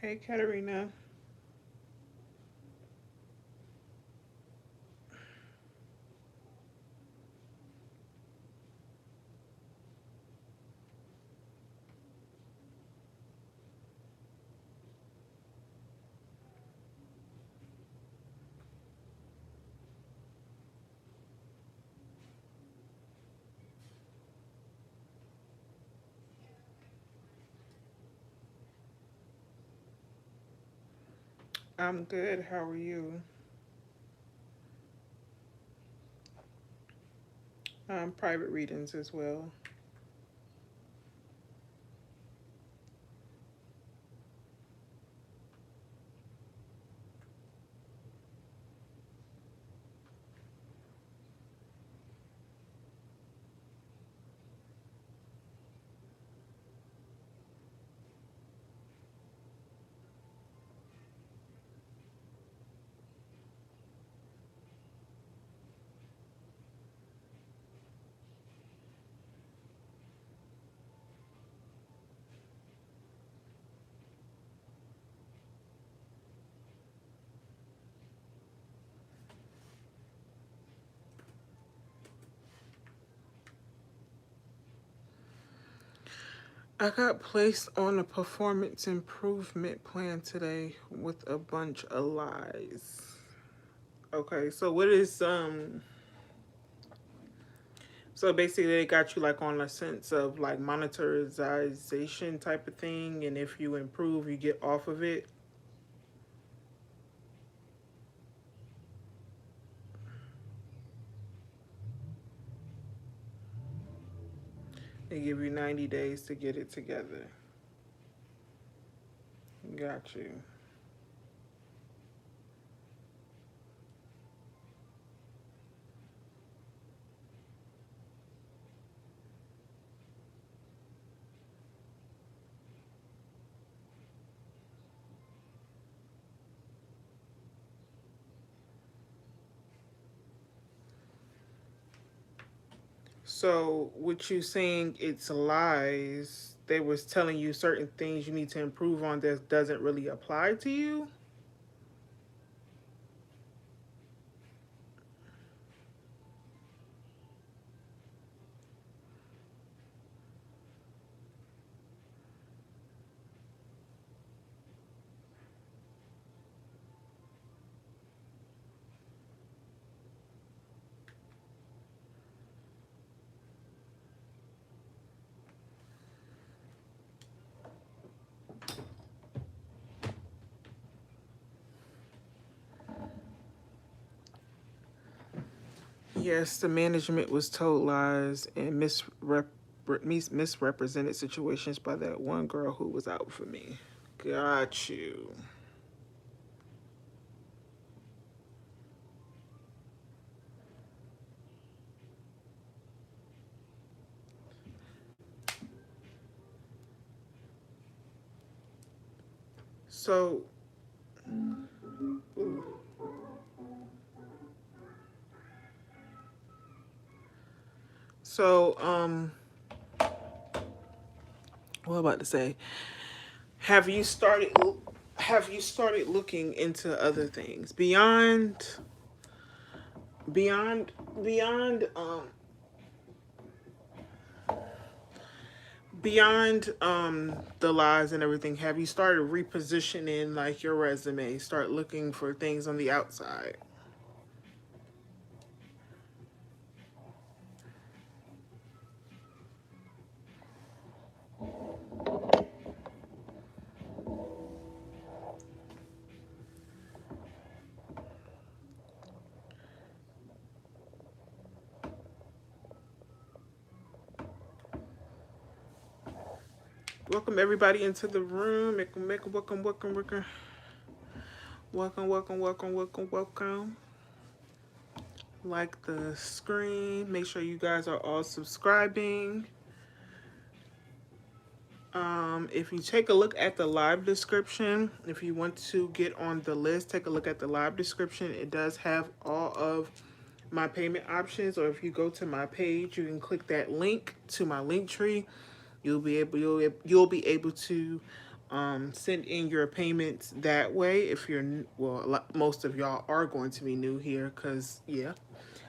Hey, Katarina. I'm good. How are you? Private readings as well. I got placed on a performance improvement plan today with a bunch of lies. Okay, so what is so basically they got you like on a sense of like monetization type of thing, and if you improve you get off of it. They give you 90 days to get it together. Got you. So, what you saying it's lies, they was telling you certain things you need to improve on that doesn't really apply to you? Yes, the management was told lies and misrepresented situations by that one girl who was out for me. Got you. So, so, what am I about to say? Have you started? Have you started looking into other things beyond, beyond, the lies and everything? Have you started repositioning like your resume? Start looking for things on the outside. Welcome everybody into the room. Welcome. Like the screen. Make sure you guys are all subscribing. If you take a look at the live description, if you want to get on the list, take a look at the live description. It does have all of my payment options, or if you go to my page, you can click that link to my link tree. You'll be able to send in your payments that way. If you're, well, most of y'all are going to be new here because, yeah,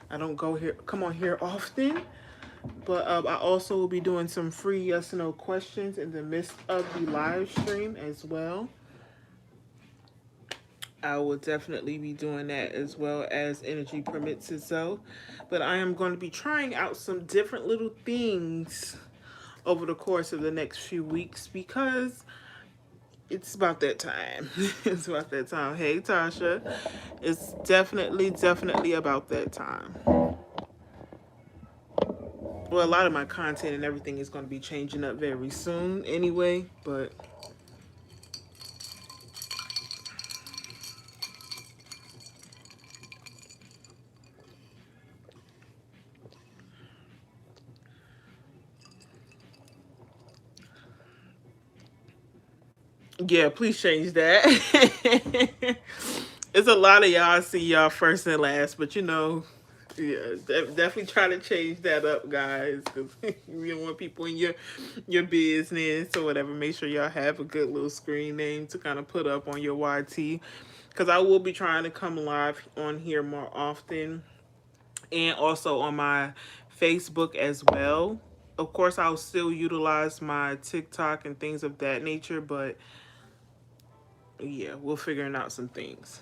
I don't come on here often. But I also will be doing some free yes or no questions in the midst of the live stream as well. I will definitely be doing that as well as energy permits it so. But I am going to be trying out some different little things over the course of the next few weeks because it's about that time. It's about that time. Hey, Tasha. It's definitely about that time. Well, a lot of my content and everything is going to be changing up very soon anyway, but yeah, please change that. It's a lot of y'all see y'all first and last, but you know, yeah, definitely try to change that up, guys, because you don't want people in your business or whatever. Make sure y'all have a good little screen name to kind of put up on your YT, because I will be trying to come live on here more often, and also on my Facebook as well. Of course, I'll still utilize my TikTok and things of that nature, but yeah, we're figuring out some things.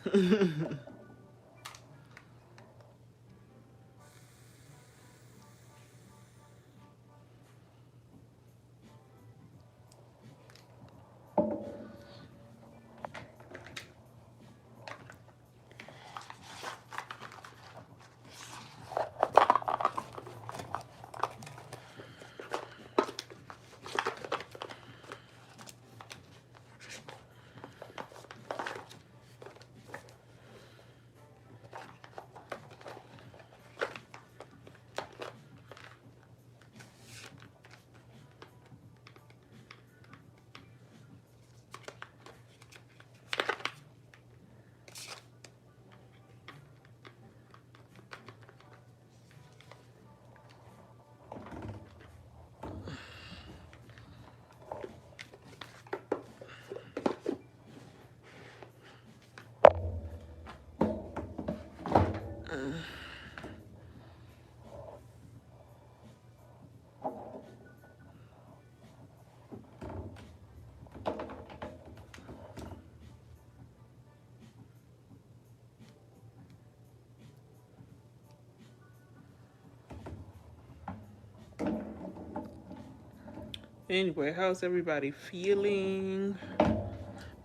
Anyway, how's everybody feeling?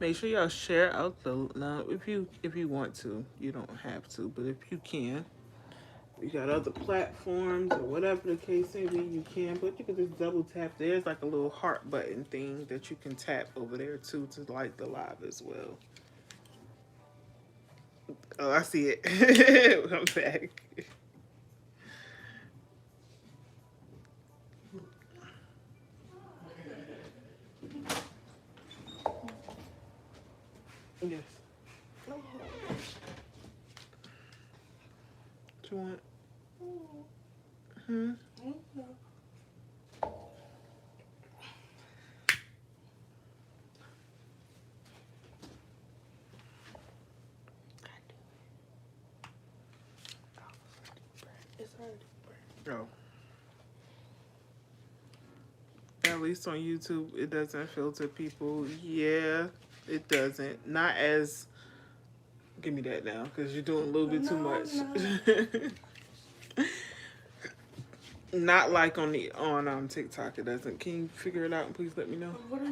Make sure y'all share out the now if you want to. You don't have to, but if you can. You got other platforms or whatever the case may be, you can, but you can just double tap. There's like a little heart button thing that you can tap over there too to like the live as well. Oh, I see it. I'm back. Yes. What you want? Hmm? It's already. Oh. At least on YouTube, it doesn't filter people. Yeah, it doesn't. Not as. Give me that now, because you're doing a little bit too much. Not like on TikTok. It doesn't. Can you figure it out and please let me know? What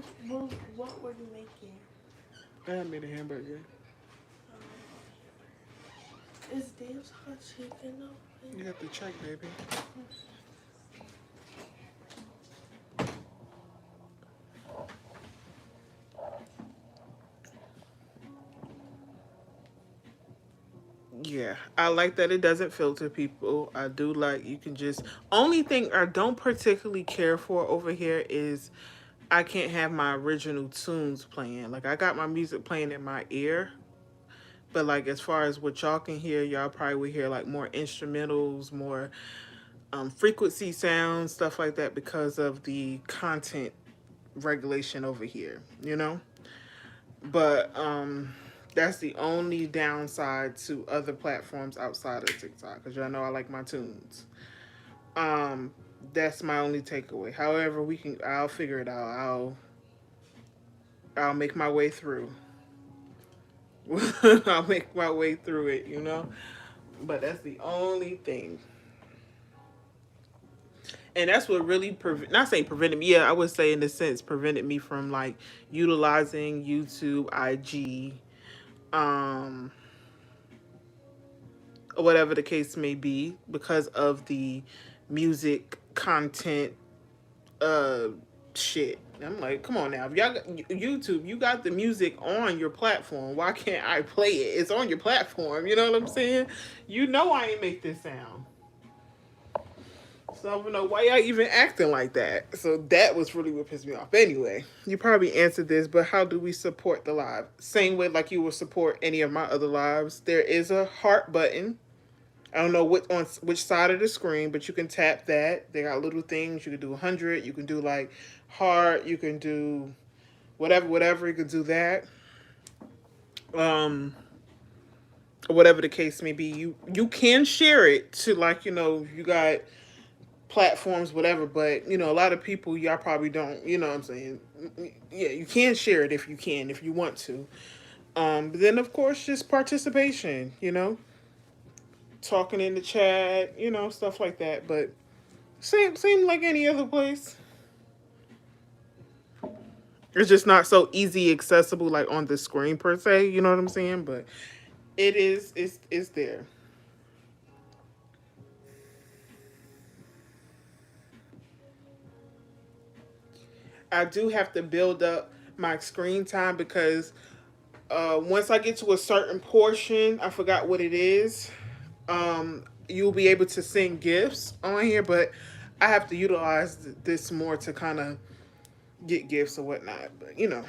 were you making? I made a hamburger. Is Dave's hot chicken though? You have to check, baby. Yeah, I like that it doesn't filter people. I do like you can just. Only thing I don't particularly care for over here is I can't have my original tunes playing. Like I got my music playing in my ear, but like as far as what y'all can hear, y'all probably will hear like more instrumentals, more frequency sounds, stuff like that because of the content regulation over here, you know? But that's the only downside to other platforms outside of TikTok, because y'all know I like my tunes. Um, that's my only takeaway. However, I'll figure it out. I'll make my way through. I'll make my way through it, you know. But that's the only thing. And that's what really not saying prevented me. Yeah, I would say in a sense prevented me from like utilizing YouTube, IG, um, or whatever the case may be, because of the music content uh shit. I'm like, come on now. If y'all got YouTube, you got the music on your platform. Why can't I play it? It's on your platform. You know what I'm saying? You know I ain't make this sound. So I don't know why y'all even acting like that. So that was really what pissed me off. Anyway, you probably answered this, but how do we support the live? Same way like you will support any of my other lives. There is a heart button. I don't know on which side of the screen, but you can tap that. They got little things. You can do 100. You can do like heart. You can do whatever. You can do that. Whatever the case may be, you can share it to, like, you got platforms, whatever, but a lot of people, y'all probably don't, you know what I'm saying? Yeah, you can share it if you want to. But then of course just participation, talking in the chat, stuff like that. But same like any other place. It's just not so easy accessible like on the screen per se, you know what I'm saying? But it's there. I do have to build up my screen time because once I get to a certain portion, I forgot what it is. You'll be able to send gifts on here, but I have to utilize this more to kind of get gifts or whatnot. But you know.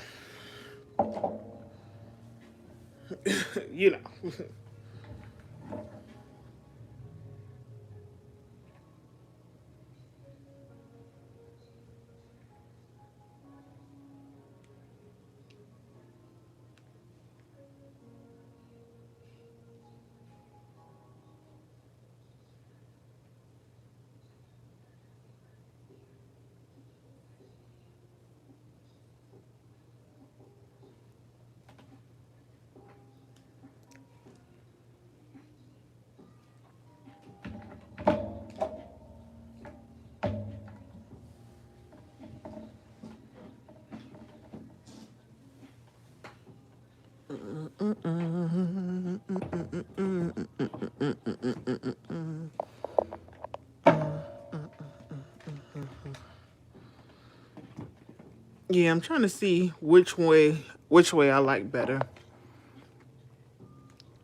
Yeah, I'm trying to see which way I like better.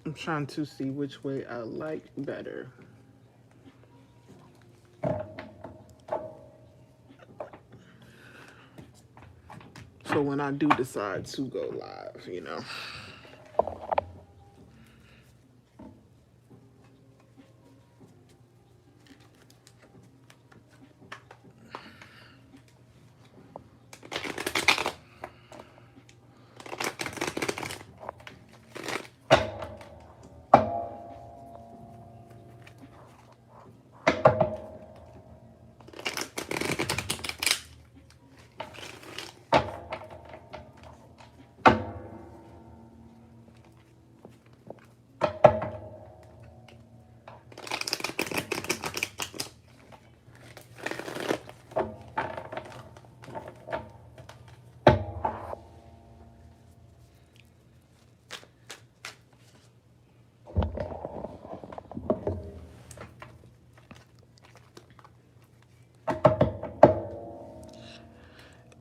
I'm trying to see which way I like better. So when I do decide to go live.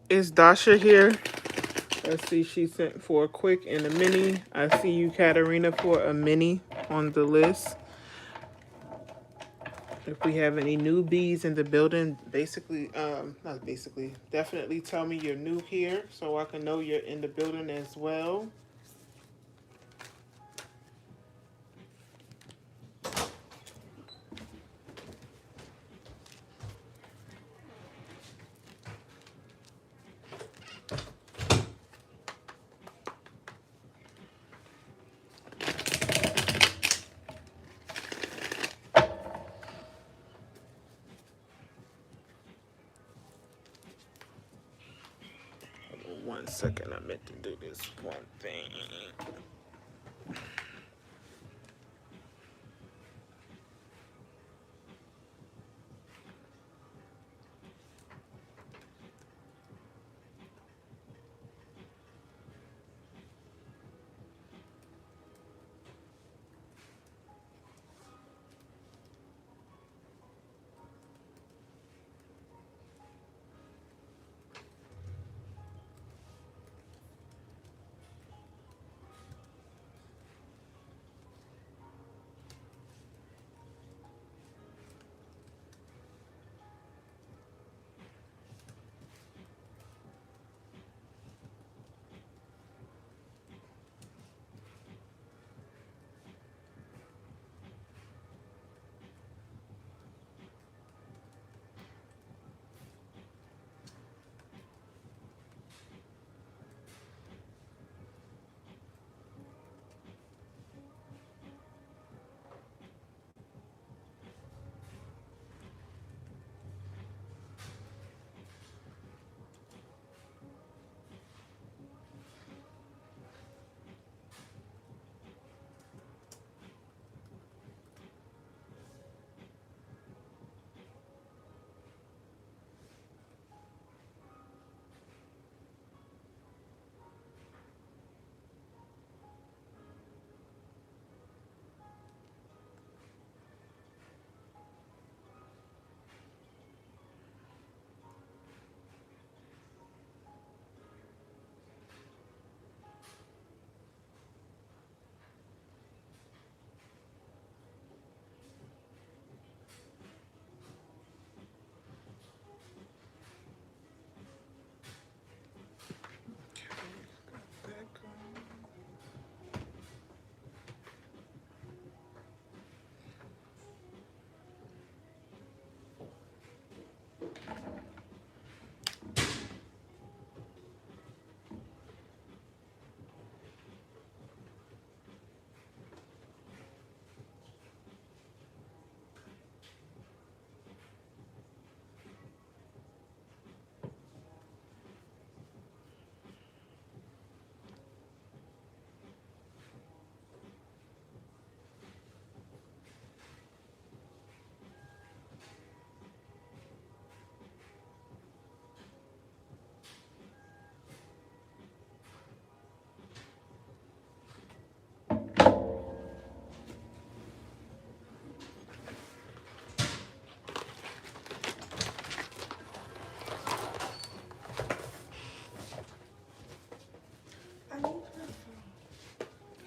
Is Dasha here? Let's see, she sent for a quick and a mini. I see you, Katarina, for a mini on the list. If we have any newbies in the building, definitely tell me you're new here so I can know you're in the building as well. 1 second. I meant to do this one thing.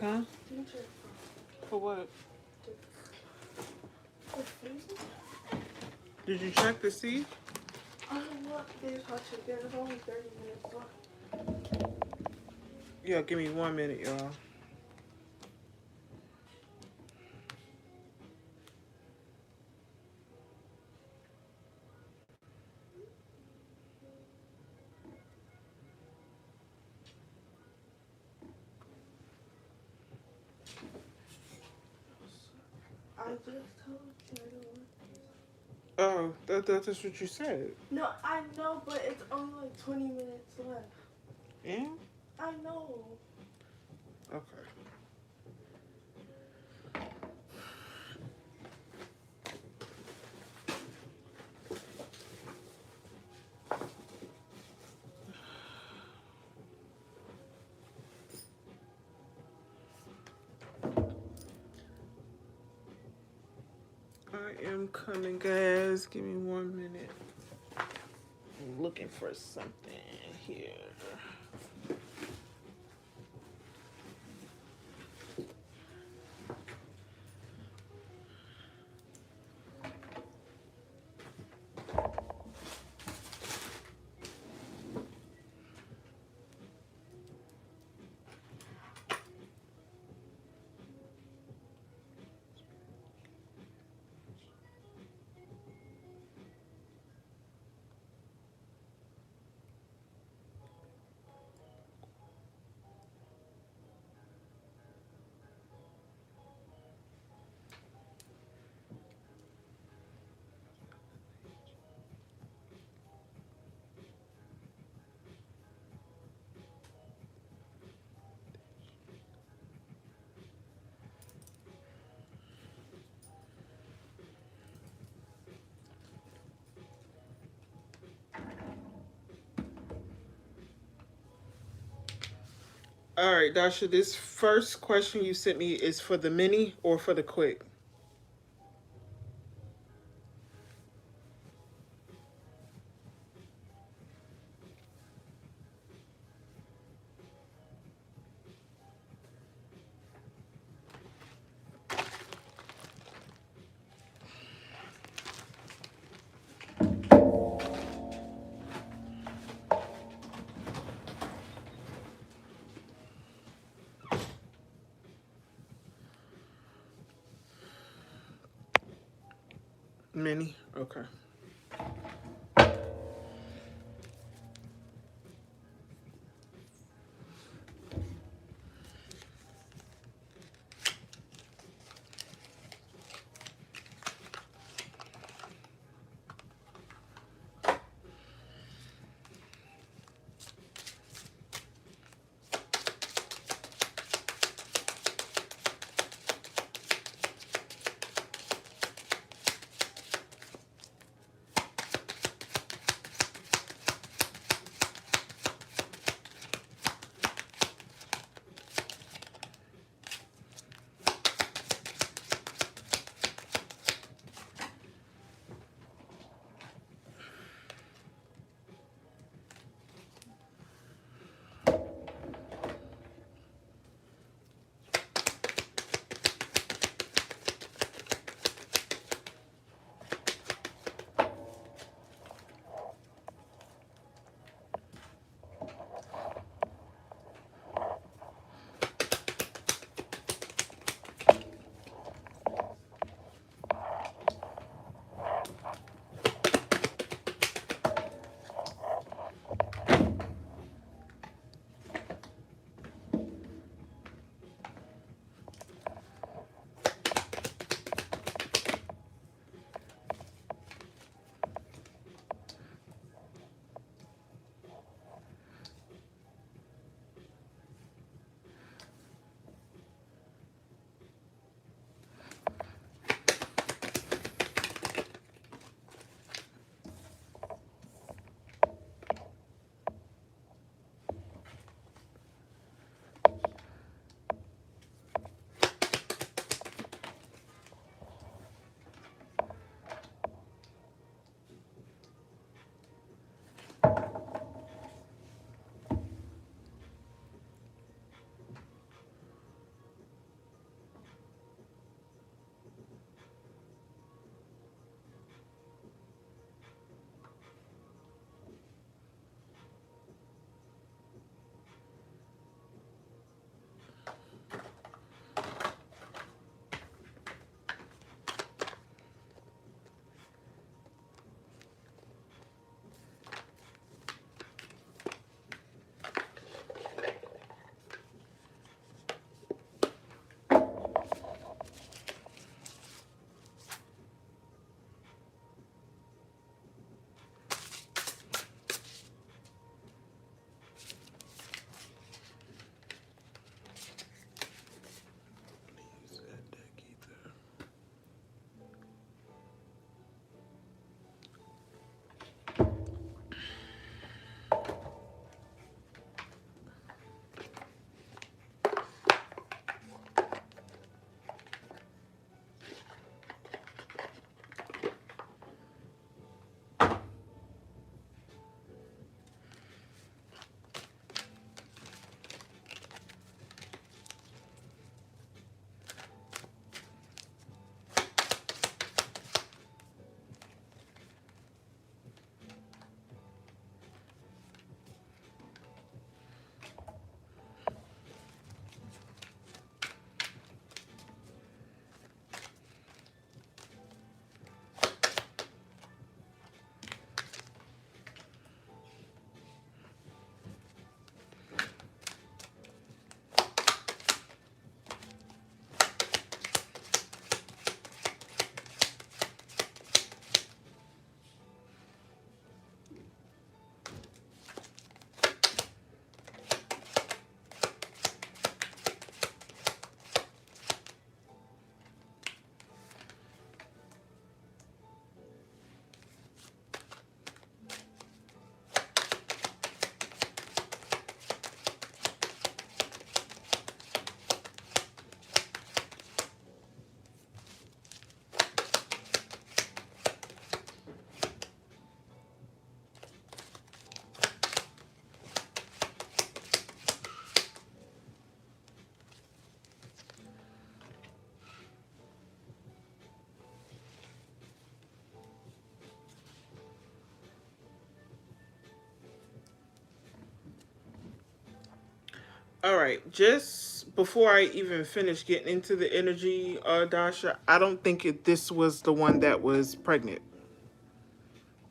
Huh? For what? Did you check to see? I don't know what to do. There's only 30 minutes left. Yeah, give me 1 minute, y'all. I just told you I don't want. Oh, that's what you said. No, I know, but it's only like 20 minutes left. Yeah? I know. Okay. I am coming, guys. Give me 1 minute. I'm looking for something here. All right, Dasha, this first question you sent me is for the mini or for the quick? Mini? Okay. All right, just before I even finish getting into the energy, Dasha, I don't think this was the one that was pregnant.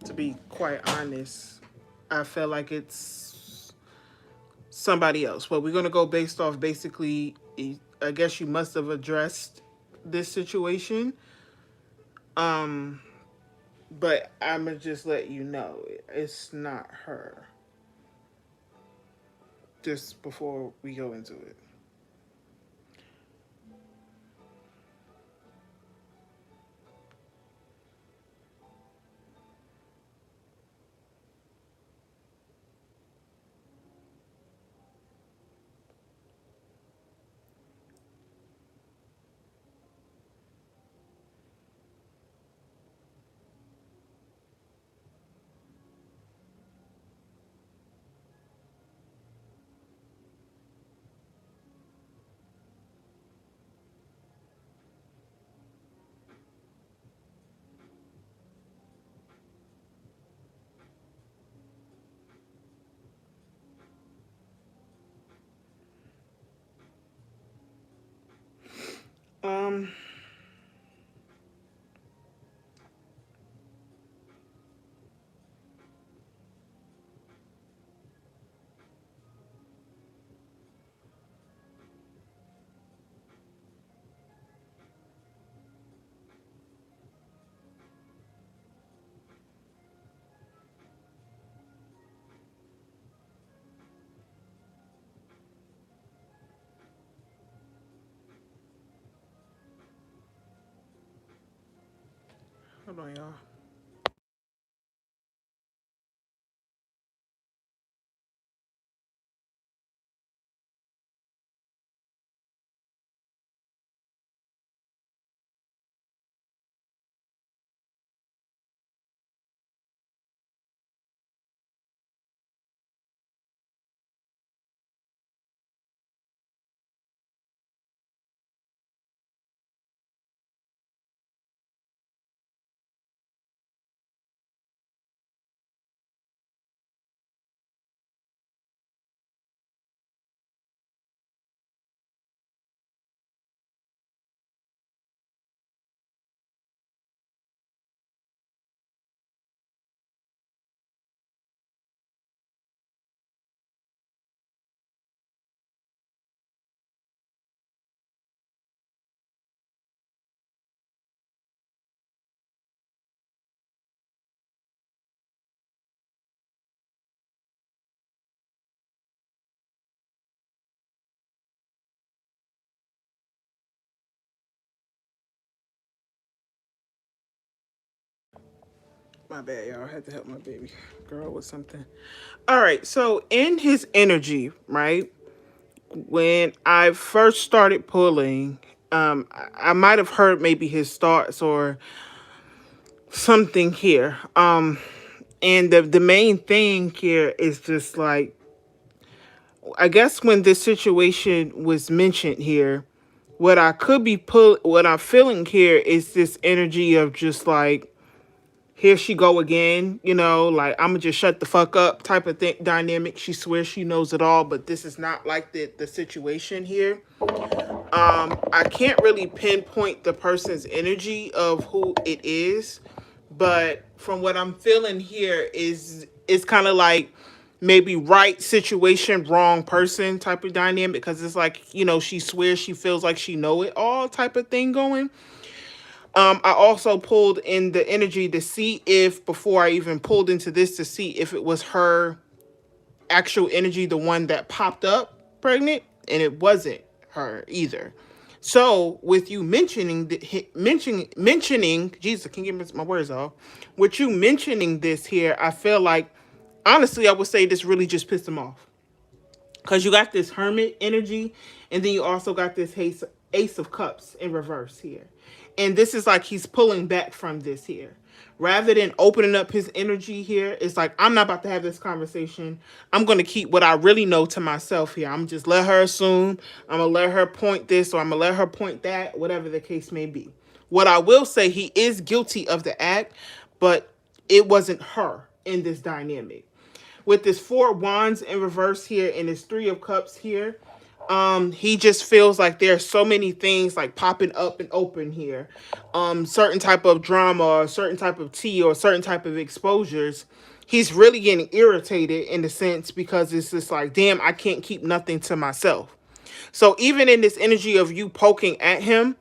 To be quite honest, I feel like it's somebody else. But we're gonna go based off basically. I guess you must have addressed this situation. Um, but I'm gonna just let you know it's not her. Just before we go into it. Um, hold on, y'all. My bad, y'all. I had to help my baby girl with something. All right, so in his energy, right? When I first started pulling, I might have heard maybe his thoughts or something here. And the main thing here is just like, I guess when this situation was mentioned here, what I'm feeling here is this energy of just like, here she go again, like I'm gonna just shut the fuck up type of thing dynamic. She swears she knows it all, but this is not like the situation here. I can't really pinpoint the person's energy of who it is, but from what I'm feeling here is it's kind of like maybe right situation, wrong person type of dynamic, because it's like, she swears she feels like she know it all type of thing going. I also pulled in the energy to see if, before I even pulled into this, to see if it was her actual energy, the one that popped up pregnant, and it wasn't her either. So with you mentioning Jesus, I can't get my words off. With you mentioning this here, I feel like, honestly, I would say this really just pissed him off, because you got this hermit energy, and then you also got this ace of cups in reverse here, and this is like he's pulling back from this here. Rather than opening up his energy here, it's like, I'm not about to have this conversation. I'm going to keep what I really know to myself here. I'm just let her assume. I'm going to let her point this, or I'm going to let her point that, whatever the case may be. What I will say, he is guilty of the act, but it wasn't her in this dynamic. With this four wands in reverse here and this three of cups here, He just feels like there's so many things like popping up and open here. Certain type of drama or certain type of tea or certain type of exposures. He's really getting irritated in the sense because it's just like, damn, I can't keep nothing to myself. So even in this energy of you poking at him,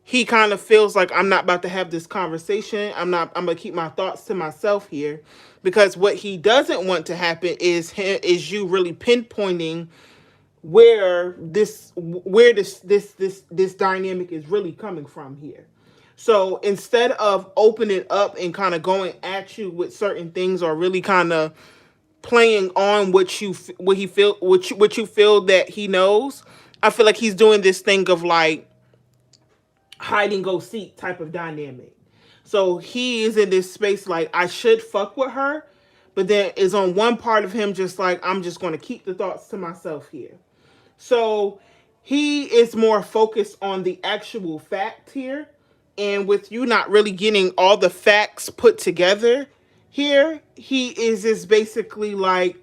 he kind of feels like I'm not about to have this conversation. I'm gonna keep my thoughts to myself here. Because what he doesn't want to happen is you really pinpointing where this dynamic is really coming from here. So instead of opening up and kind of going at you with certain things, or really kind of playing on what you feel that he knows, I feel like he's doing this thing of like hide and go seek type of dynamic. So he is in this space like, I should fuck with her, but there is on one part of him just like, I'm just going to keep the thoughts to myself here. So he is more focused on the actual fact here. And with you not really getting all the facts put together here, he is just basically like,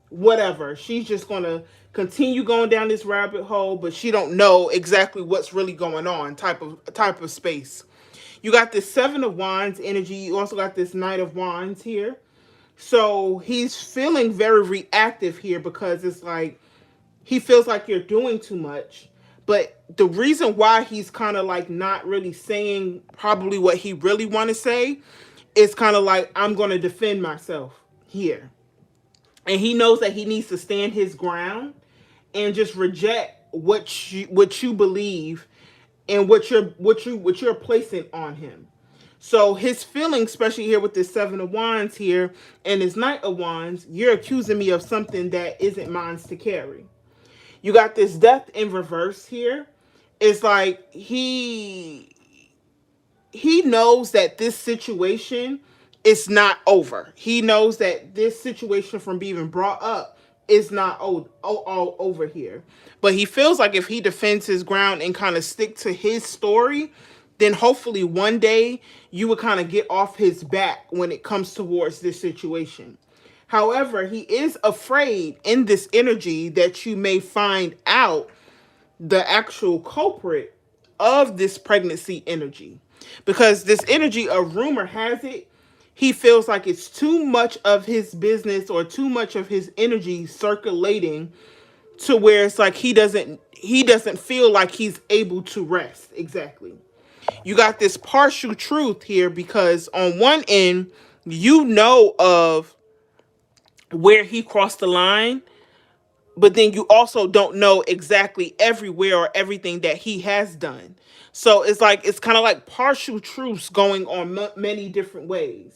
whatever. She's just going to continue going down this rabbit hole, but she don't know exactly what's really going on type of space. You got this 7 of Wands energy. You also got this Knight of Wands here. So he's feeling very reactive here because it's like, he feels like you're doing too much. But the reason why he's kind of like not really saying probably what he really want to say is kind of like, I'm going to defend myself here. And he knows that he needs to stand his ground and just reject what you believe and what you're placing on him. So his feelings, especially here with this 7 of Wands here and his Knight of Wands, you're accusing me of something that isn't mine to carry. You got this Death in reverse here. It's like he knows that this situation is not over. He knows that this situation from being brought up is not all over here. But he feels like if he defends his ground and kind of stick to his story, then hopefully one day you would kind of get off his back when it comes towards this situation. However, he is afraid in this energy that you may find out the actual culprit of this pregnancy energy. Because this energy of rumor has it, he feels like it's too much of his business or too much of his energy circulating to where it's like he doesn't feel like he's able to rest. Exactly. You got this partial truth here because on one end, you know of where he crossed the line, but then you also don't know exactly everywhere or everything that he has done. So it's kind of like partial truths going on many different ways.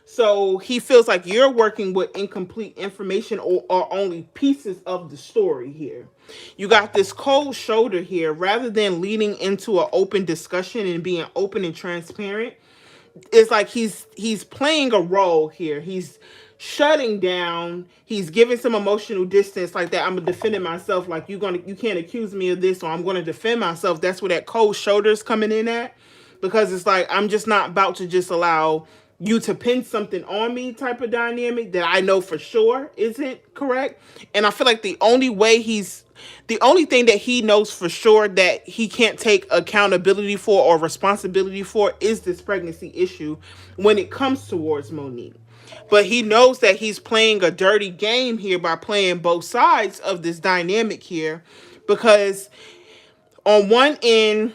So he feels like you're working with incomplete information or only pieces of the story here. You got this cold shoulder here. Rather than leading into an open discussion and being open and transparent, it's like he's playing a role here. He's shutting down. He's giving some emotional distance like that. I'm defending myself. Like you can't accuse me of this, or I'm gonna defend myself. That's where that cold shoulder's coming in at, because it's like I'm just not about to just allow you to pin something on me type of dynamic that I know for sure isn't correct. And I feel like the only thing that he knows for sure that he can't take accountability for or responsibility for is this pregnancy issue when it comes towards Monique. But he knows that he's playing a dirty game here by playing both sides of this dynamic here, because on one end,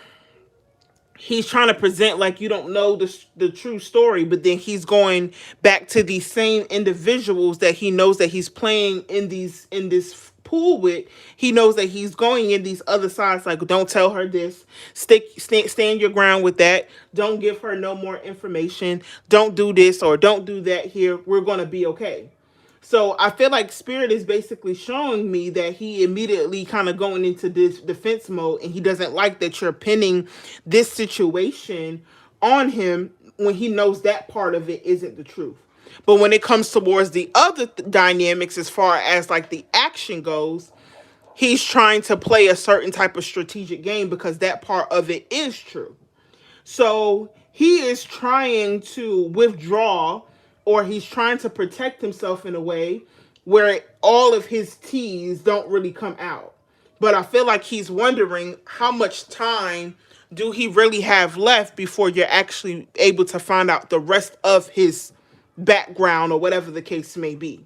he's trying to present like you don't know the true story, but then he's going back to these same individuals that he knows that he's playing in this pool with. He knows that he's going in these other sides, like, don't tell her this, stand your ground with that, don't give her no more information, don't do this or don't do that here, we're going to be okay. So I feel like Spirit is basically showing me that he immediately kind of going into this defense mode, and he doesn't like that you're pinning this situation on him when he knows that part of it isn't the truth. But when it comes towards the other dynamics, as far as like the action goes, he's trying to play a certain type of strategic game because that part of it is true. So he is trying to withdraw, or he's trying to protect himself in a way where all of his T's don't really come out. But I feel like he's wondering how much time do he really have left before you're actually able to find out the rest of his background or whatever the case may be.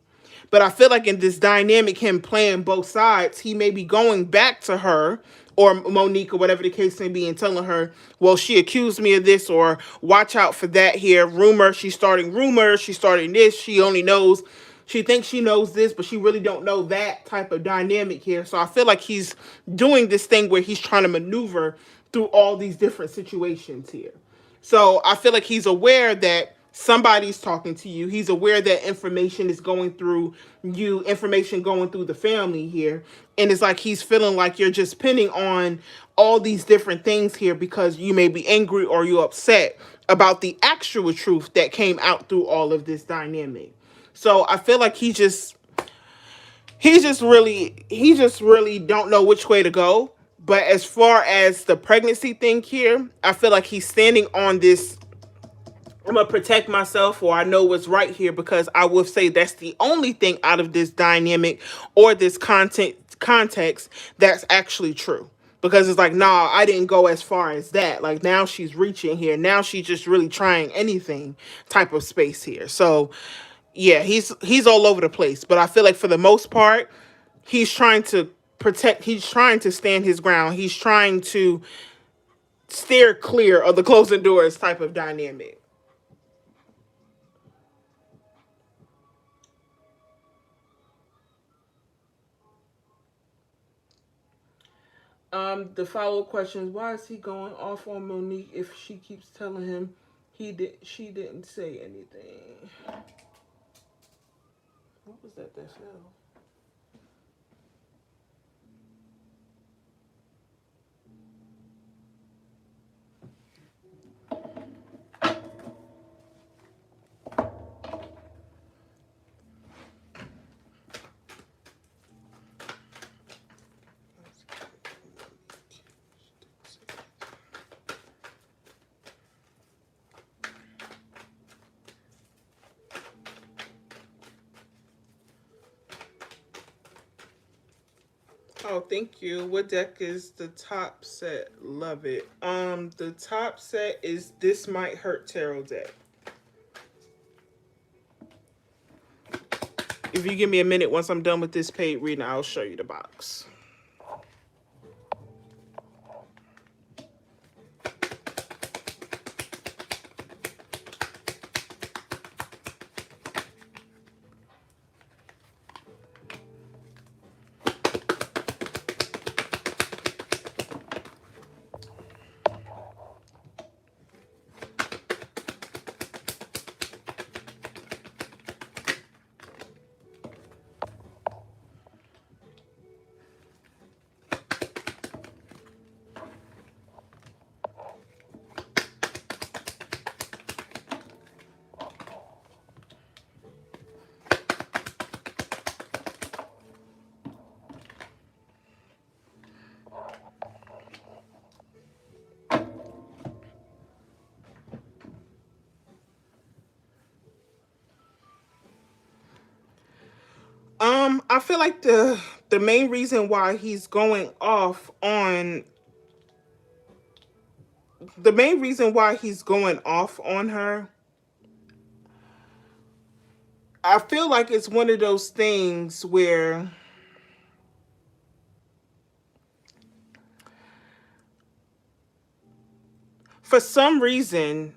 But I feel like in this dynamic, him playing both sides, he may be going back to her or Monique or whatever the case may be and telling her, well, she accused me of this, or watch out for that here. Rumors, she's starting this, she only knows, she thinks she knows this, but she really don't know that type of dynamic here. So I feel like he's doing this thing where he's trying to maneuver through all these different situations here. So I feel like he's aware that somebody's talking to you. He's aware that information is going through you, information going through the family here. And it's like he's feeling like you're just pinning on all these different things here because you may be angry or you're upset about the actual truth that came out through all of this dynamic. So I feel like he just really don't know which way to go. But as far as the pregnancy thing here, I feel like he's standing on this, I'm gonna protect myself, or I know what's right here, because I would say that's the only thing out of this dynamic or this context that's actually true. Because it's like, nah, I didn't go as far as that. Like now she's reaching here. Now she's just really trying anything type of space here. So yeah, he's all over the place. But I feel like for the most part, he's trying to protect, he's trying to stand his ground. He's trying to steer clear of the closing doors type of dynamic. The follow-up question is, why is he going off on Monique if she keeps telling him she didn't say anything? What was that fell? Oh, thank you. What deck is the top set? Love it. The top set is This Might Hurt Tarot deck. If you give me a minute, once I'm done with this paid reading, I'll show you the box. I feel like the main reason why he's going off on the main reason why he's going off on her, I feel like it's one of those things where for some reason,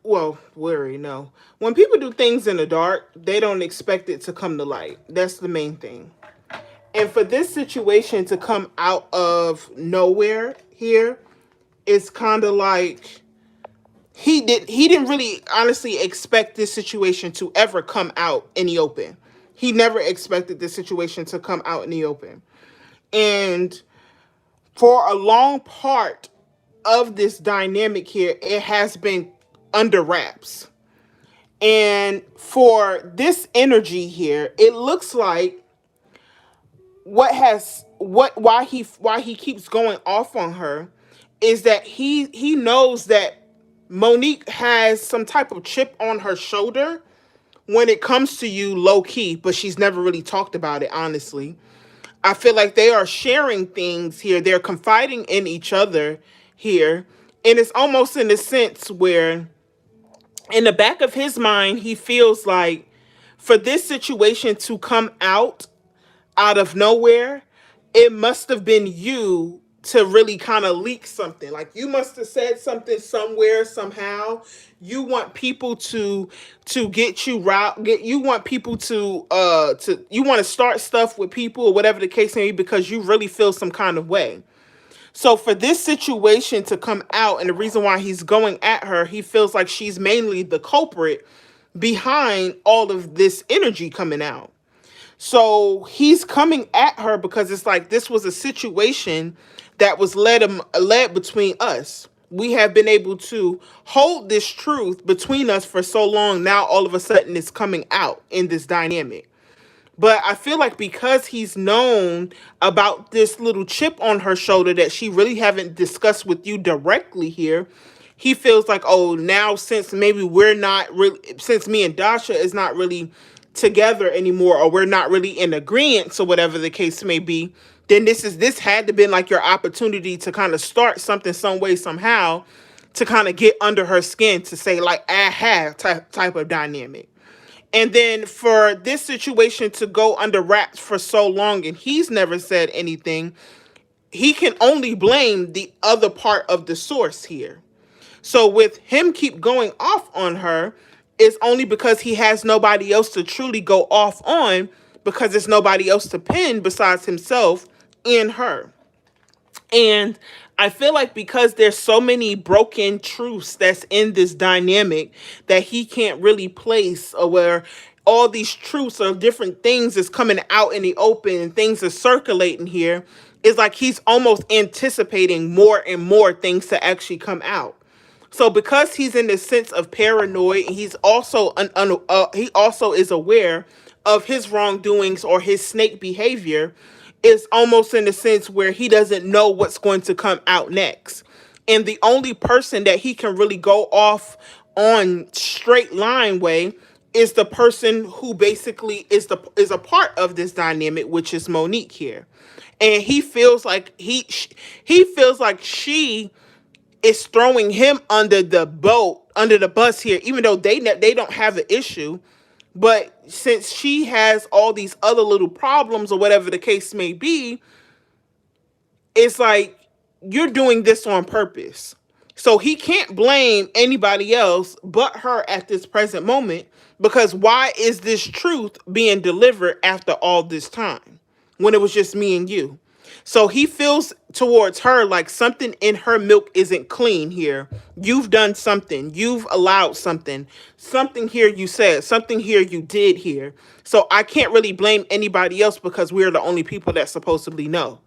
well, we already know. When people do things in the dark, they don't expect it to come to light. That's the main thing. And for this situation to come out of nowhere here, it's kind of like he didn't really honestly expect this situation to ever come out in the open. He never expected this situation to come out in the open. And for a long part of this dynamic here, it has been under wraps. And for this energy here, it looks like why he keeps going off on her is that he knows that Monique has some type of chip on her shoulder when it comes to you, low key, but she's never really talked about it, honestly. I feel like they are sharing things here. They're confiding in each other here. And it's almost in a sense where in the back of his mind, he feels like for this situation to come out of nowhere, it must have been you to really kind of leak something. Like you must have said something somewhere somehow. You want people to get you route. Get you want people to you want to start stuff with people or whatever the case may be because you really feel some kind of way. So for this situation to come out and the reason why he's going at her, he feels like she's mainly the culprit behind all of this energy coming out. So he's coming at her because it's like this was a situation that was led between us. We have been able to hold this truth between us for so long. Now all of a sudden it's coming out in this dynamic. But I feel like because he's known about this little chip on her shoulder that she really haven't discussed with you directly here, he feels like, oh, now since maybe we're not really, since me and Dasha is not really together anymore, or we're not really in agreement, so whatever the case may be, then this had to been like your opportunity to kind of start something some way, somehow, to kind of get under her skin to say like, aha, type of dynamic. And then for this situation to go under wraps for so long and he's never said anything, he can only blame the other part of the source here. So with him keep going off on her, it's only because he has nobody else to truly go off on because there's nobody else to pin besides himself and her. And I feel like because there's so many broken truths that's in this dynamic that he can't really place, or where all these truths or different things is coming out in the open and things are circulating here, is like he's almost anticipating more and more things to actually come out. So because he's in this sense of paranoid, he's also he also is aware of his wrongdoings or his snake behavior. Is almost in the sense where he doesn't know what's going to come out next. And the only person that he can really go off on straight line way is the person who basically is a part of this dynamic, which is Monique here. And he feels like he feels like she is throwing him under the boat, under the bus here, even though they don't have an issue. But since she has all these other little problems or whatever the case may be, it's like you're doing this on purpose. So he can't blame anybody else but her at this present moment, because why is this truth being delivered after all this time when it was just me and you? So he feels towards her like something in her milk isn't clean here. You've done something. You've allowed something. Something here you said. Something here you did here. So I can't really blame anybody else because we're the only people that supposedly know.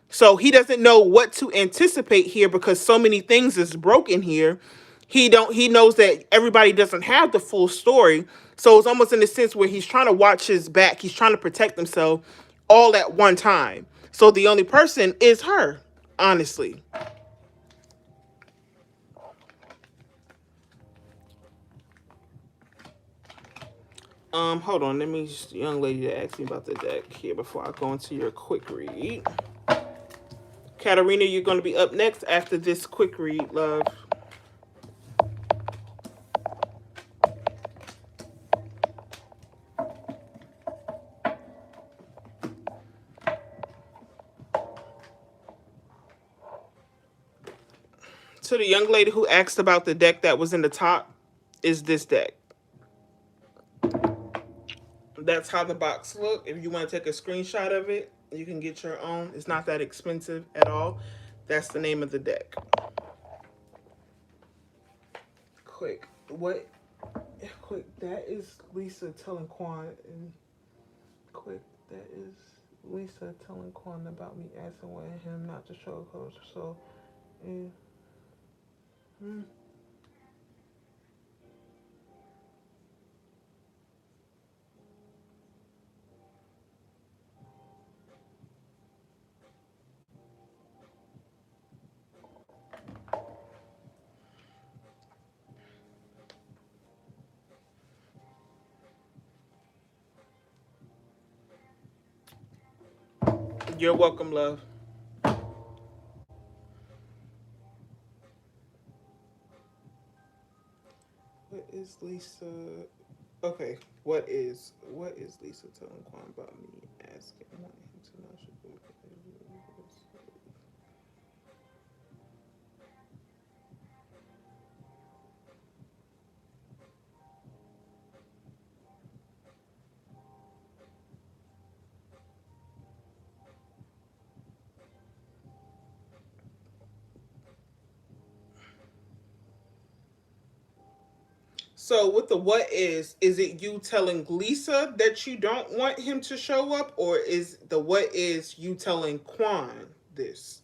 So he doesn't know what to anticipate here because so many things is broken here. He knows that everybody doesn't have the full story. So it's almost in a sense where he's trying to watch his back. He's trying to protect himself all at one time. So the only person is her, honestly. Hold on. Let me just, young lady that asked me about the deck here before I go into your quick read. Katarina, you're going to be up next after this quick read, love. So the young lady who asked about the deck that was in the top is this deck. That's how the box look. If you want to take a screenshot of it, you can get your own. It's not that expensive at all. That's the name of the deck. Quick. What? Quick. That is Lisa telling Quan. And quick. That is Lisa telling Quan about me asking him not to show clothes. So, yeah. You're welcome, love. What is Lisa? Okay, what is Lisa telling Quan about me asking wanting him to know she would. So with the what is it you telling Lisa that you don't want him to show up, or is the what is you telling Quan this?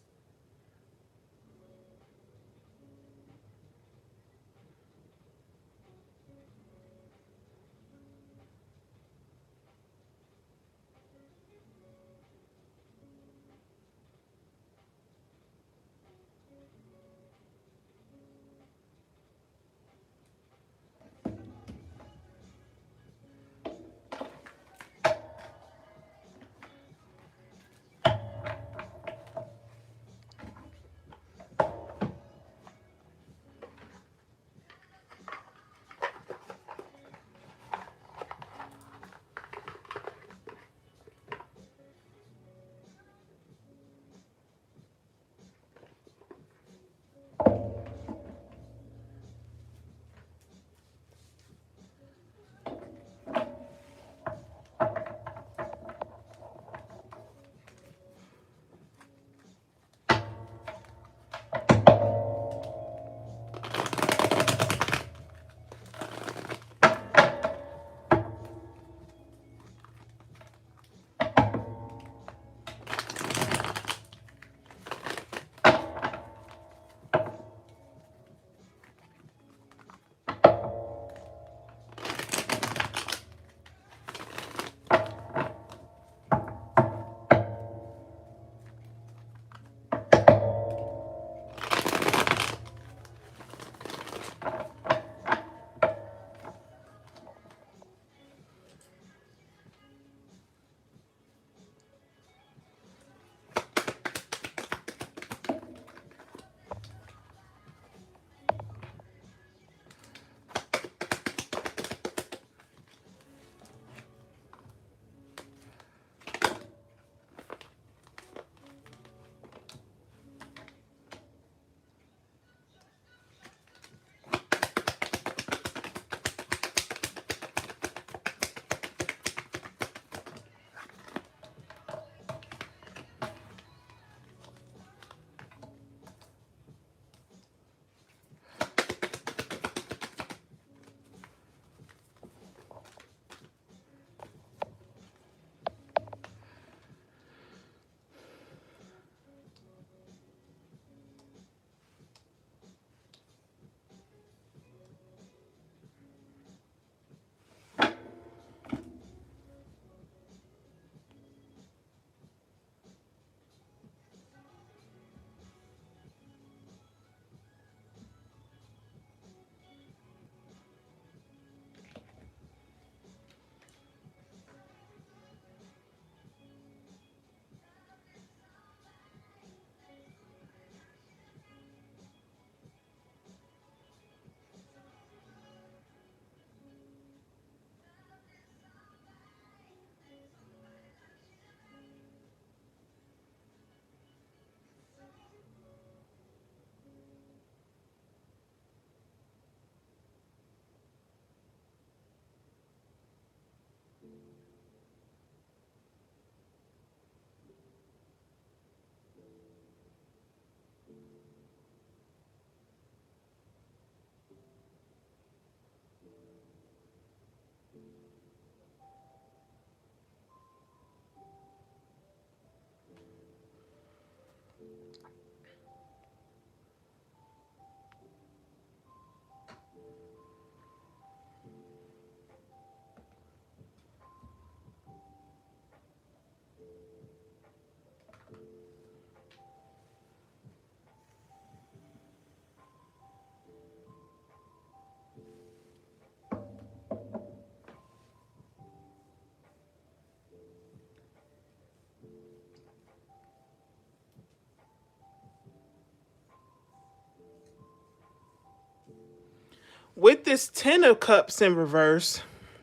with this Ten of Cups in reverse,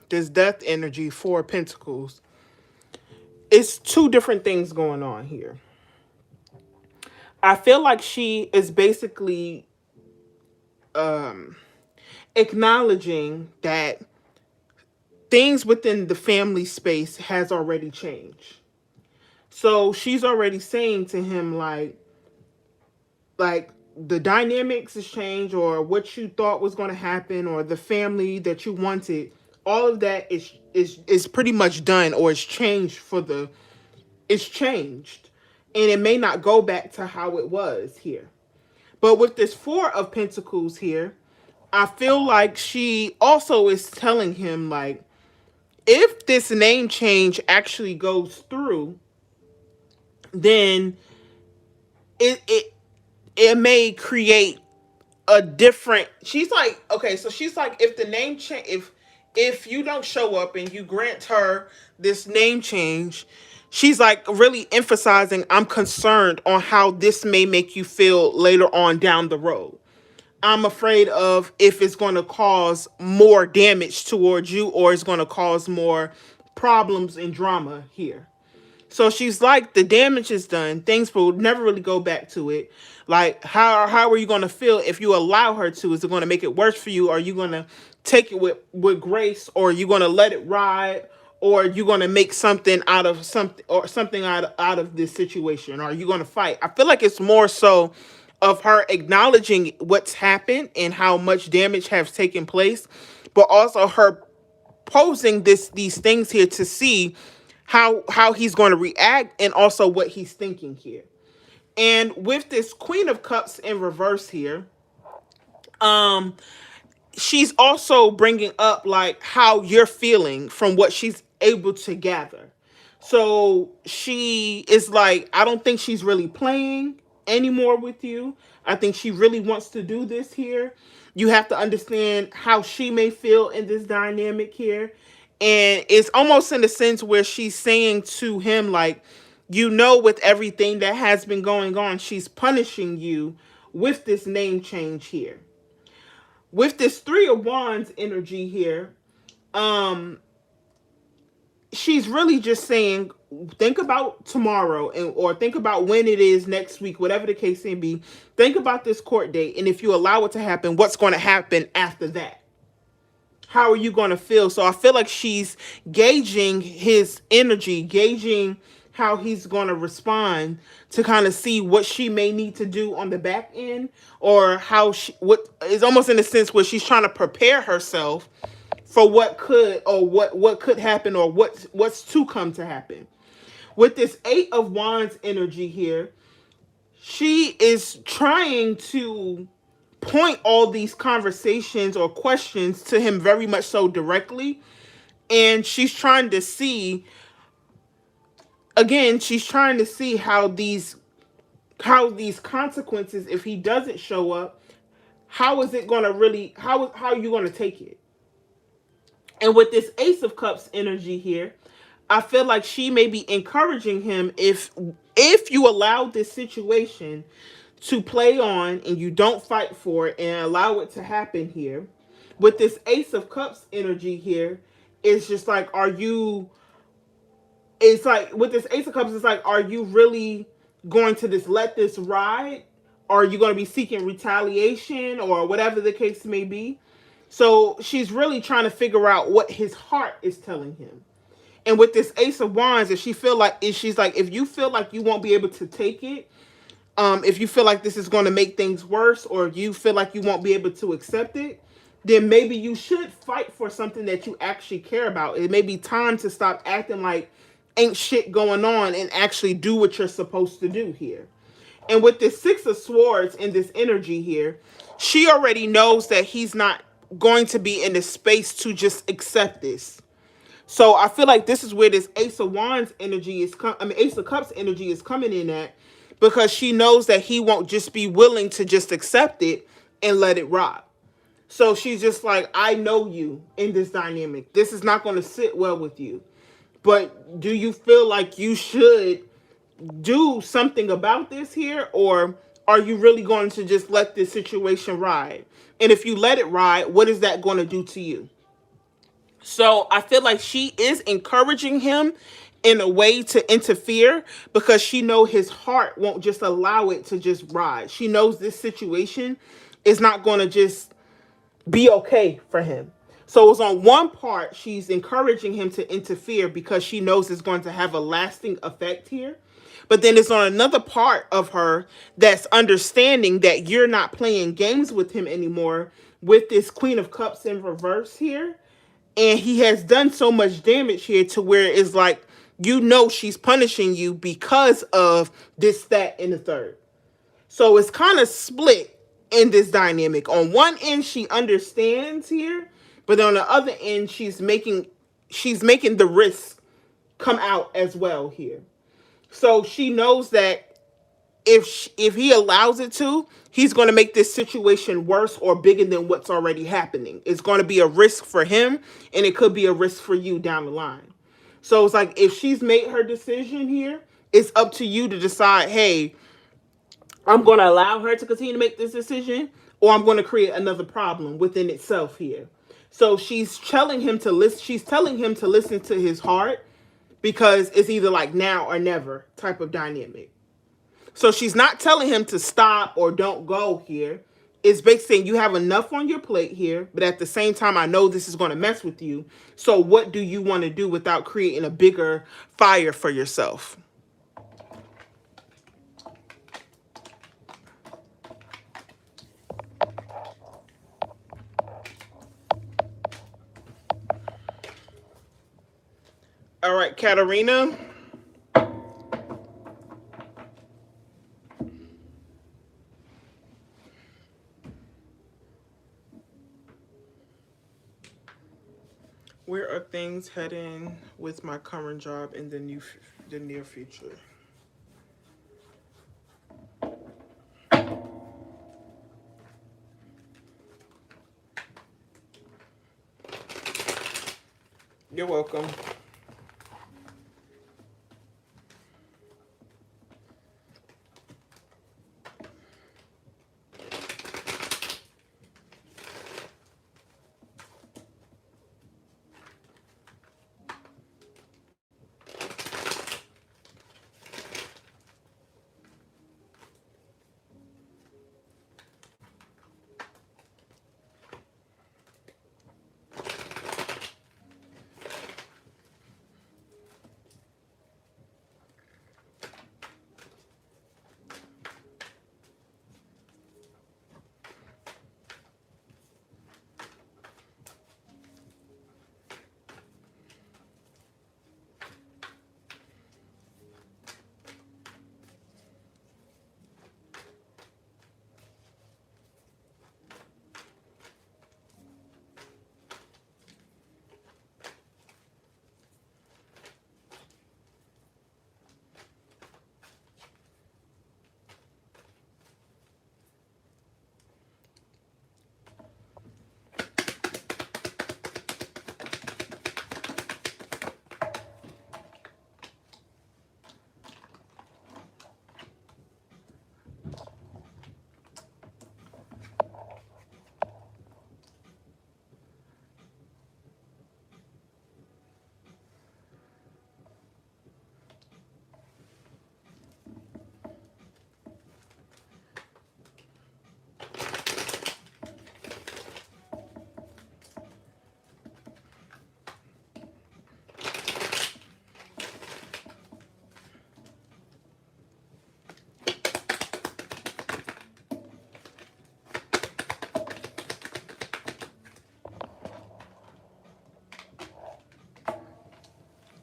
this Death energy, Four of Pentacles, it's two different things going on here. I feel like she is basically acknowledging that things within the family space has already changed. So she's already saying to him like the dynamics has changed, or what you thought was going to happen, or the family that you wanted, all of that is pretty much done, or it's changed it's changed, and it may not go back to how it was here. But with this Four of Pentacles here, I feel like she also is telling him, like, if this name change actually goes through, then it it it may create a different. She's like, okay, so she's like, if the name change, if you don't show up and you grant her this name change, she's like really emphasizing, I'm concerned on how this may make you feel later on down the road. I'm afraid of if it's going to cause more damage towards you, or it's going to cause more problems and drama here. So she's like, the damage is done. Things will never really go back to it. Like, how are you going to feel if you allow her to? Is it going to make it worse for you? Are you going to take it with grace, or are you going to let it ride? Or are you going to make something out of something, or something out of this situation? Or are you going to fight? I feel like it's more so of her acknowledging what's happened and how much damage has taken place, but also her posing these things here to see how he's going to react, and also what he's thinking here. And with this Queen of Cups in reverse here, um she's also bringing up like how you're feeling from what she's able to gather. So she is like, I don't think she's really playing anymore with you. I think she really wants to do this here. You have to understand how she may feel in this dynamic here. And it's almost in the sense where she's saying to him, like, with everything that has been going on, she's punishing you with this name change here. With this Three of Wands energy here, um, she's really just saying, think about tomorrow, or think about when it is next week, whatever the case may be. Think about this court date, and if you allow it to happen, what's going to happen after that? How are you going to feel? So I feel like she's gauging his energy, gauging how he's going to respond, to kind of see what she may need to do on the back end, or what is almost in a sense where she's trying to prepare herself for what could, or what could happen, or what's to come to happen. With this Eight of Wands energy here, she is trying to point all these conversations or questions to him very much so directly. And she's trying to see, again, she's trying to see how these consequences, if he doesn't show up, how is it going to really, how are you going to take it? And with this Ace of Cups energy here, I feel like she may be encouraging him, if you allow this situation to play on and you don't fight for it and allow it to happen here. With this Ace of Cups energy here, it's just like, it's like, with this Ace of Cups, it's like, are you really going to just let this ride? Or are you going to be seeking retaliation, or whatever the case may be? So she's really trying to figure out what his heart is telling him. And with this Ace of Wands, she's like, if you feel like you won't be able to take it, if you feel like this is going to make things worse, or you feel like you won't be able to accept it, then maybe you should fight for something that you actually care about. It may be time to stop acting like ain't shit going on and actually do what you're supposed to do here. And with this Six of Swords in this energy here, she already knows that he's not going to be in the space to just accept this. So I feel like this is where this Ace of Wands energy Ace of Cups energy is coming in at, because she knows that he won't just be willing to just accept it and let it rot. So she's just like, I know you in this dynamic. This is not going to sit well with you. But do you feel like you should do something about this here? Or are you really going to just let this situation ride? And if you let it ride, what is that going to do to you? So I feel like she is encouraging him in a way to interfere because she know his heart won't just allow it to just ride. She knows this situation is not going to just be okay for him. So it's on one part, she's encouraging him to interfere because she knows it's going to have a lasting effect here. But then it's on another part of her that's understanding that you're not playing games with him anymore with this Queen of Cups in reverse here. And he has done so much damage here to where it's like, you know, she's punishing you because of this, that, and the third. So it's kind of split in this dynamic. On one end, she understands here, but on the other end, she's making the risk come out as well here. So she knows that if he allows it to, he's going to make this situation worse or bigger than what's already happening. It's going to be a risk for him, and it could be a risk for you down the line. So it's like, if she's made her decision here, it's up to you to decide, hey, I'm going to allow her to continue to make this decision, or I'm going to create another problem within itself here. So she's telling him to listen. She's telling him to listen to his heart because it's either like now or never type of dynamic. So she's not telling him to stop or don't go here. It's basically saying you have enough on your plate here, but at the same time, I know this is going to mess with you. So what do you want to do without creating a bigger fire for yourself? All right, Katarina. Where are things heading with my current job in the near future? You're welcome.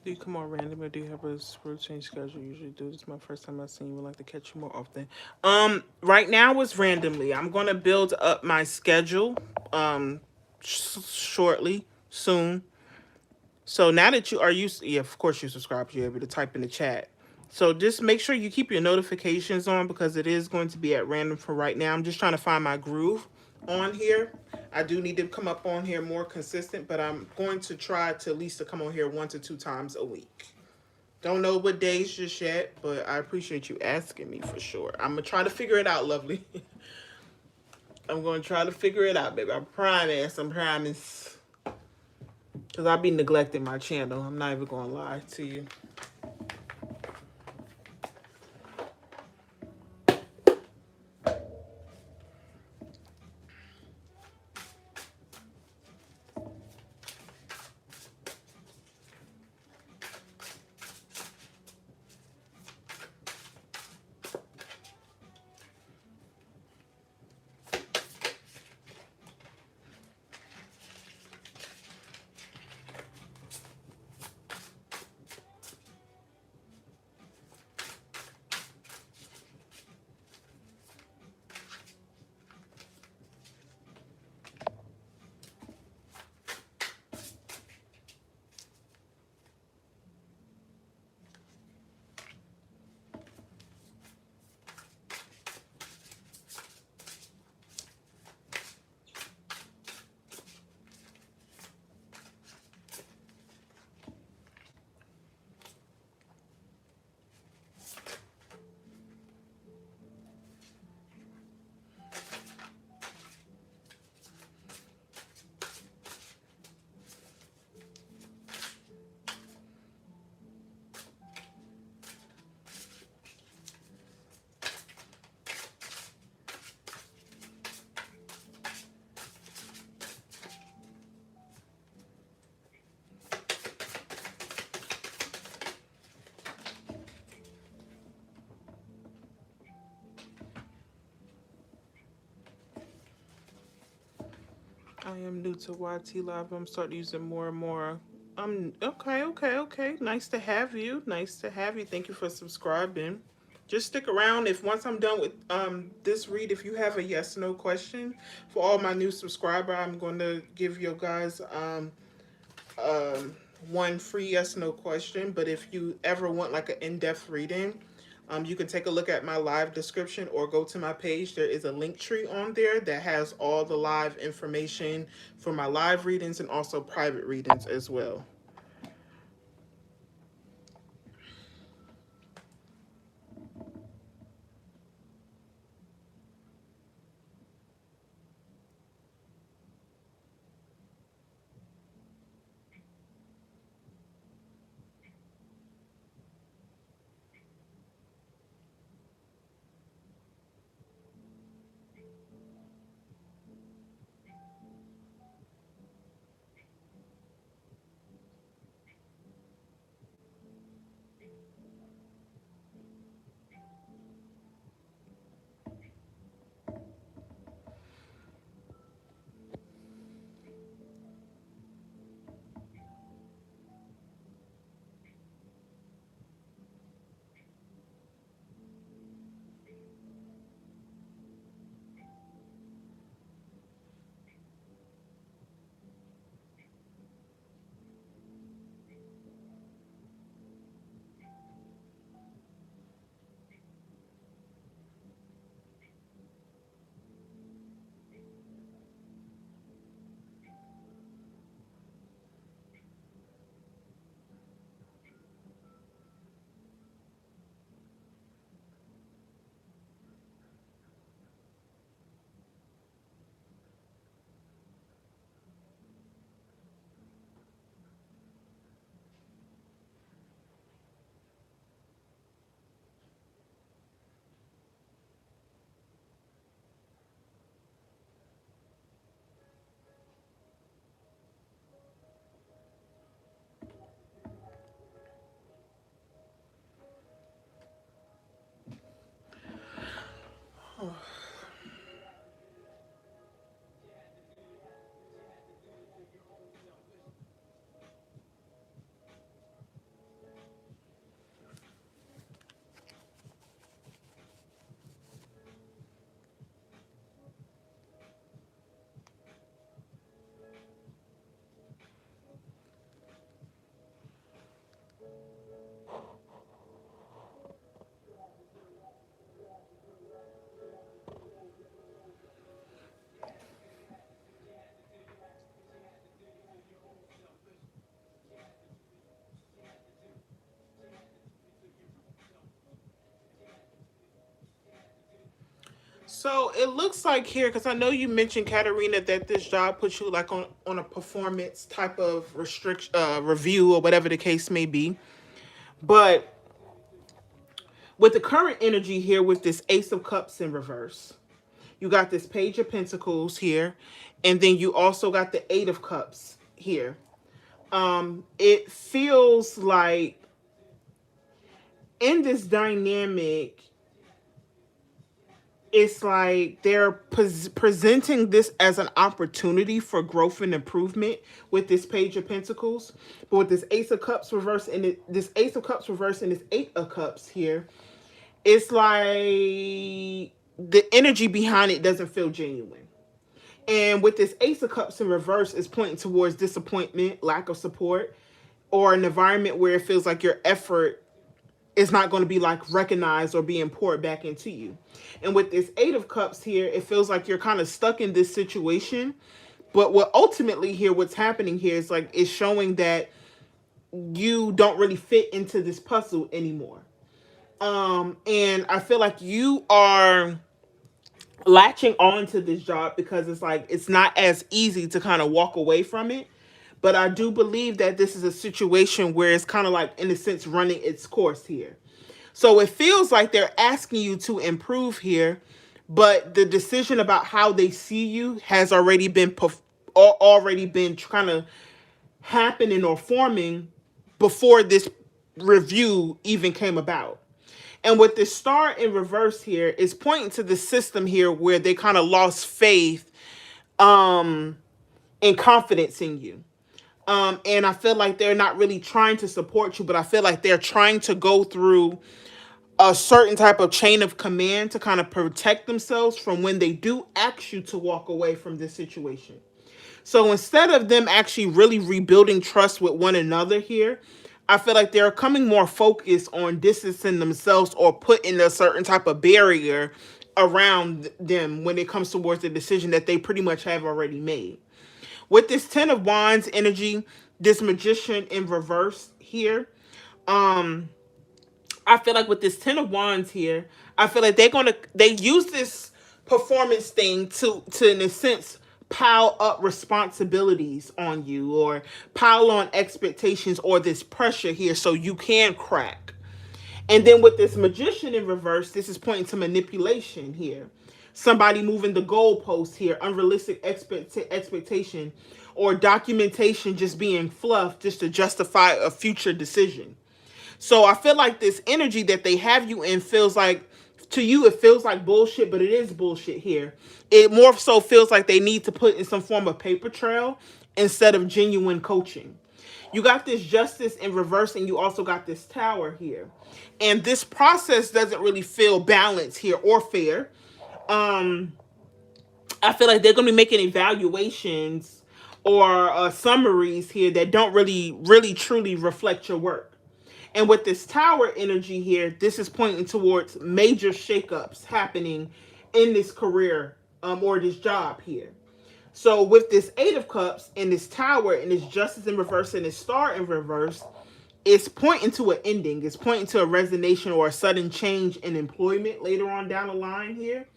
Do you come on random or do you have a routine schedule? Usually do this. My first time I've seen you. Would like to catch you more often. Right now it's randomly. I'm gonna build up my schedule shortly, soon. So now that you are used, yeah, of course you subscribe. You're able to type in the chat. So just make sure you keep your notifications on because it is going to be at random for right now. I'm just trying to find my groove on here. I do need to come up on here more consistent, but I'm going to try to at least to come on here 1 to 2 times a week. Don't know what days just yet, but I appreciate you asking me for sure. I'm gonna try to figure it out, lovely. I'm gonna try to figure it out, baby. I promise. I promise. Cause I'll be neglecting my channel. I'm not even gonna lie to you. I am new to YT Live. I'm starting using more and more. Okay. Nice to have you. Nice to have you. Thank you for subscribing. Just stick around. If once I'm done with this read, if you have a yes no question for all my new subscriber, I'm going to give you guys um one free yes no question. But if you ever want like an in-depth reading, you can take a look at my live description or go to my page. There is a link tree on there that has all the live information for my live readings and also private readings as well. So it looks like here, because I know you mentioned, Katarina, that this job puts you like on a performance type of restriction review or whatever the case may be. But with the current energy here, with this Ace of Cups in reverse, you got this Page of Pentacles here, and then you also got the Eight of Cups here. It feels like in this dynamic, it's like they're presenting this as an opportunity for growth and improvement with this Page of Pentacles, but with this Ace of Cups reverse and this Ace of Cups reverse and this Eight of Cups here, it's like the energy behind it doesn't feel genuine. And with this Ace of Cups in reverse is pointing towards disappointment, lack of support, or an environment where it feels like your effort is not going to be like recognized or being poured back into you. And with this Eight of Cups here, it feels like you're kind of stuck in this situation. But what ultimately here, what's happening here is like it's showing that you don't really fit into this puzzle anymore. And I feel like you are latching on to this job because it's like it's not as easy to kind of walk away from it. But I do believe that this is a situation where it's kind of like, in a sense, running its course here. So it feels like they're asking you to improve here, but the decision about how they see you has already been kind of happening or forming before this review even came about. And with the star in reverse here is pointing to the system here where they kind of lost faith and confidence in you. And I feel like they're not really trying to support you, but I feel like they're trying to go through a certain type of chain of command to kind of protect themselves from when they do ask you to walk away from this situation. So instead of them actually really rebuilding trust with one another here, I feel like they're coming more focused on distancing themselves or putting a certain type of barrier around them when it comes towards the decision that they pretty much have already made. With this Ten of Wands energy, this Magician in reverse here, I feel like with this Ten of Wands here, I feel like they use this performance thing to in a sense pile up responsibilities on you or pile on expectations or this pressure here so you can crack. And then with this Magician in reverse, this is pointing to manipulation here. Somebody moving the goalpost here, unrealistic expectation, or documentation just being fluff just to justify a future decision. So I feel like this energy that they have you in feels like, to you, it feels like bullshit, but it is bullshit here. It more so feels like they need to put in some form of paper trail instead of genuine coaching. You got this Justice in reverse, and you also got this Tower here. And this process doesn't really feel balanced here or fair. I feel like they're going to be making evaluations or summaries here that don't really, truly reflect your work. And with this Tower energy here, this is pointing towards major shakeups happening in this career or this job here. So with this Eight of Cups and this Tower and this Justice in reverse and this Star in reverse, it's pointing to an ending. It's pointing to a resignation or a sudden change in employment later on down the line here.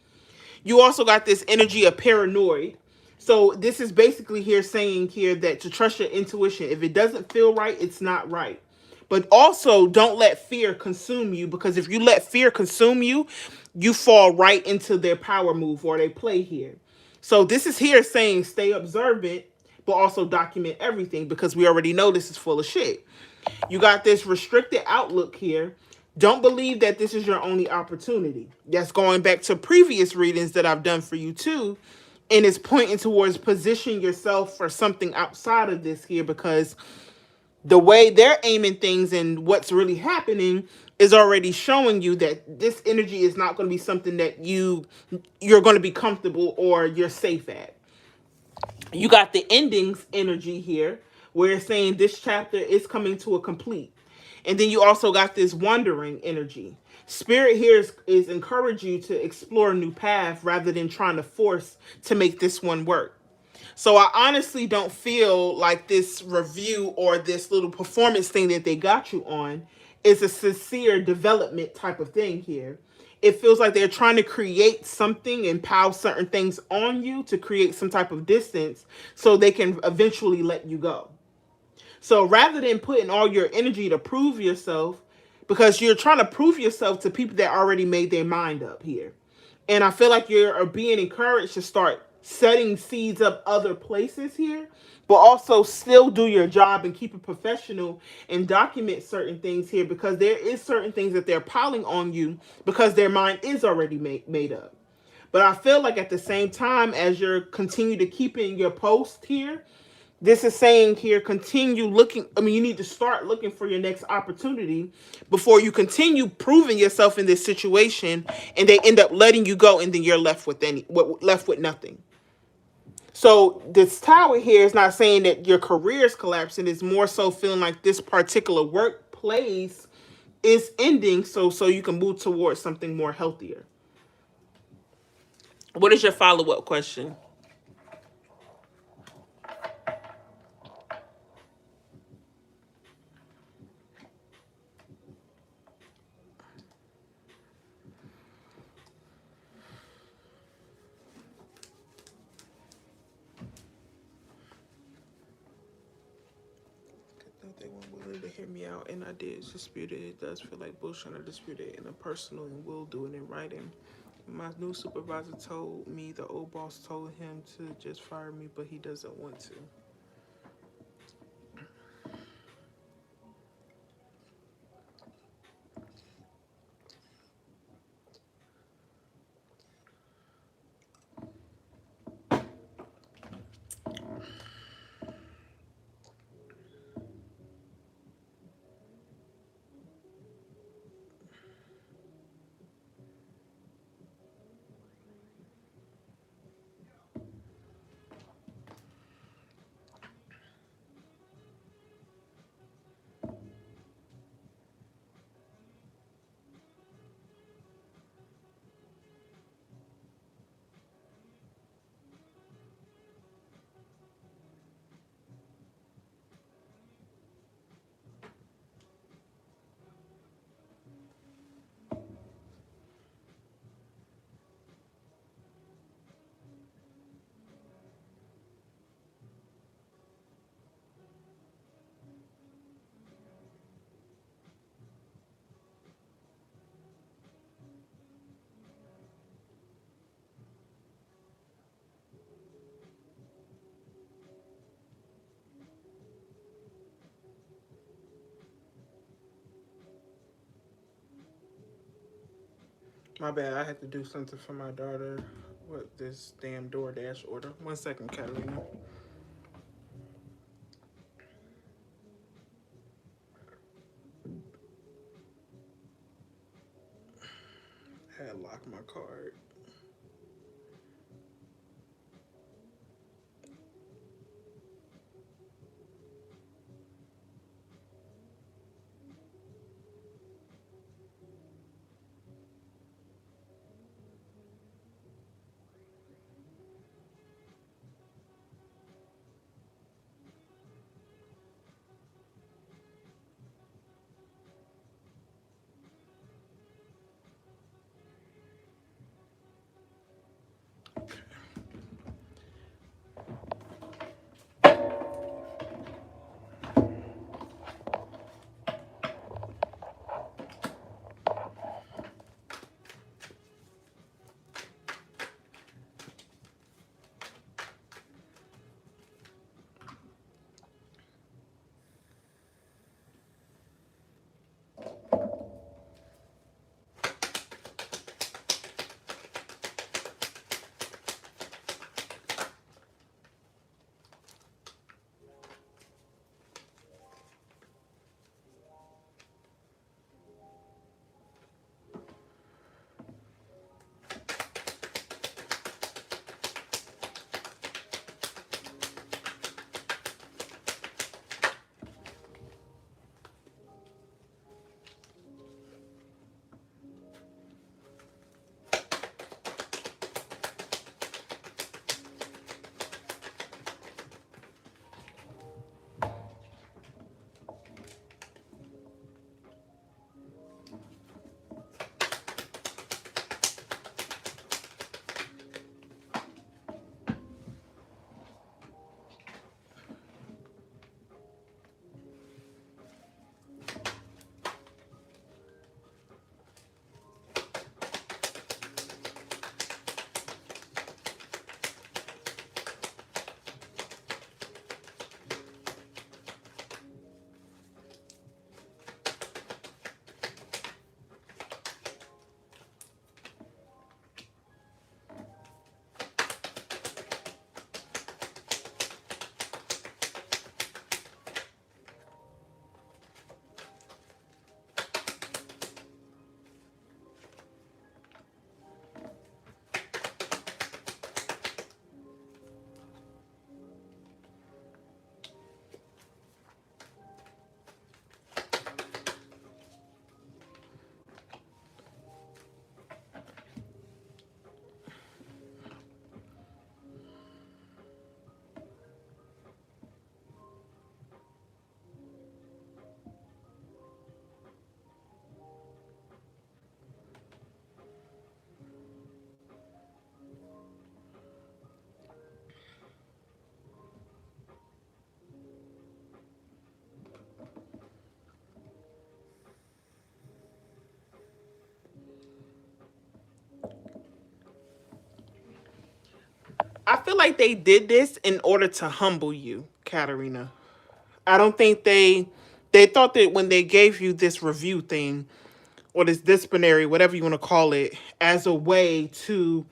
You also got this energy of paranoid. So this is basically here saying here that to trust your intuition. If it doesn't feel right, it's not right. But also don't let fear consume you, because if you let fear consume you, you fall right into their power move or they play here. So this is here saying stay observant, but also document everything, because we already know this is full of shit. You got this restricted outlook here. Don't believe that this is your only opportunity. That's going back to previous readings that I've done for you too. And it's pointing towards position yourself for something outside of this here, because the way they're aiming things and what's really happening is already showing you that this energy is not going to be something that you're going to be comfortable or you're safe at. You got the endings energy here, where it's saying this chapter is coming to a complete. And then you also got this wandering energy. Spirit here is encourage you to explore a new path rather than trying to force to make this one work. So I honestly don't feel like this review or this little performance thing that they got you on is a sincere development type of thing here. it feels like they're trying to create something and pile certain things on you to create some type of distance so they can eventually let you go. So rather than putting all your energy to prove yourself, because you're trying to prove yourself to people that already made their mind up here. And I feel like you're being encouraged to start setting seeds up other places here, but also still do your job and keep it professional and document certain things here, because there is certain things that they're piling on you because their mind is already made up. But I feel like at the same time, as you're continue to keep in your post here, this is saying here, continue looking. I mean, you need to start looking for your next opportunity before you continue proving yourself in this situation and they end up letting you go, and then you're left with left with nothing. So this tower here is not saying that your career is collapsing. It's more so feeling like this particular workplace is ending, so you can move towards something more healthier. What is your follow-up question? They weren't willing to hear me out, and I did dispute it. It does feel like bullshit. I disputed it in a personal and will do it in writing. My new supervisor told me the old boss told him to just fire me, but he doesn't want to. My bad. I had to do something for my daughter with this damn DoorDash order. 1 second, Catalina. I had to lock my card. feel like they did this in order to humble you, Katarina. I don't think they thought that when they gave you this review thing or this disciplinary, whatever you want to call it, as a way to,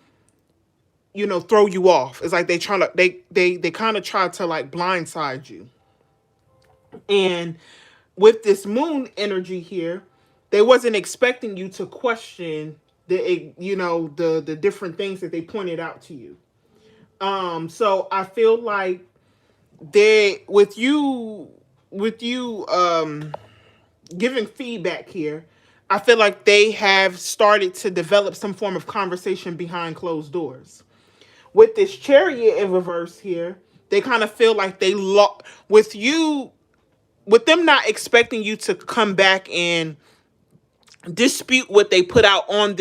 throw you off. It's like they trying to they kind of try to like blindside you. And with this moon energy here, they wasn't expecting you to question the different things that they pointed out to you. So I feel like they with you giving feedback here, I feel like they have started to develop some form of conversation behind closed doors. With this chariot in reverse here, they kind of feel like with them not expecting you to come back and dispute what they put out on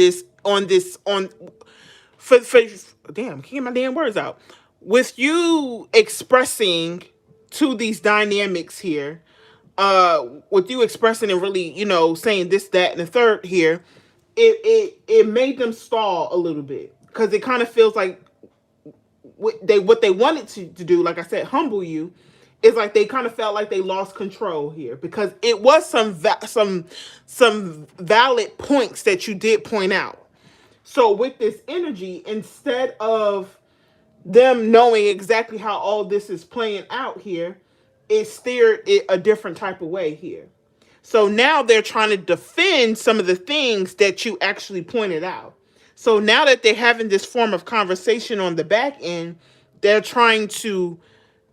for damn, can't get my damn words out. With you expressing to these dynamics here, with you expressing and really, saying this, that, and the third here, it made them stall a little bit because it kind of feels like what they wanted to do, like I said, humble you, is like they kind of felt like they lost control here because it was some valid points that you did point out. So with this energy, instead of them knowing exactly how all this is playing out here, it steered it a different type of way here. So now they're trying to defend some of the things that you actually pointed out. So now that they're having this form of conversation on the back end, they're trying to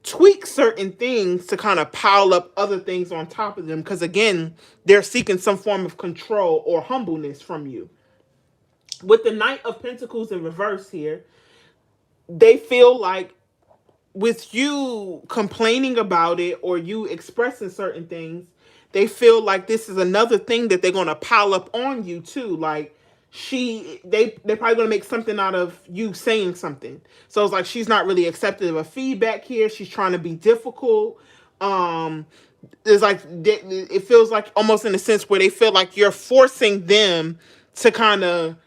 tweak certain things to kind of pile up other things on top of them. Because again, they're seeking some form of control or humbleness from you. With the Knight of Pentacles in reverse here, they feel like with you complaining about it or you expressing certain things, they feel like this is another thing that they're going to pile up on you too. Like they're probably going to make something out of you saying something. So it's like she's not really accepting of feedback here. She's trying to be difficult. It's like it feels like almost in a sense where they feel like you're forcing them to kind of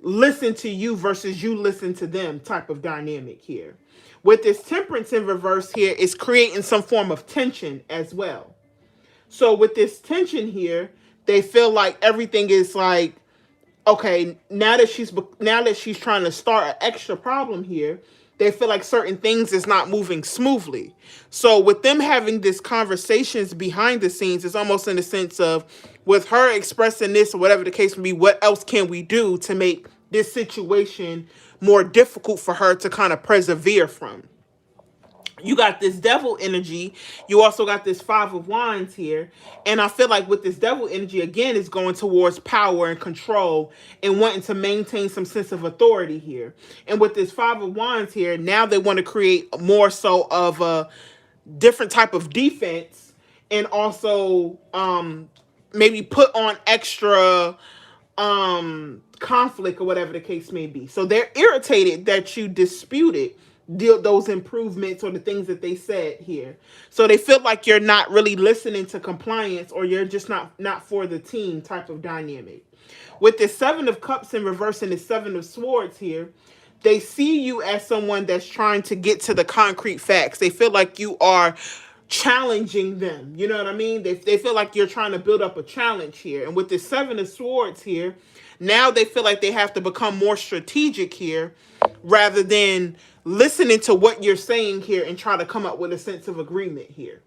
listen to you versus you listen to them type of dynamic here. With this Temperance in reverse here, it's creating some form of tension as well. So with this tension here, they feel like everything is like, okay, now that she's trying to start an extra problem here, they feel like certain things is not moving smoothly. So with them having these conversations behind the scenes, it's almost in the sense of with her expressing this or whatever the case may be, what else can we do to make this situation more difficult for her to kind of persevere from? You got this devil energy. You also got this Five of Wands here. And I feel like with this devil energy, again, is going towards power and control and wanting to maintain some sense of authority here. And with this Five of Wands here, now they want to create more so of a different type of defense and also maybe put on extra conflict or whatever the case may be. So they're irritated that you disputed those improvements or the things that they said here. So they feel like you're not really listening to compliance or you're just not for the team type of dynamic. With the Seven of Cups in reverse and the Seven of Swords here, they see you as someone that's trying to get to the concrete facts. They feel like you are challenging them. You know what I mean? They feel like you're trying to build up a challenge here. And with the Seven of Swords here, now they feel like they have to become more strategic here rather than listening to what you're saying here and try to come up with a sense of agreement here.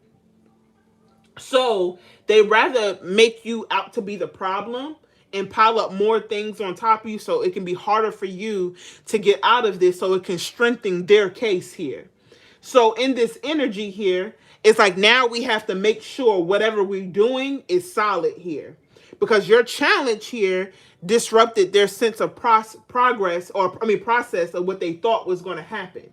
So they rather make you out to be the problem and pile up more things on top of you so it can be harder for you to get out of this so it can strengthen their case here. So in this energy here, it's like now we have to make sure whatever we're doing is solid here. Because your challenge here disrupted their sense of process of what they thought was going to happen.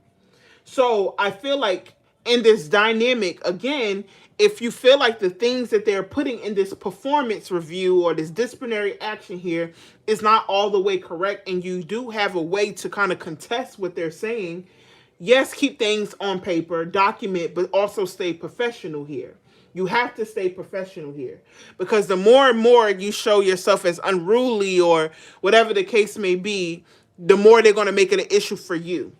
So I feel like in this dynamic, again, if you feel like the things that they're putting in this performance review or this disciplinary action here is not all the way correct, and you do have a way to kind of contest what they're saying, yes, keep things on paper, document, but also stay professional here. You have to stay professional here because the more and more you show yourself as unruly or whatever the case may be, the more they're going to make it an issue for you.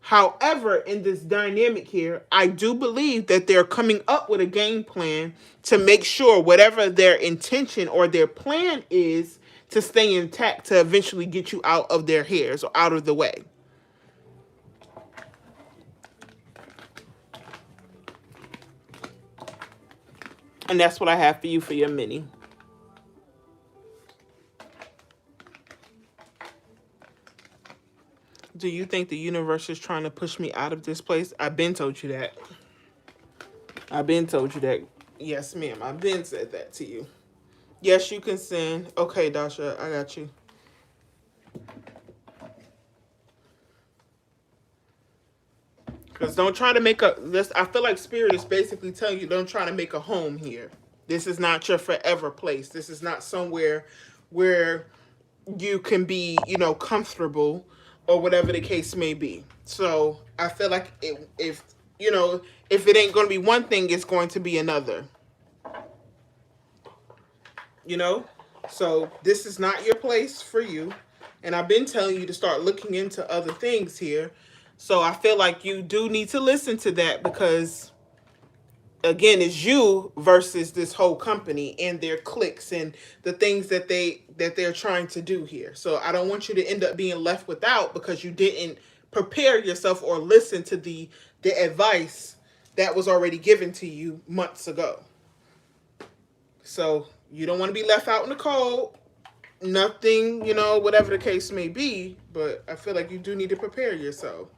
However, in this dynamic here, I do believe that they're coming up with a game plan to make sure whatever their intention or their plan is to stay intact to eventually get you out of their hairs or out of the way. And that's what I have for you for your mini. Do you think the universe is trying to push me out of this place? I've been told you that. I've been told you that. Yes, ma'am. I've been said that to you. Yes, you can send. Okay, Dasha, I got you. Because don't try to make this. I feel like Spirit is basically telling you don't try to make a home here. This is not your forever place. This is not somewhere where you can be, comfortable or whatever the case may be. So I feel like if it ain't going to be one thing, it's going to be another. So this is not your place for you. And I've been telling you to start looking into other things here. So I feel like you do need to listen to that because, again, it's you versus this whole company and their cliques and the things that they're trying to do here. So I don't want you to end up being left without because you didn't prepare yourself or listen to the advice that was already given to you months ago. So you don't want to be left out in the cold. Nothing, whatever the case may be, but I feel like you do need to prepare yourself.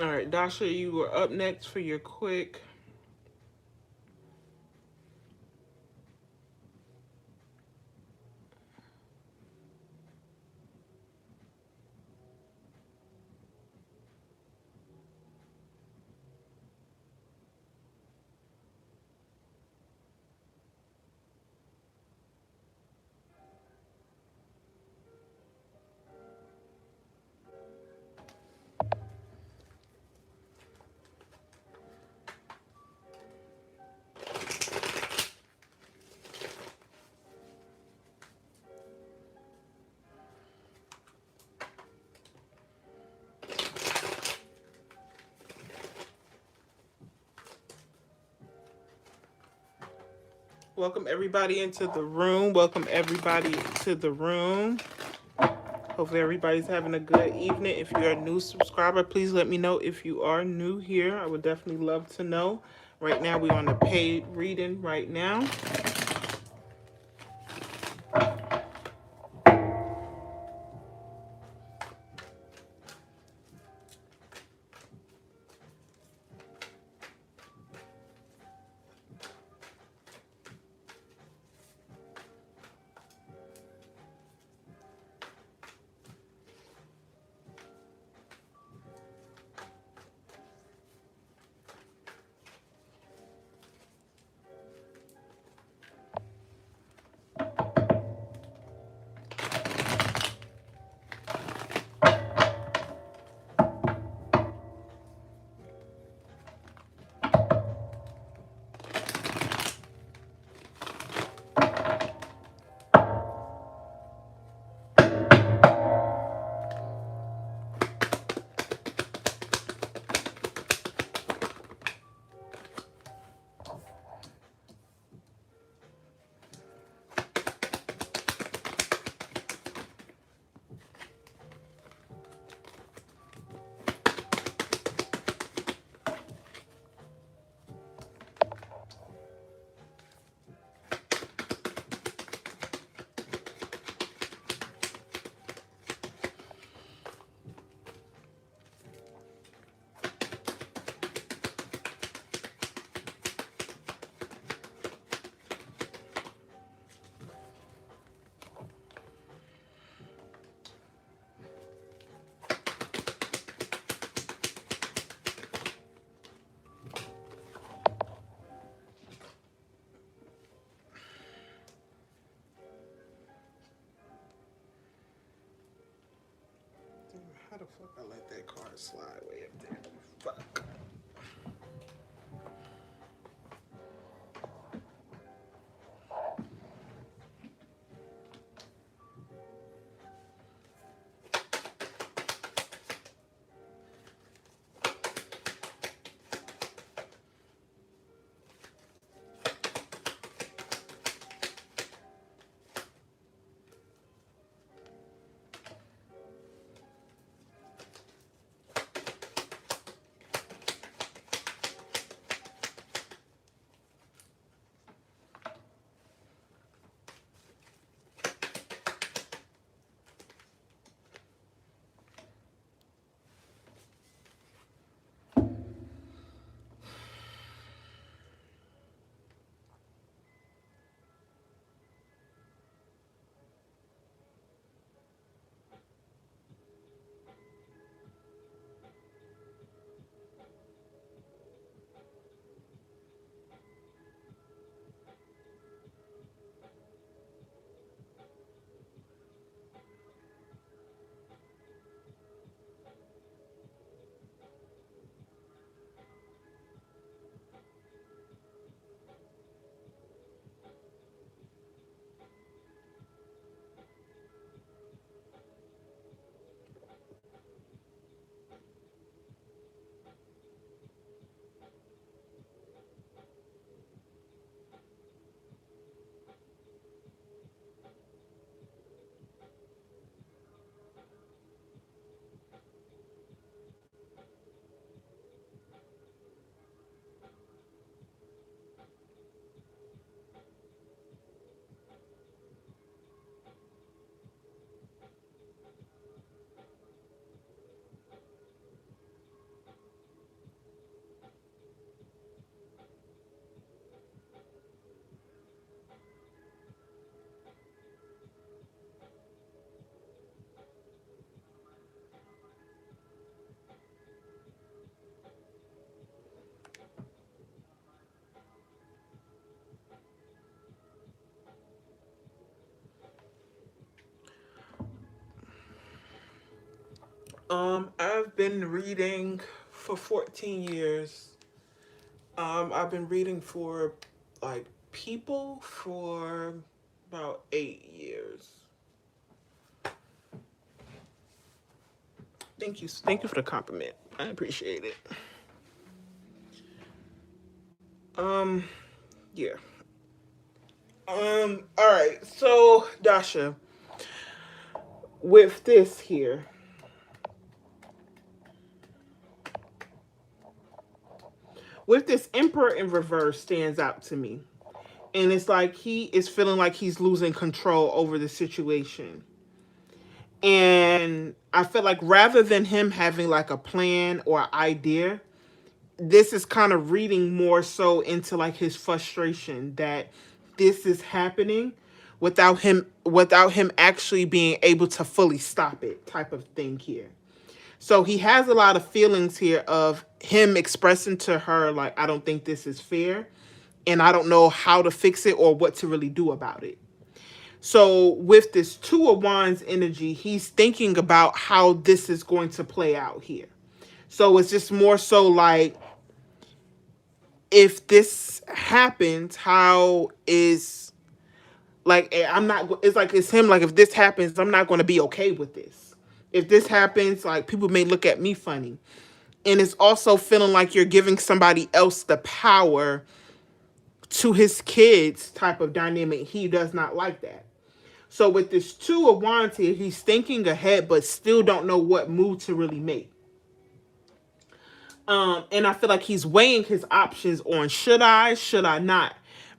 All right, Dasha, you were up next for your quick. Welcome everybody into the room. Welcome everybody to the room. Hopefully everybody's having a good evening. If you're a new subscriber, please let me know if you are new here. I would definitely love to know. Right now we're on the paid reading right now. slide way up there. Fuck. I've been reading for 14 years. I've been reading for like people for about 8 years. Thank you. Thank you for the compliment. I appreciate it. Um, yeah. All right. So, Dasha, with this here, with this Emperor in reverse stands out to me. And it's like he is feeling like he's losing control over the situation. And I feel like rather than him having like a plan or idea, this is kind of reading more so into like his frustration that this is happening without him actually being able to fully stop it type of thing here. So he has a lot of feelings here of him expressing to her like, I don't think this is fair and I don't know how to fix it or what to really do about it. So with this Two of Wands energy, he's thinking about how this is going to play out here. So it's just more so like, if this happens, how is like I'm not. It's like it's him. Like if this happens, I'm not going to be okay with this. If this happens, like people may look at me funny, and it's also feeling like you're giving somebody else the power to his kids type of dynamic. He does not like that. So with this Two of Wands here, he's thinking ahead, but still don't know what move to really make. And I feel like he's weighing his options on should I not,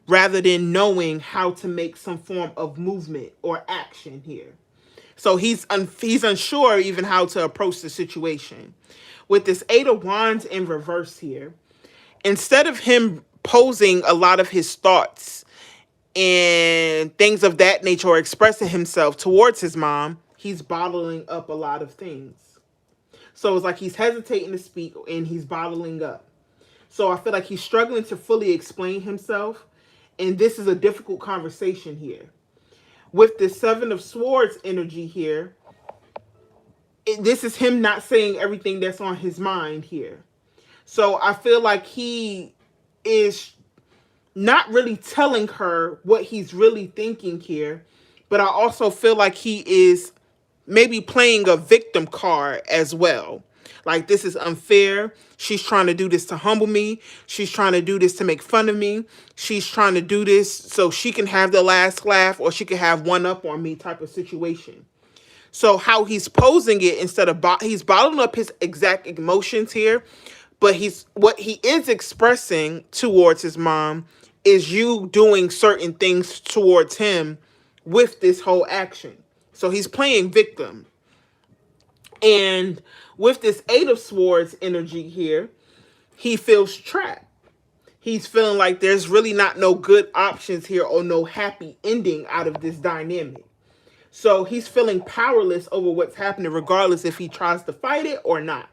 rather than knowing how to make some form of movement or action here. So he's unsure even how to approach the situation. With this Eight of Wands in reverse here, instead of him posing a lot of his thoughts and things of that nature or expressing himself towards his mom, he's bottling up a lot of things. So it's like he's hesitating to speak and he's bottling up. So I feel like he's struggling to fully explain himself. And this is a difficult conversation here. With the Seven of Swords energy here, this is him not saying everything that's on his mind here. So I feel like he is not really telling her what he's really thinking here, but I also feel like he is maybe playing a victim card as well. Like, this is unfair. She's trying to do this to humble me. She's trying to do this to make fun of me. She's trying to do this so she can have the last laugh or she can have one up on me type of situation. So how he's posing it, instead of he's bottling up his exact emotions here, but he's what he is expressing towards his mom is you doing certain things towards him with this whole action. So he's playing victim. And with this Eight of Swords energy here, he feels trapped. He's feeling like there's really not no good options here or no happy ending out of this dynamic. So he's feeling powerless over what's happening, regardless if he tries to fight it or not.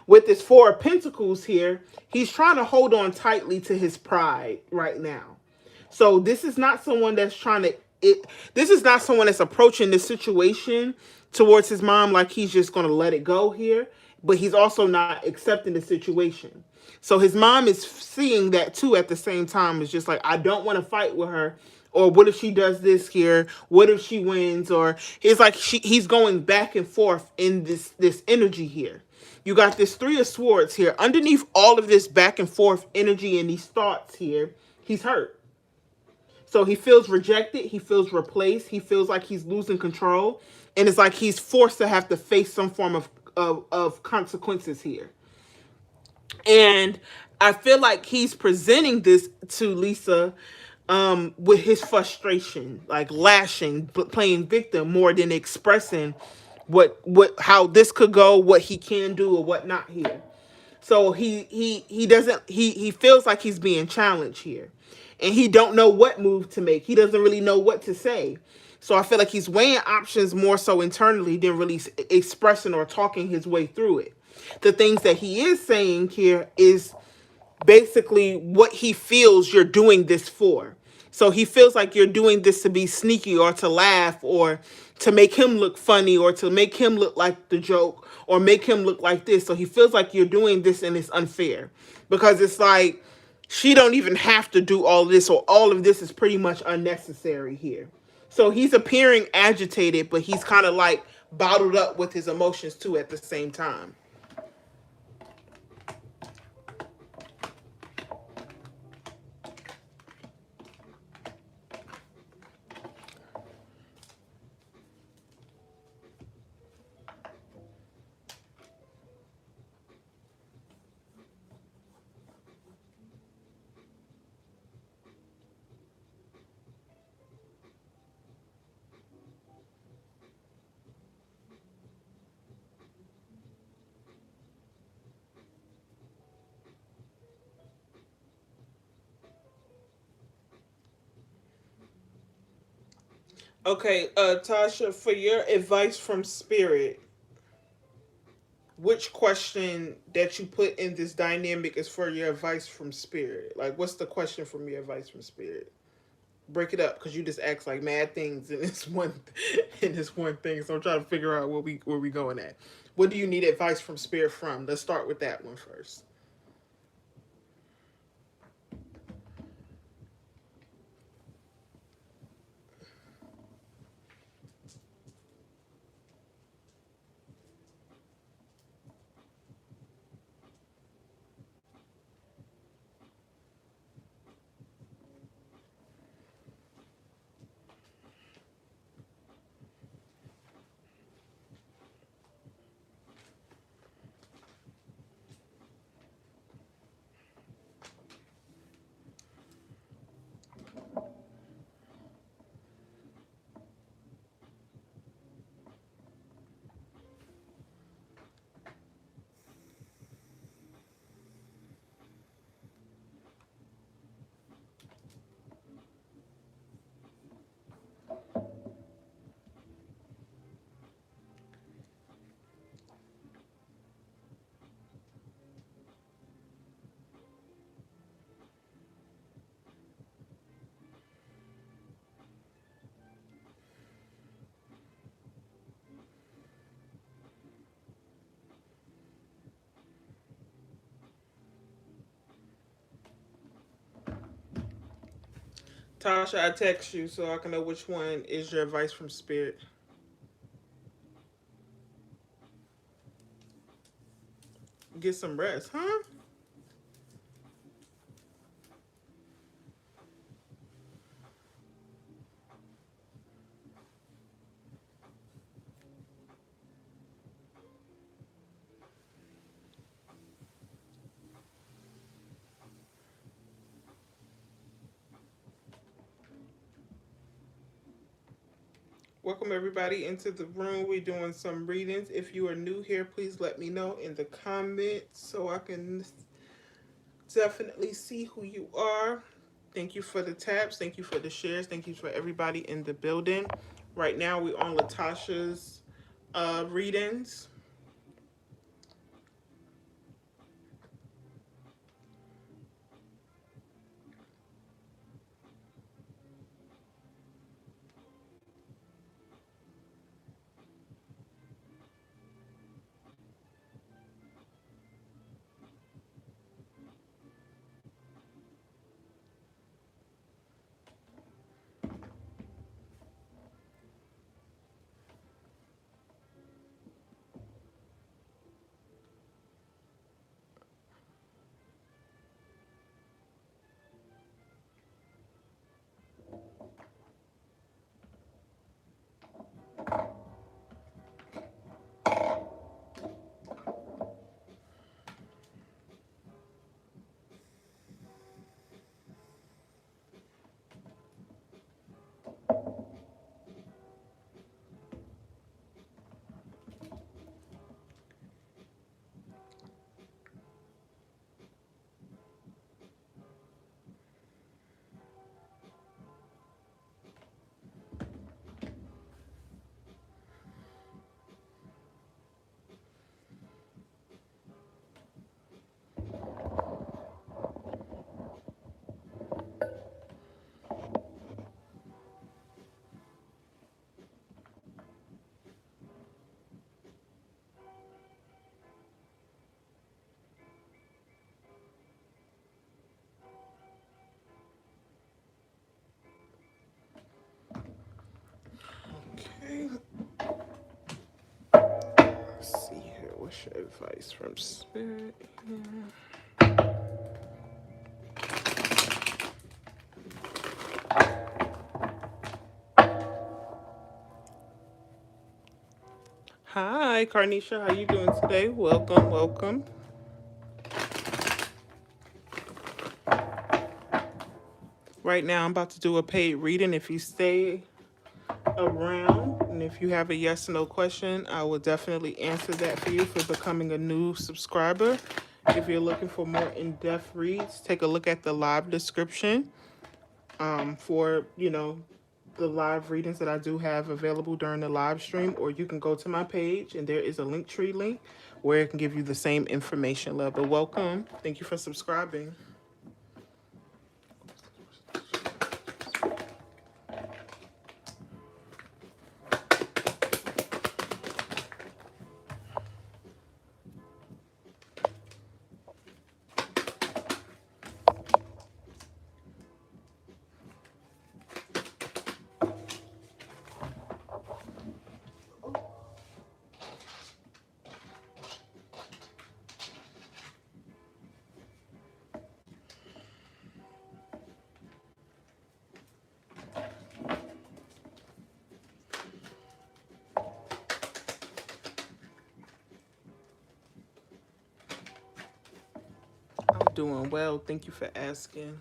With this Four of Pentacles here, he's trying to hold on tightly to his pride right now. So this is not someone that's trying to this is not someone that's approaching this situation towards his mom like he's just going to let it go here, but he's also not accepting the situation. So his mom is seeing that too at the same time. It's just like, I don't want to fight with her, or what if she does this here? What if she wins? Or it's like he's going back and forth in this energy here. You got this Three of Swords here. Underneath all of this back and forth energy and these thoughts here, he's hurt. So he feels rejected. He feels replaced. He feels like he's losing control. And it's like he's forced to have to face some form of consequences here. And I feel like he's presenting this to Lisa with his frustration, like lashing, playing victim more than expressing what how this could go, what he can do or what not here. So he doesn't he feels like he's being challenged here. And he don't know what move to make. He doesn't really know what to say. So I feel like he's weighing options more so internally than really expressing or talking his way through it. The things that he is saying here is basically what he feels you're doing this for. So he feels like you're doing this to be sneaky or to laugh or to make him look funny or to make him look like the joke or make him look like this. So he feels like you're doing this and it's unfair because it's like she don't even have to do all this, or all of this is pretty much unnecessary here. So he's appearing agitated, but he's kind of like bottled up with his emotions too at the same time. Okay, Tasha, for your advice from Spirit, which question that you put in this dynamic is for your advice from Spirit? Like, what's the question from your advice from Spirit? Break it up, because you just ask like mad things in this one in this one thing. So I'm trying to figure out where we going at. What do you need advice from Spirit from? Let's start with that one first. Tasha, I text you so I can know which one is your advice from Spirit. Get some rest, huh? Welcome everybody into the room. We're doing some readings. If you are new here, please let me know in the comments so I can definitely see who you are. Thank you for the taps. Thank you for the shares. Thank you for everybody in the building. Right now, we're on Latasha's readings. Okay. Let's see here. What's your advice from Spirit? Hi, Carnisha. How you doing today? Welcome, welcome. Right now, I'm about to do a paid reading. If you stay around and if you have a yes or no question, I will definitely answer that for you for becoming a new subscriber. If you're looking for more in-depth reads, take a look at the live description for, the live readings that I do have available during the live stream, or you can go to my page and there is a Linktree link where it can give you the same information level. Welcome. Thank you for subscribing. I'm doing well. Thank you for asking.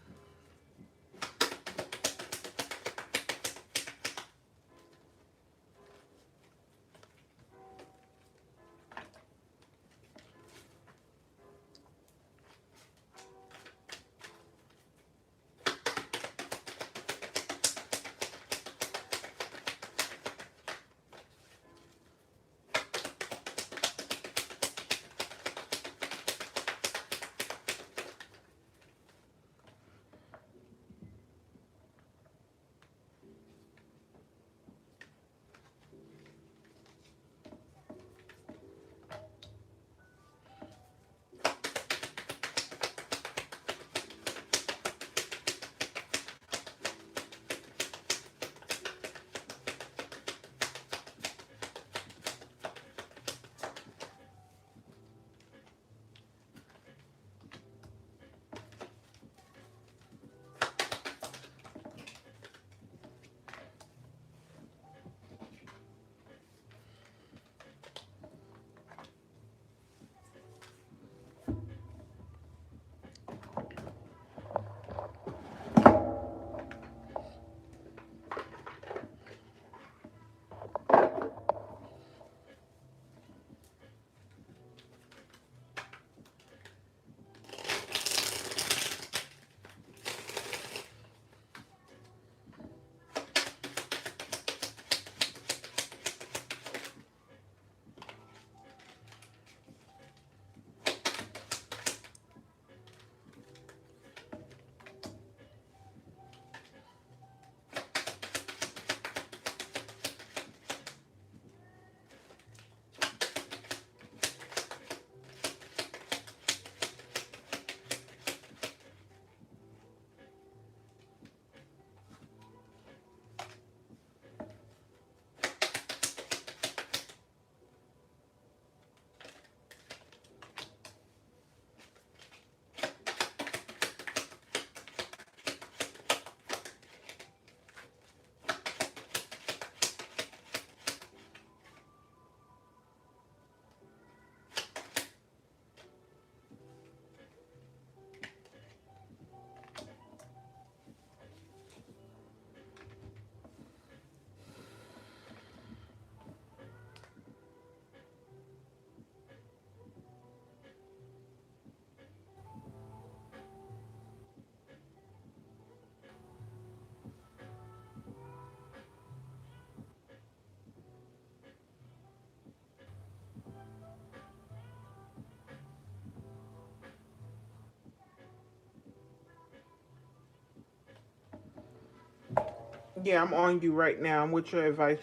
Yeah, I'm on you right now. I'm with your advice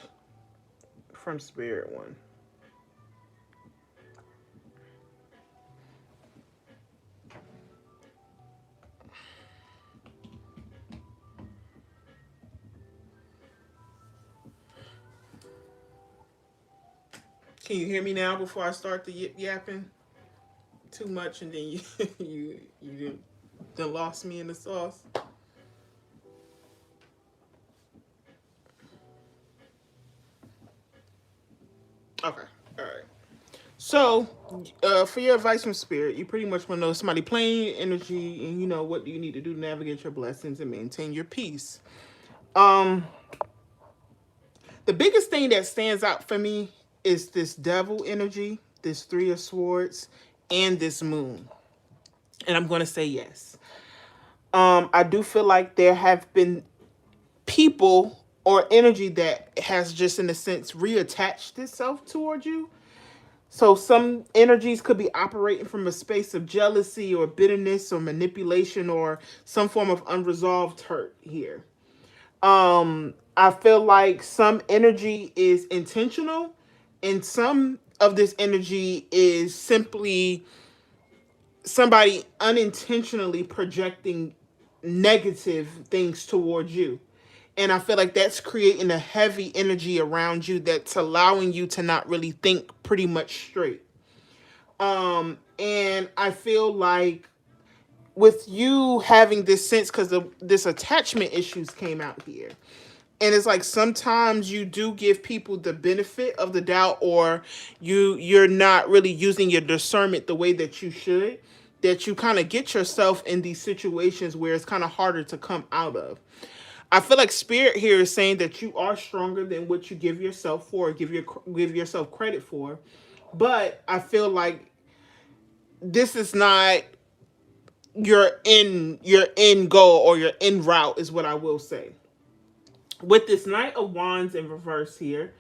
from Spirit One. Can you hear me now before I start the yapping too much and then you you done lost me in the sauce? Okay, all right. So, for your advice from Spirit, you pretty much want to know somebody playing your energy, and you know what do you need to do to navigate your blessings and maintain your peace. Um, the biggest thing that stands out for me is this devil energy, this Three of Swords, and this moon. And I'm going to say yes. I do feel like there have been people or energy that has just, in a sense, reattached itself toward you. So some energies could be operating from a space of jealousy or bitterness or manipulation or some form of unresolved hurt here. I feel like some energy is intentional and some of this energy is simply somebody unintentionally projecting negative things towards you. And I feel like that's creating a heavy energy around you that's allowing you to not really think pretty much straight. And I feel like with you having this sense, because this attachment issues came out here, and it's like sometimes you do give people the benefit of the doubt, or you're not really using your discernment the way that you should, that you kind of get yourself in these situations where it's kind of harder to come out of. I feel like Spirit here is saying that you are stronger than what you give yourself for, give yourself credit for. But I feel like this is not your end goal or your end route, is what I will say. With this Knight of Wands in reverse here,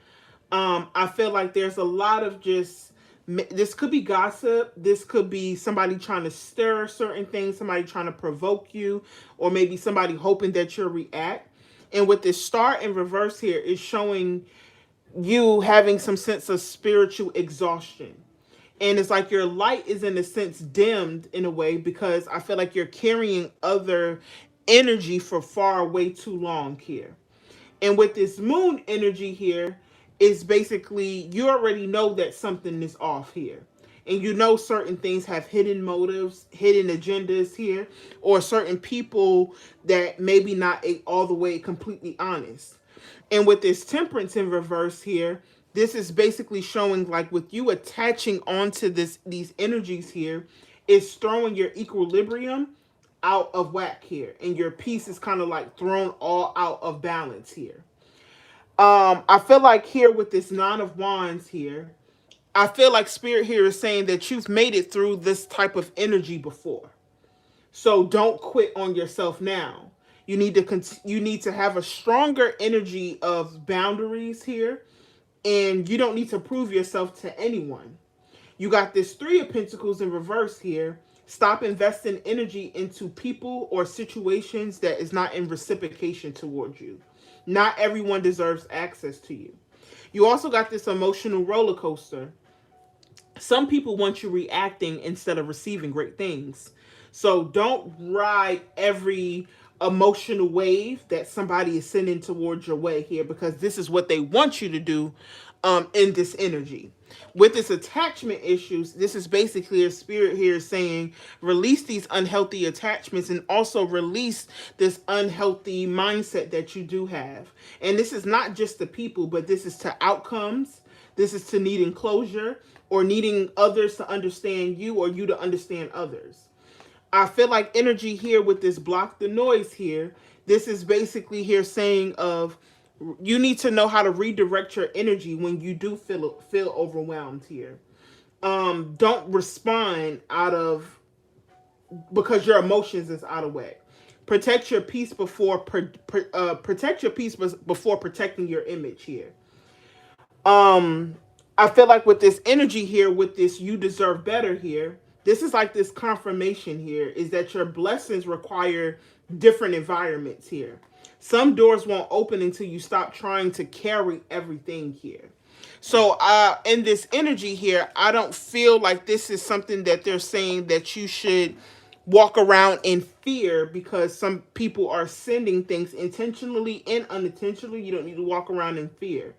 I feel like there's a lot of just, this could be gossip, this could be somebody trying to stir certain things, somebody trying to provoke you, or maybe somebody hoping that you'll react. And with this star in reverse here is showing you having some sense of spiritual exhaustion. And it's like your light is in a sense dimmed in a way, because I feel like you're carrying other energy for far way too long here. And with this moon energy here, is basically you already know that something is off here. And you know certain things have hidden motives, hidden agendas here, or certain people that maybe not all the way completely honest. And with this temperance in reverse here, this is basically showing like with you attaching onto these energies here, is throwing your equilibrium out of whack here. And your peace is kind of like thrown all out of balance here. I feel like here with this Nine of Wands here, I feel like Spirit here is saying that you've made it through this type of energy before. So don't quit on yourself now. You need to have a stronger energy of boundaries here, and you don't need to prove yourself to anyone. You got this Three of Pentacles in reverse here. Stop investing energy into people or situations that is not in reciprocation towards you. Not everyone deserves access to you. You also got this emotional roller coaster. Some people want you reacting instead of receiving great things. So don't ride every emotional wave that somebody is sending towards your way here, because this is what they want you to do in this energy. With this attachment issues, this is basically a Spirit here saying release these unhealthy attachments and also release this unhealthy mindset that you do have. And this is not just the people, but this is to outcomes. This is to needing closure or needing others to understand you or you to understand others. I feel like energy here with this block the noise here, this is basically here saying of you need to know how to redirect your energy when you do feel overwhelmed here. Don't respond out of because your emotions is out of whack. Protect your peace before protect your peace before protecting your image here. Um, I feel like with this energy here, with this you deserve better here, This is like this confirmation here is that your blessings require different environments here. Some doors won't open until you stop trying to carry everything here. So in this energy here, I don't feel like this is something that they're saying that you should walk around in fear, because some people are sending things intentionally and unintentionally. You don't need to walk around in fear.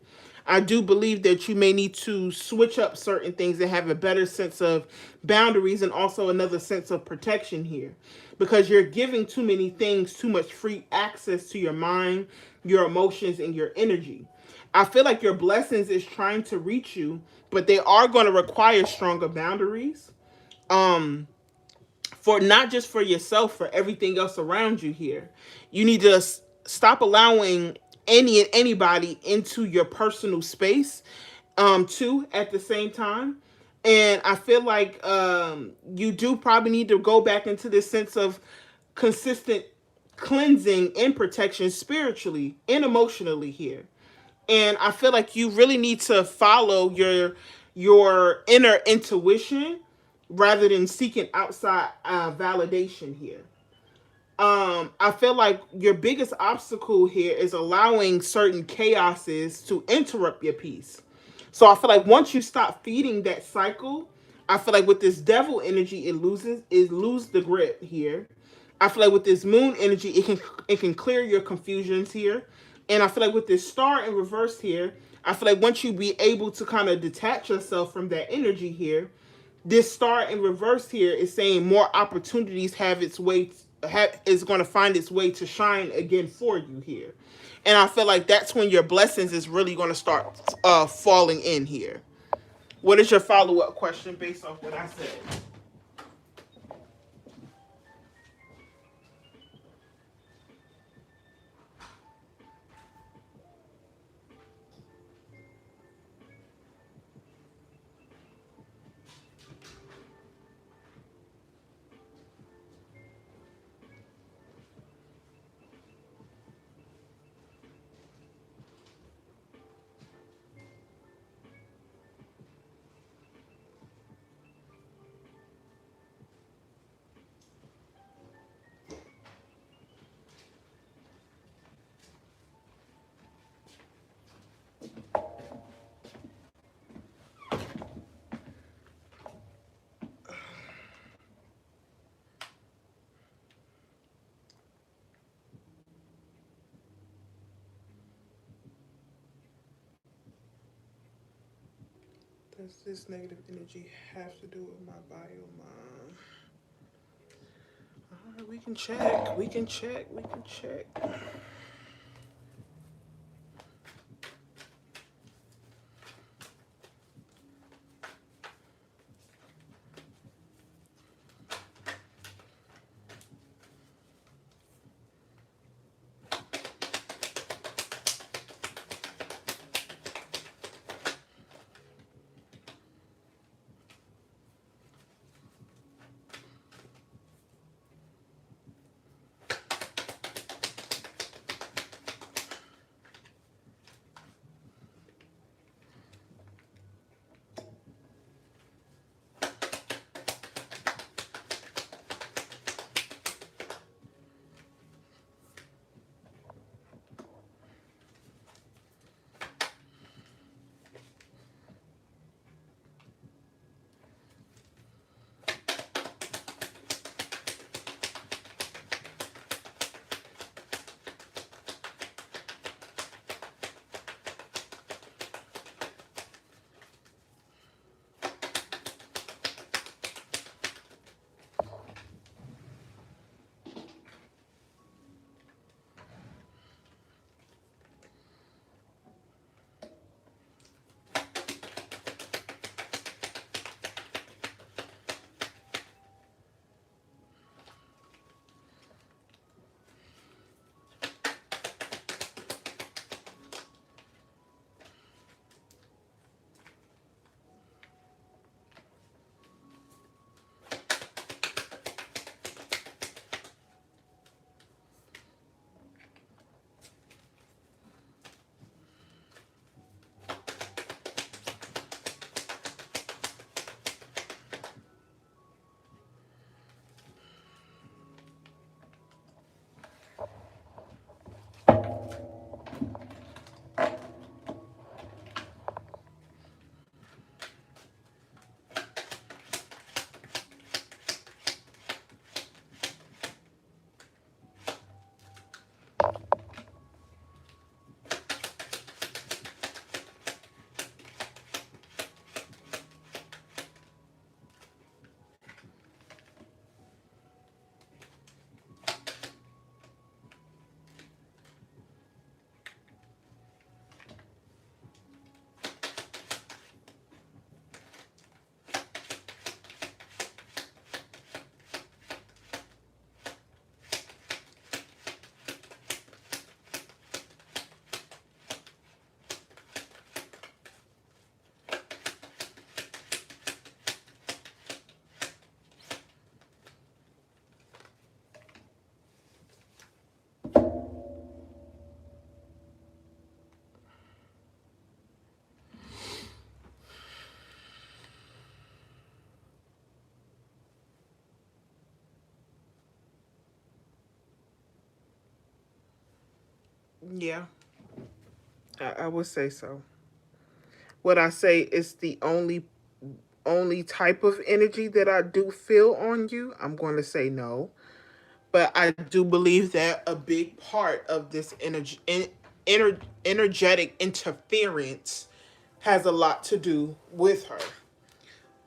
I do believe that you may need to switch up certain things and have a better sense of boundaries, and also another sense of protection here, because you're giving too many things too much free access to your mind, your emotions, and your energy. I feel like your blessings is trying to reach you, but they are going to require stronger boundaries. For not just for yourself, for everything else around you here. You need to stop allowing any and anybody into your personal space, too, at the same time. And I feel like you do probably need to go back into this sense of consistent cleansing and protection spiritually and emotionally here. And I feel like you really need to follow your inner intuition rather than seeking outside validation here. I feel like your biggest obstacle here is allowing certain chaoses to interrupt your peace. So I feel like once you stop feeding that cycle, I feel like with this devil energy, it lose the grip here. I feel like with this moon energy, it can clear your confusions here. And I feel like with this star in reverse here, I feel like once you be able to kind of detach yourself from that energy here, this star in reverse here is saying more opportunities have its way is going to find its way to shine again for you here. And I feel like that's when your blessings is really going to start falling in here. What is your follow-up question based off what I said? Does this negative energy have to do with my biome? We can check. We can check. We can check. Yeah, I would say so. What I say is the only type of energy that I do feel on you. I'm going to say no, but I do believe that a big part of this energetic interference has a lot to do with her.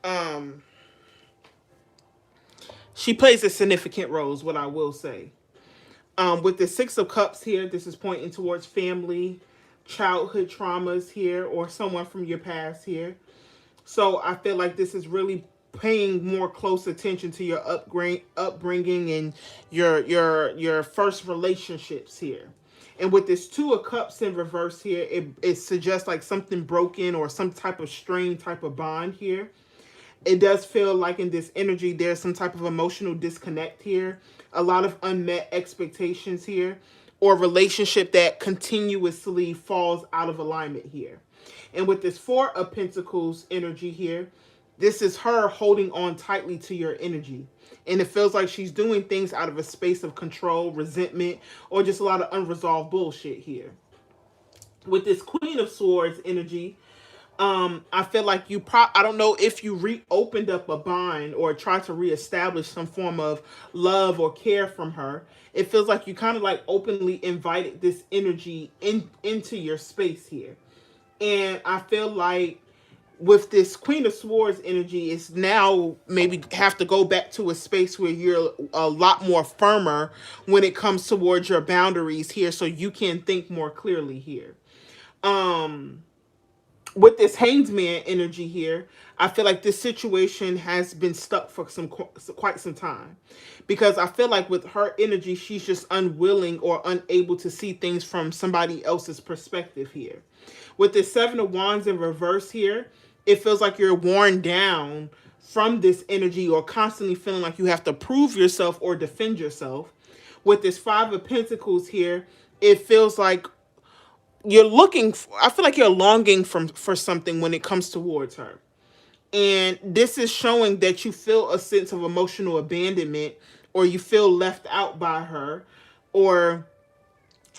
Um, she plays a significant role, is what I will say. With the Six of Cups here, this is pointing towards family, childhood traumas here, or someone from your past here. So I feel like this is really paying more close attention to your upbringing and your first relationships here. And with this Two of Cups in reverse here, it suggests like something broken or some type of strain type of bond here. It does feel like in this energy there's some type of emotional disconnect here, a lot of unmet expectations here, or relationship that continuously falls out of alignment here. And with this Four of Pentacles energy here, this is her holding on tightly to your energy. And it feels like she's doing things out of a space of control, resentment, or just a lot of unresolved bullshit here. With this Queen of Swords energy, I feel like I don't know if you reopened up a bind or tried to reestablish some form of love or care from her. It feels like you kind of like openly invited this energy into your space here. And I feel like with this Queen of Swords energy, it's now maybe have to go back to a space where you're a lot more firmer when it comes towards your boundaries here, so you can think more clearly here. Um, with this Hanged Man energy here, I feel like this situation has been stuck for quite some time, because I feel like with her energy, she's just unwilling or unable to see things from somebody else's perspective here. With the Seven of Wands in reverse here, it feels like you're worn down from this energy or constantly feeling like you have to prove yourself or defend yourself. With this Five of Pentacles here, it feels like you're looking for, I feel like you're longing for something when it comes towards her. And this is showing that you feel a sense of emotional abandonment, or you feel left out by her, or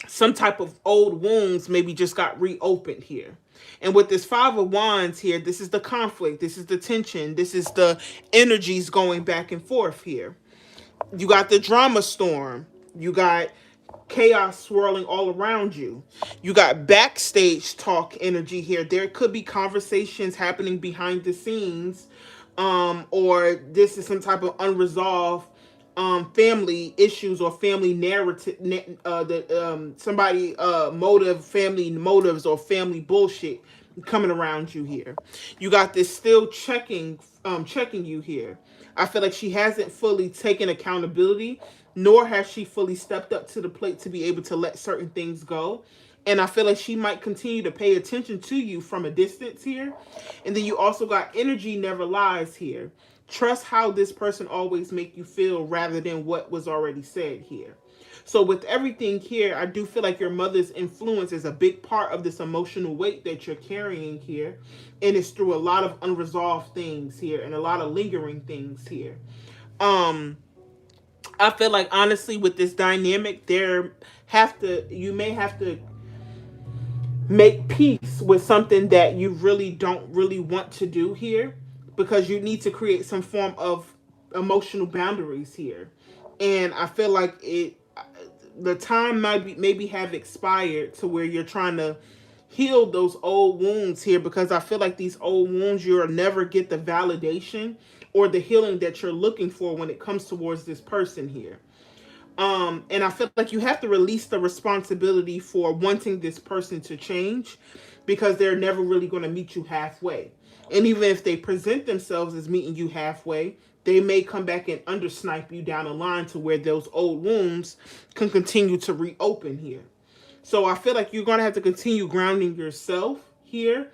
some type of old wounds maybe just got reopened here. And with this Five of Wands here, this is the conflict, this is the tension, this is the energies going back and forth here. You got the drama storm, you got chaos swirling all around you. You got backstage talk energy here. There could be conversations happening behind the scenes, or this is some type of unresolved family issues or family narrative, somebody family motives or family bullshit coming around you here. You got this still checking you here. I feel like she hasn't fully taken accountability, nor has she fully stepped up to the plate to be able to let certain things go. And I feel like she might continue to pay attention to you from a distance here. And then you also got energy never lies here. Trust how this person always make you feel rather than what was already said here. So with everything here, I do feel like your mother's influence is a big part of this emotional weight that you're carrying here. And it's through a lot of unresolved things here and a lot of lingering things here. Um, I feel like honestly with this dynamic, you may have to make peace with something that you really don't really want to do here, because you need to create some form of emotional boundaries here. And I feel like the time might maybe have expired to where you're trying to heal those old wounds here, because I feel like these old wounds, you'll never get the validation or the healing that you're looking for when it comes towards this person here. And I feel like you have to release the responsibility for wanting this person to change, because they're never really going to meet you halfway. And even if they present themselves as meeting you halfway, they may come back and undersnipe you down the line to where those old wounds can continue to reopen here. So I feel like you're going to have to continue grounding yourself here,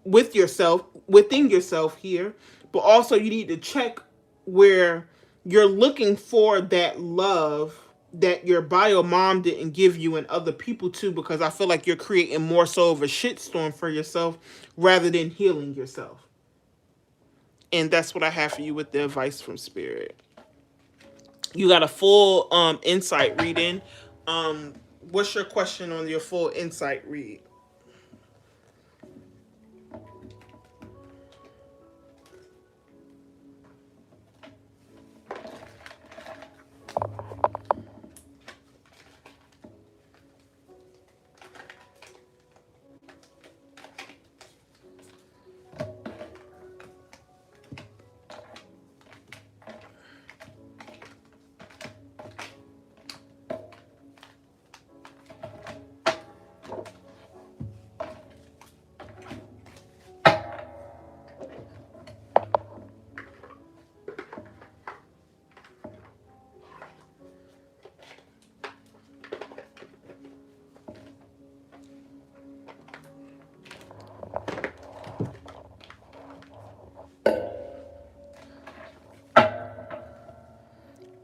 within yourself here, but also you need to check where you're looking for that love that your bio mom didn't give you and other people too, because I feel like you're creating more so of a shitstorm for yourself rather than healing yourself. And that's what I have for you with the advice from spirit. You got a full insight reading. What's your question on your full insight read?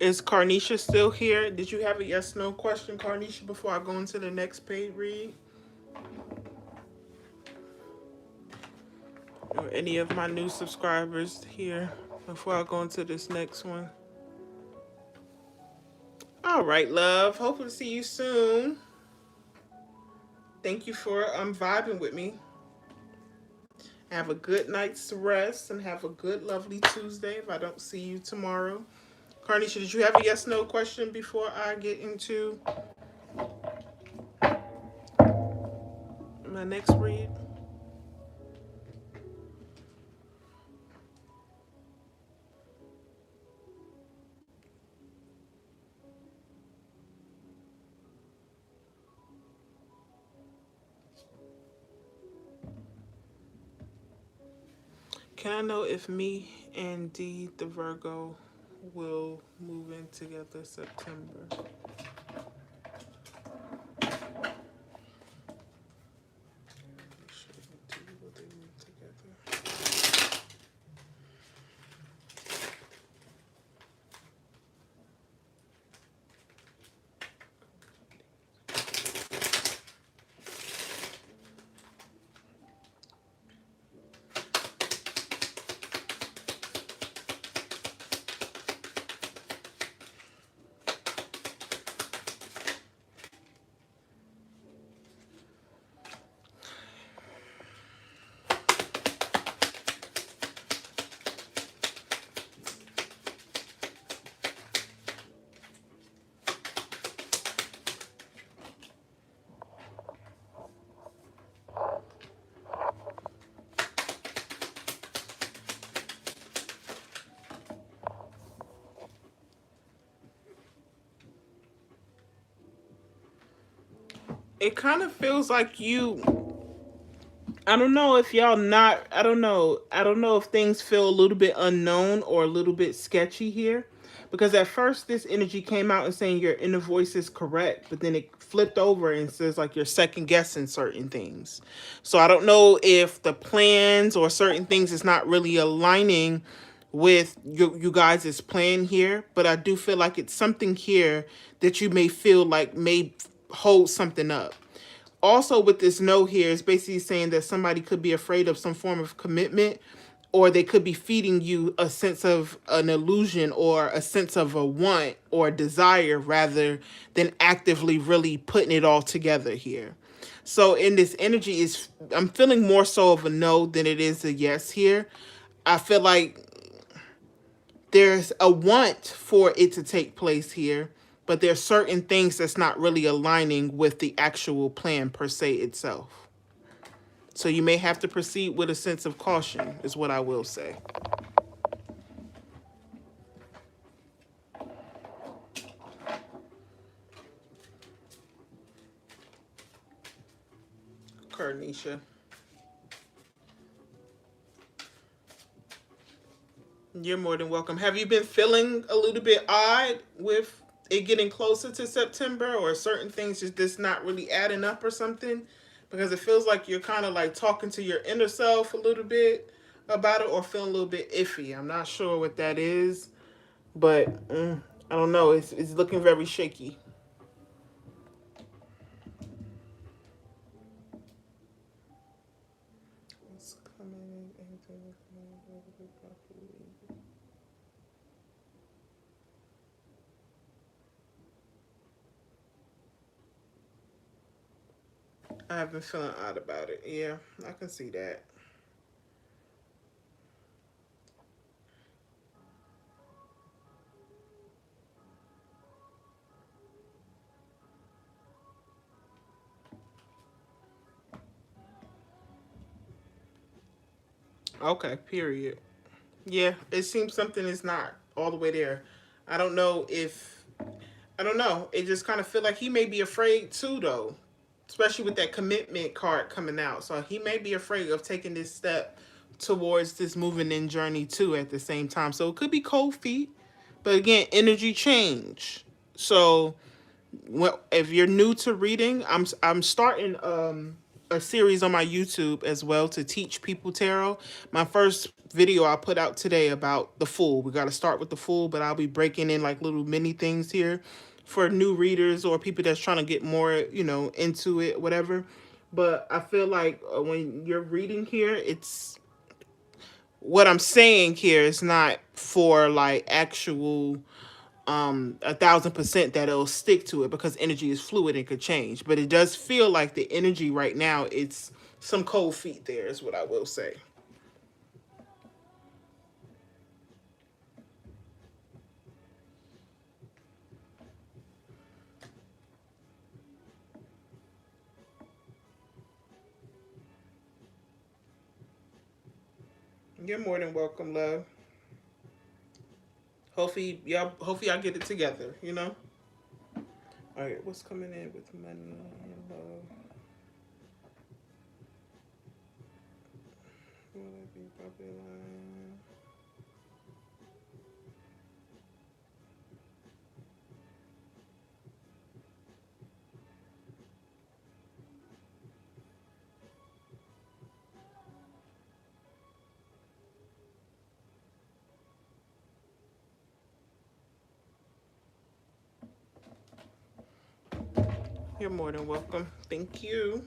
Is Carnisha still here? Did you have a yes/no question, Carnisha, before I go into the next paid read? Or any of my new subscribers here before I go into this next one? All right, love. Hoping to see you soon. Thank you for vibing with me. Have a good night's rest and have a good, lovely Tuesday if I don't see you tomorrow. Carnisha, did you have a yes/no question before I get into my next read? Can I know if me and D, the Virgo, will move in together September? Will they move together? It kind of feels like I don't know if y'all not, I don't know. I don't know if things feel a little bit unknown or a little bit sketchy here. Because at first this energy came out and saying your inner voice is correct, but then it flipped over and says like you're second guessing certain things. So I don't know if the plans or certain things is not really aligning with you guys' plan here, but I do feel like it's something here that you may feel like may hold something up. Also with this no here is basically saying that somebody could be afraid of some form of commitment, or they could be feeding you a sense of an illusion or a sense of a want or desire rather than actively really putting it all together here. So in this energy is I'm feeling more so of a no than it is a yes here. I feel like there's a want for it to take place here, but there's certain things that's not really aligning with the actual plan per se itself. So you may have to proceed with a sense of caution, is what I will say. Carnisha. You're more than welcome. Have you been feeling a little bit odd with it getting closer to September, or certain things just not really adding up or something? Because it feels like you're kind of like talking to your inner self a little bit about it, or feeling a little bit iffy. I'm not sure what that is, but I don't know. It's looking very shaky. It's coming. I have been feeling odd about it. Yeah, I can see that. Okay, period. Yeah, it seems something is not all the way there. I don't know if I don't know. It just kind of feel like he may be afraid too, though, especially with that commitment card coming out. So he may be afraid of taking this step towards this moving in journey too at the same time. So it could be cold feet, but again, energy change. So well, if you're new to reading, I'm starting a series on my YouTube as well to teach people tarot. My first video I put out today about the Fool. We got to start with the Fool, but I'll be breaking in like little mini things here for new readers or people that's trying to get more, into it, whatever. But I feel like when you're reading here, it's what I'm saying here is not for like actual 1,000% that it'll stick to it because energy is fluid and could change. But it does feel like the energy right now, it's some cold feet there, is what I will say. You're more than welcome, love. Hopefully y'all get it together. All right, what's coming in with money and love? Will it be popular? You're more than welcome. Thank you.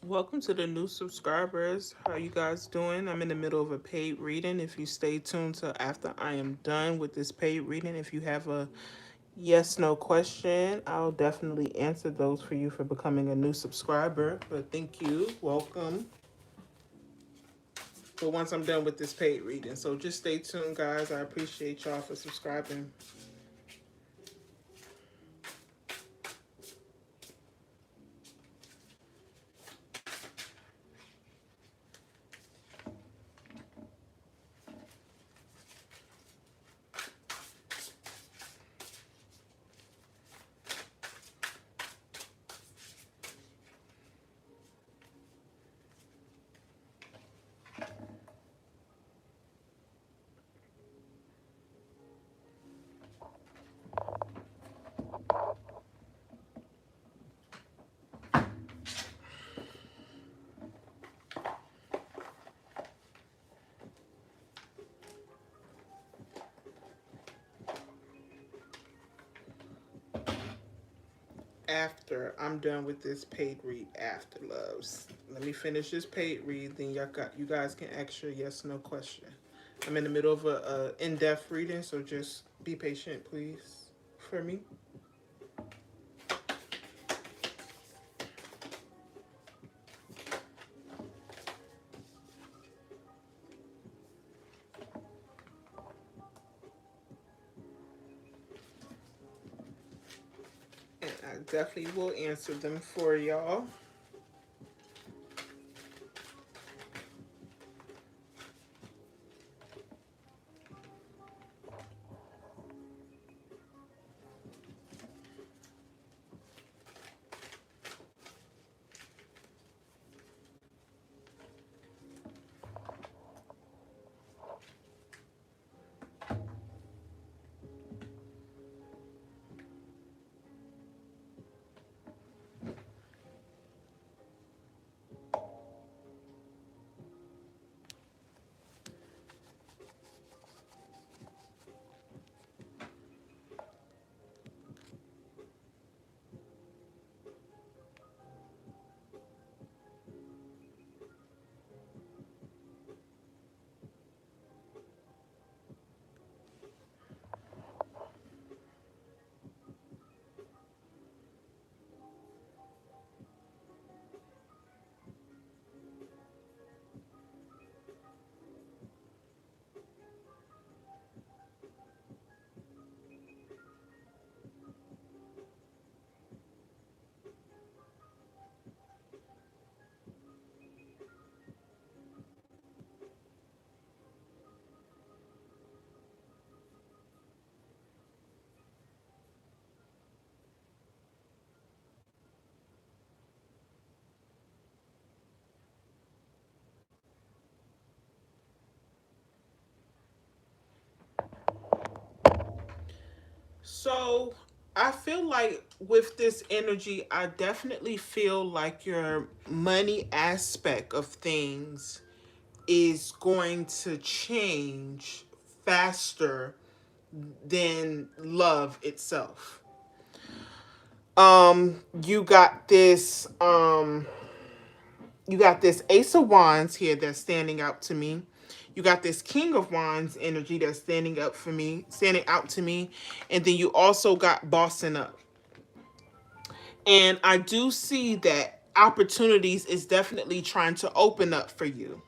Welcome to the new subscribers. How you guys doing? I'm in the middle of a paid reading. If you stay tuned till after I am done with this paid reading, if you have a yes no question, I'll definitely answer those for you for becoming a new subscriber. But thank you. Welcome. But once I'm done with this paid reading. So just stay tuned, guys. I appreciate y'all for subscribing. After I'm done with this paid read, after loves, let me finish this paid read, then you guys can ask your yes no question. I'm in the middle of a in-depth reading, so just be patient, please, for me. And I definitely will answer them for y'all. So I feel like with this energy, I definitely feel like your money aspect of things is going to change faster than love itself. You got this Ace of Wands here that's standing out to me. You got this King of Wands energy that's standing out to me, and then you also got bossing up. And I do see that opportunities is definitely trying to open up for you.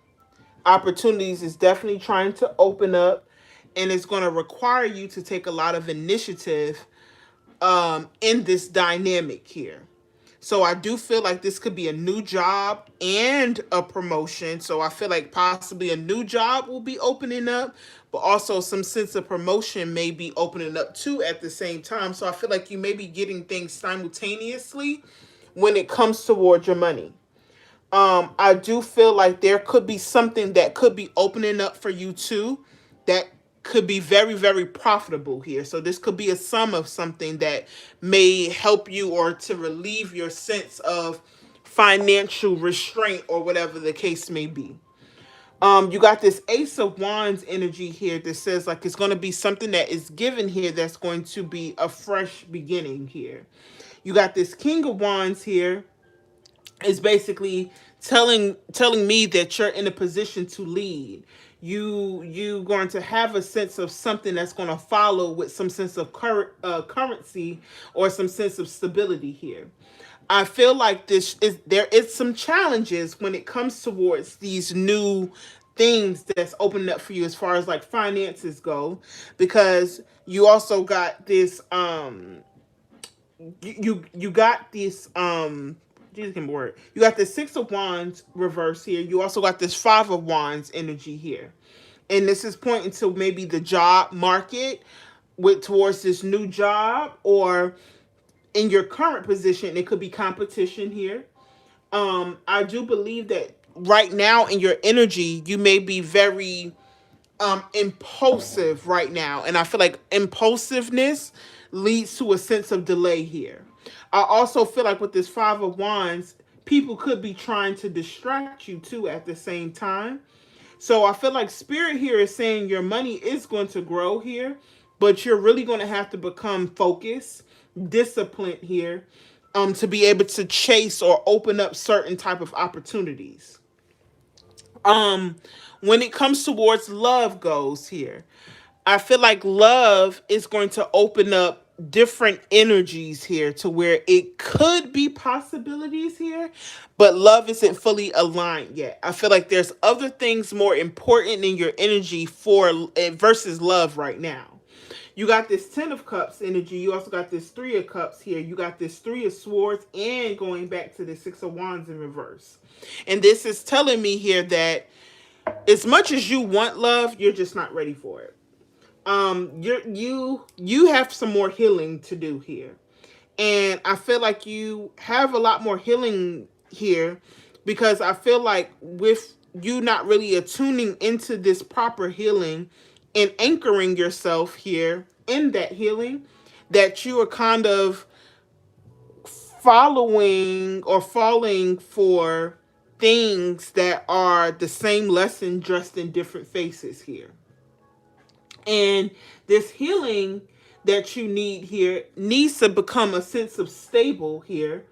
Opportunities is definitely trying to open up, and it's going to require you to take a lot of initiative in this dynamic here. So I do feel like this could be a new job and a promotion. So I feel like possibly a new job will be opening up, but also some sense of promotion may be opening up too at the same time. So I feel like you may be getting things simultaneously when it comes towards your money. I do feel like there could be something that could be opening up for you too that could be very, very profitable here. So this could be a sum of something that may help you or to relieve your sense of financial restraint or whatever the case may be. You got this Ace of Wands energy here that says like it's going to be something that is given here that's going to be a fresh beginning here. You got this King of Wands here is basically telling me that you're in a position to lead. You going to have a sense of something that's going to follow with some sense of currency or some sense of stability here. I feel like there is some challenges when it comes towards these new things that's opening up for you as far as like finances go, because you also got this you got this Jesus can word. You got this 6 of Wands reverse here. You also got this 5 of Wands energy here. And this is pointing to maybe the job market with towards this new job, or in your current position it could be competition here. I do believe that right now in your energy you may be very impulsive right now, and I feel like impulsiveness leads to a sense of delay here. I also feel like with this 5 of Wands, people could be trying to distract you too at the same time. So I feel like spirit here is saying your money is going to grow here, but you're really going to have to become focused, disciplined here, to be able to chase or open up certain type of opportunities. um when it comes towards love goes here, I feel like love is going to open up different energies here to where it could be possibilities here, but love isn't fully aligned yet. I feel like there's other things more important in your energy for versus love right now. You got this 10 of Cups energy. You also got this 3 of Cups here. You got this 3 of Swords, and going back to the 6 of Wands in reverse. And this is telling me here that as much as you want love, you're just not ready for it. You have some more healing to do here, and I feel like you have a lot more healing here, because I feel like with you not really attuning into this proper healing and anchoring yourself here in that healing, that you are kind of following or falling for things that are the same lesson dressed in different faces here. And this healing that you need here needs to become a sense of stable here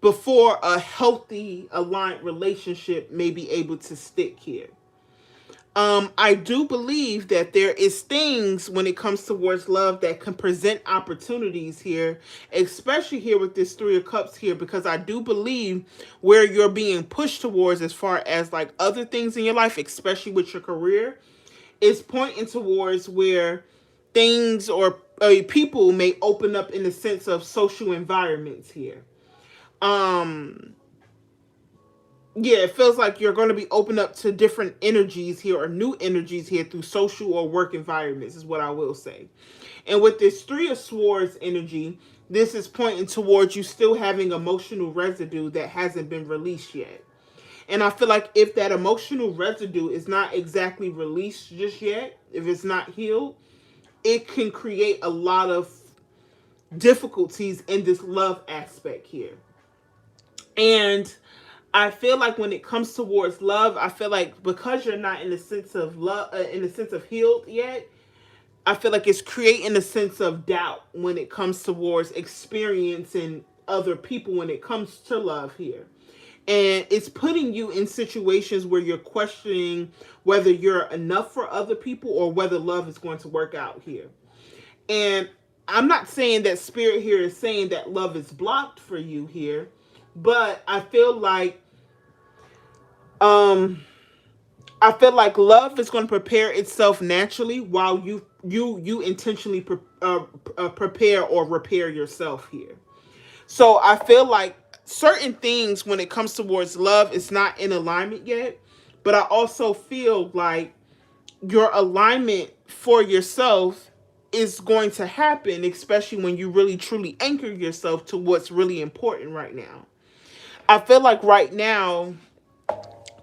before a healthy aligned relationship may be able to stick here. I do believe that there is things when it comes towards love that can present opportunities here, especially here with this 3 of Cups here, because I do believe where you're being pushed towards as far as like other things in your life, especially with your career, is pointing towards where things or people may open up in the sense of social environments here. Um, yeah, it feels like you're going to be open up to different energies here or new energies here through social or work environments, is what I will say. And with this 3 of Swords energy, this is pointing towards you still having emotional residue that hasn't been released yet. And I feel like if that emotional residue is not exactly released just yet, if it's not healed, it can create a lot of difficulties in this love aspect here. And I feel like when it comes towards love, I feel like because you're not in the sense of love, in the sense of healed yet, I feel like it's creating a sense of doubt when it comes towards experiencing other people when it comes to love here. And it's putting you in situations where you're questioning whether you're enough for other people or whether love is going to work out here. And I'm not saying that spirit here is saying that love is blocked for you here, but um I feel like love is going to prepare itself naturally while you intentionally prepare or repair yourself here. So I feel like certain things when it comes towards love is not in alignment yet, but I also feel like your alignment for yourself is going to happen, especially when you really truly anchor yourself to what's really important right now. I feel like right now,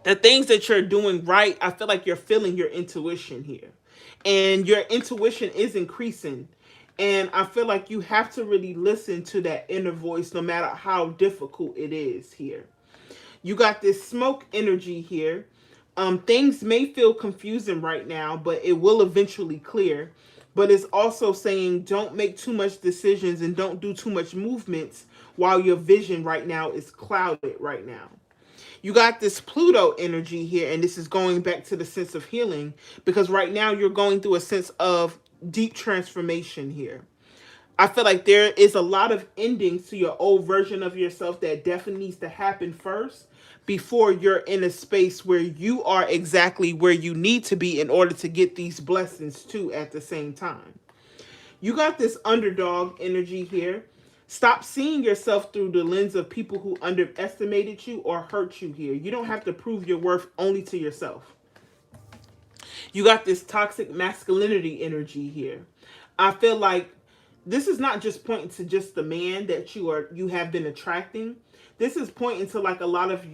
the things that you're doing right, I feel like you're feeling your intuition here. And your intuition is increasing. And I feel like you have to really listen to that inner voice no matter how difficult it is here. You got this smoke energy here. Things may feel confusing right now, but it will eventually clear. But it's also saying don't make too much decisions and don't do too much movements while your vision right now is clouded right now. You got this Pluto energy here, and this is going back to the sense of healing, because right now you're going through a sense of deep transformation here. I feel like there is a lot of endings to your old version of yourself that definitely needs to happen first before you're in a space where you are exactly where you need to be in order to get these blessings too at the same time. You got this underdog energy here. Stop seeing yourself through the lens of people who underestimated you or hurt you here. You don't have to prove your worth only to yourself. You got this toxic masculinity energy here. I feel like this is not just pointing to just the man that you have been attracting. This is pointing to like a lot of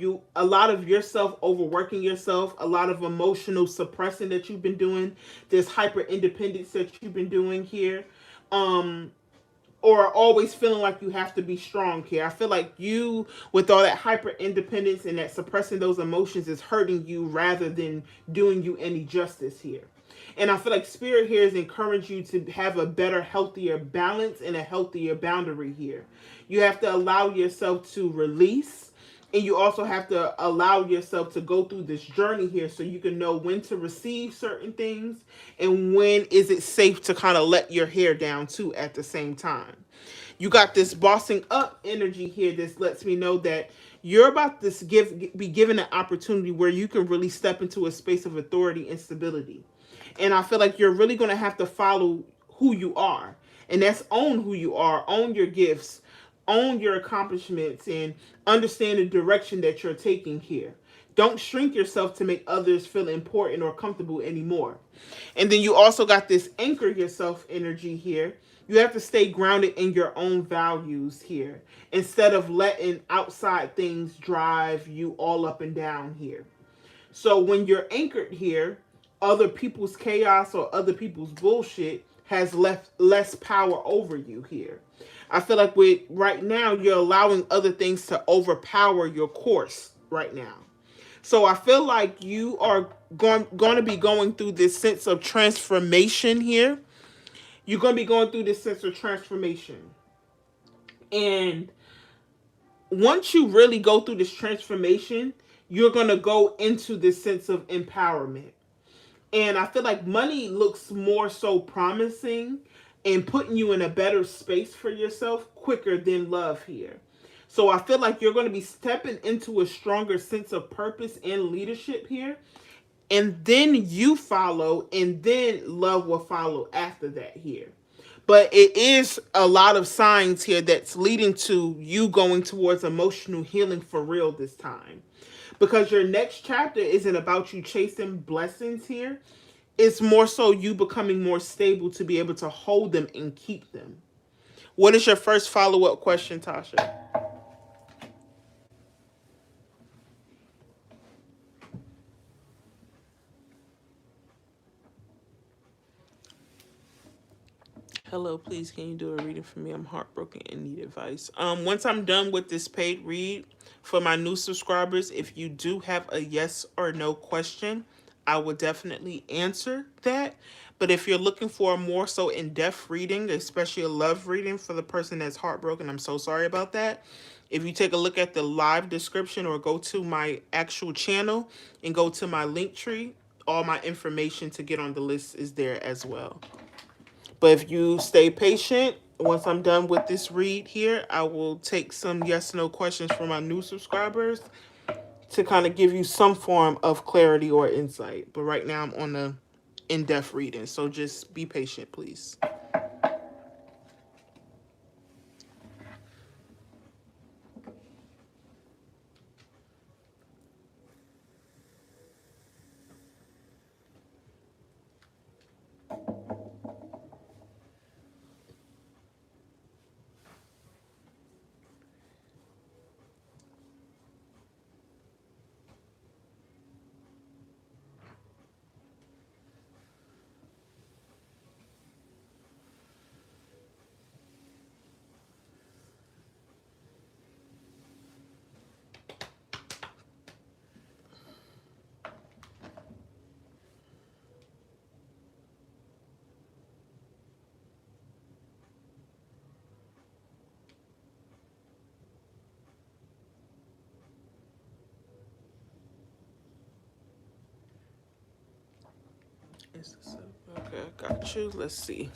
yourself overworking yourself, a lot of emotional suppressing that you've been doing, this hyper independence that you've been doing here. Or always feeling like you have to be strong here. I feel like you, with all that hyper independence and that suppressing those emotions, is hurting you rather than doing you any justice here. And I feel like Spirit here is encouraging you to have a better, healthier balance and a healthier boundary here. You have to allow yourself to release, and you also have to allow yourself to go through this journey here so you can know when to receive certain things and when is it safe to kind of let your hair down too at the same time. You got this bossing up energy here. This lets me know that you're about to be given an opportunity where you can really step into a space of authority and stability. And I feel like you're really going to have to follow who you are. And that's own who you are, own your gifts, own your accomplishments, and understand the direction that you're taking here. Don't shrink yourself to make others feel important or comfortable anymore. And then you also got this anchor yourself energy here. You have to stay grounded in your own values here instead of letting outside things drive you all up and down here. So when you're anchored here, other people's chaos or other people's bullshit has left less power over you here. I feel like with right now you're allowing other things to overpower your course right now. So I feel like you are going to be going through this sense of transformation here. You're going to be going through this sense of transformation. And once you really go through this transformation, you're going to go into this sense of empowerment. And I feel like money looks more so promising and putting you in a better space for yourself quicker than love here. So I feel like you're going to be stepping into a stronger sense of purpose and leadership here. And then you follow, and then love will follow after that here. But it is a lot of signs here that's leading to you going towards emotional healing for real this time. Because your next chapter isn't about you chasing blessings here. It's more so you becoming more stable to be able to hold them and keep them. What is your first follow-up question, Tasha? Hello, please can you do a reading for me? I'm heartbroken and need advice. Once I'm done with this paid read for my new subscribers, if you do have a yes or no question, I will definitely answer that. But if you're looking for a more so in-depth reading, especially a love reading for the person that's heartbroken, I'm so sorry about that. If you take a look at the live description or go to my actual channel and go to my link tree, all my information to get on the list is there as well. But if you stay patient, once I'm done with this read here, I will take some yes no questions from my new subscribers to kind of give you some form of clarity or insight. But right now I'm on the in-depth reading, so just be patient, please. Okay, got you. Let's see.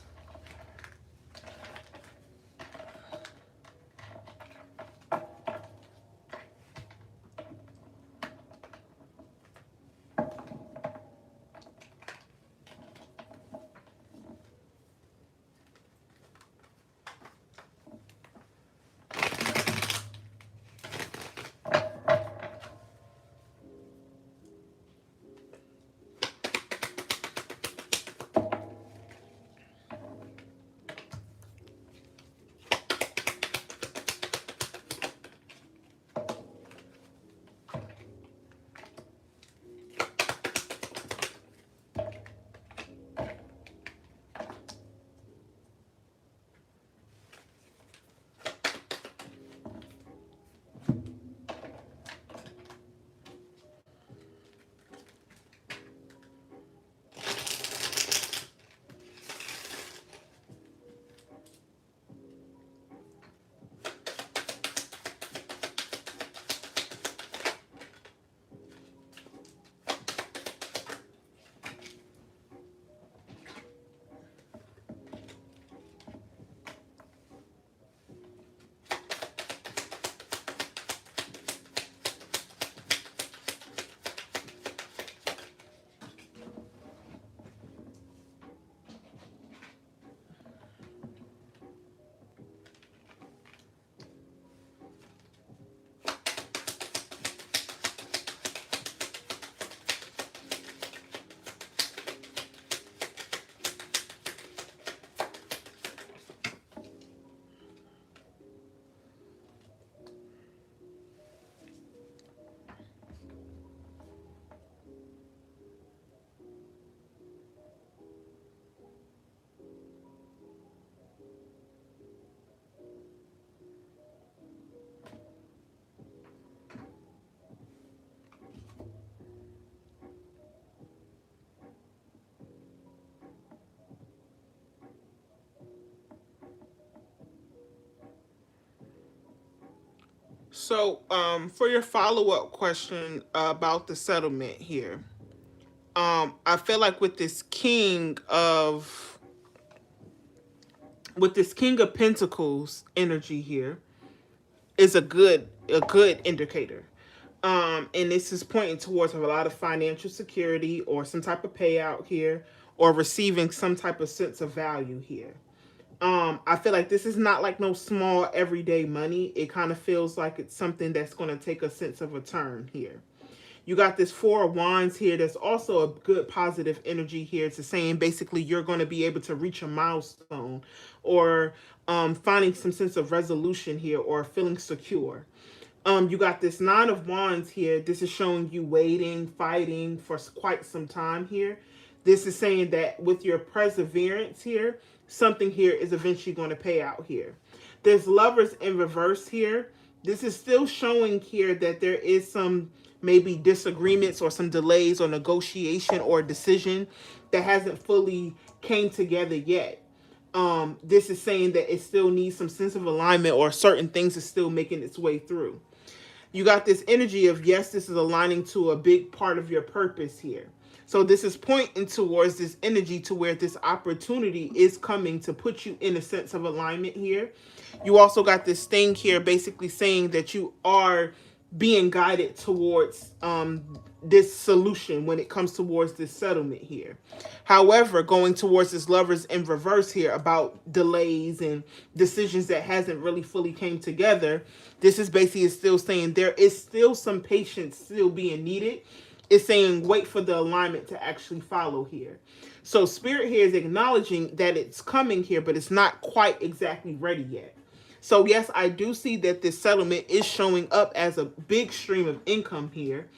So, for your follow-up question about the settlement here, I feel like with this King of Pentacles energy here is a good indicator. And this is pointing towards a lot of financial security or some type of payout here, or receiving some type of sense of value here. I feel like this is not like no small everyday money. It kind of feels like it's something that's going to take a sense of a turn here. You got this Four of Wands here. That's also a good positive energy here. It's saying basically you're going to be able to reach a milestone, or finding some sense of resolution here, or feeling secure. You got this Nine of Wands here. This is showing you waiting, fighting for quite some time here. This is saying that with your perseverance here, something here is eventually going to pay out here. There's Lovers in reverse here. This is still showing here that there is some maybe disagreements or some delays or negotiation or decision that hasn't fully came together yet. This is saying that it still needs some sense of alignment, or certain things is still making its way through. You got this energy of, yes, this is aligning to a big part of your purpose here. So this is pointing towards this energy to where this opportunity is coming to put you in a sense of alignment here. You also got this thing here basically saying that you are being guided towards this solution when it comes towards this settlement here. However, going towards this Lovers in reverse here about delays and decisions that hasn't really fully came together, this is basically still saying there is still some patience still being needed. It's saying wait for the alignment to actually follow here. So Spirit here is acknowledging that it's coming here, but it's not quite exactly ready yet. So yes, I do see that this settlement is showing up as a big stream of income here,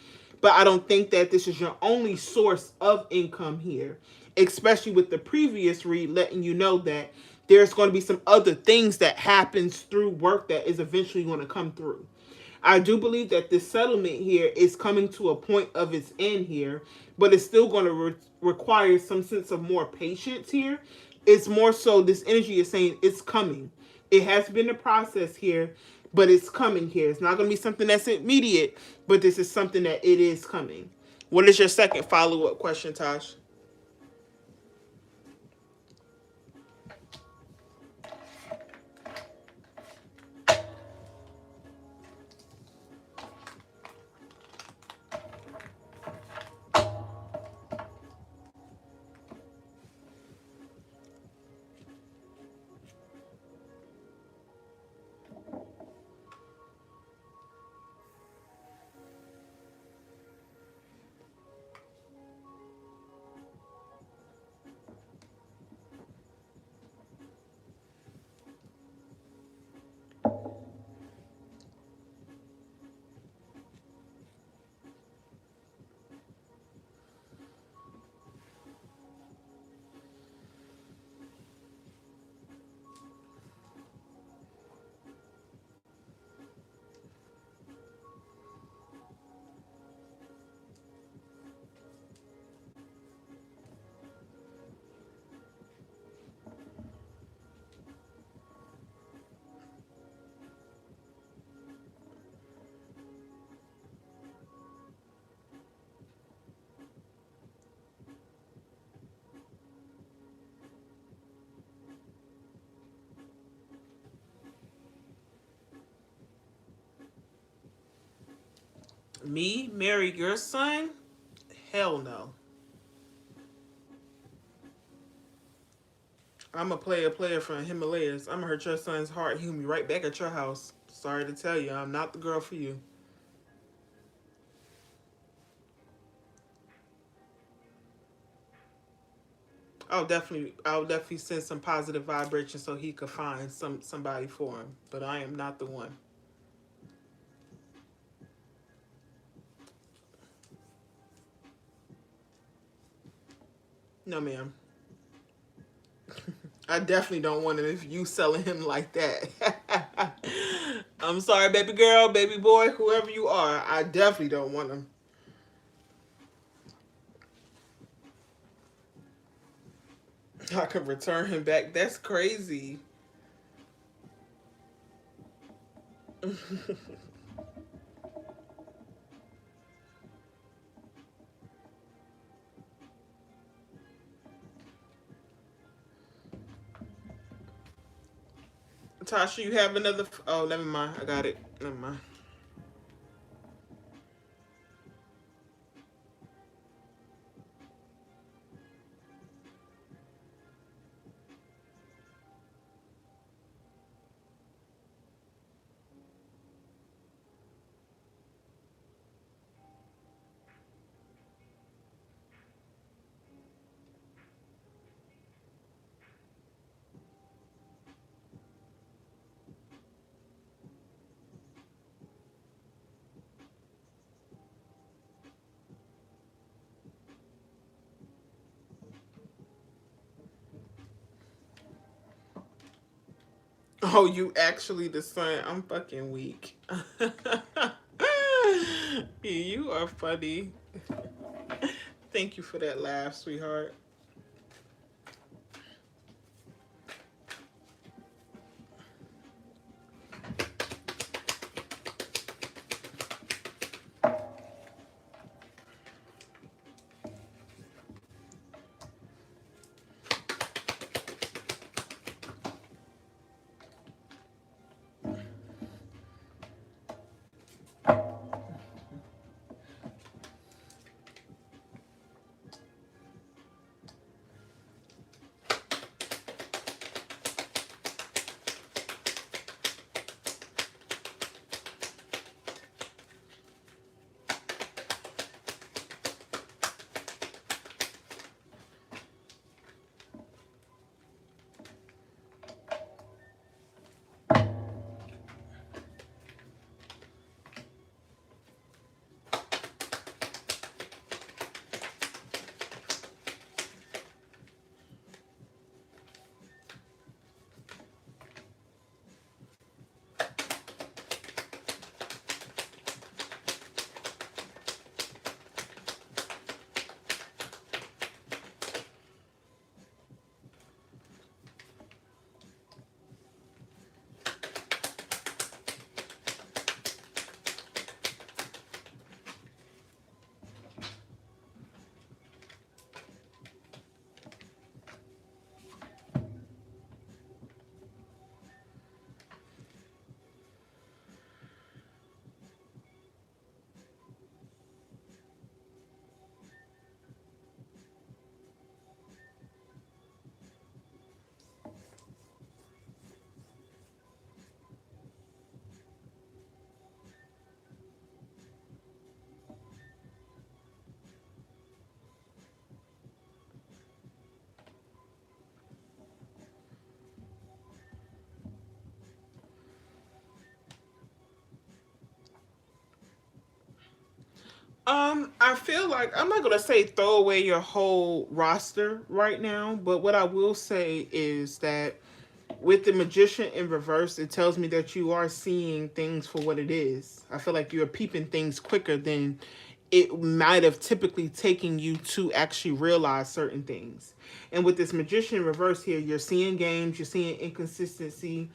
but I don't think that this is your only source of income here, especially with the previous read letting you know that there's going to be some other things that happens through work that is eventually going to come through. I do believe that this settlement here is coming to a point of its end here, but it's still going to require some sense of more patience here. It's more so this energy is saying it's coming. It has been a process here, but it's coming here. It's not going to be something that's immediate, but this is something that it is coming. What is your second follow-up question, Tosh? Me marry your son? Hell no. I'm a player from Himalayas. I'm gonna hurt your son's heart. He'll be right back at your house. Sorry to tell you, I'm not the girl for you. I'll definitely send some positive vibrations so he could find somebody for him. But I am not the one. No, ma'am. I definitely don't want him if you selling him like that. I'm sorry, baby girl, baby boy, whoever you are. I definitely don't want him. I could return him back. That's crazy. Tasha, you have another. Oh, never mind. I got it. Never mind. Oh, you actually the son. I'm fucking weak. You are funny. Thank you for that laugh, sweetheart. I feel like I'm not gonna say throw away your whole roster right now, but what I will say is that with the magician in reverse, it tells me that you are seeing things for what it is. I feel like you're peeping things quicker than it might have typically taken you to actually realize certain things. And with this magician in reverse here, you're seeing games, you're seeing inconsistency,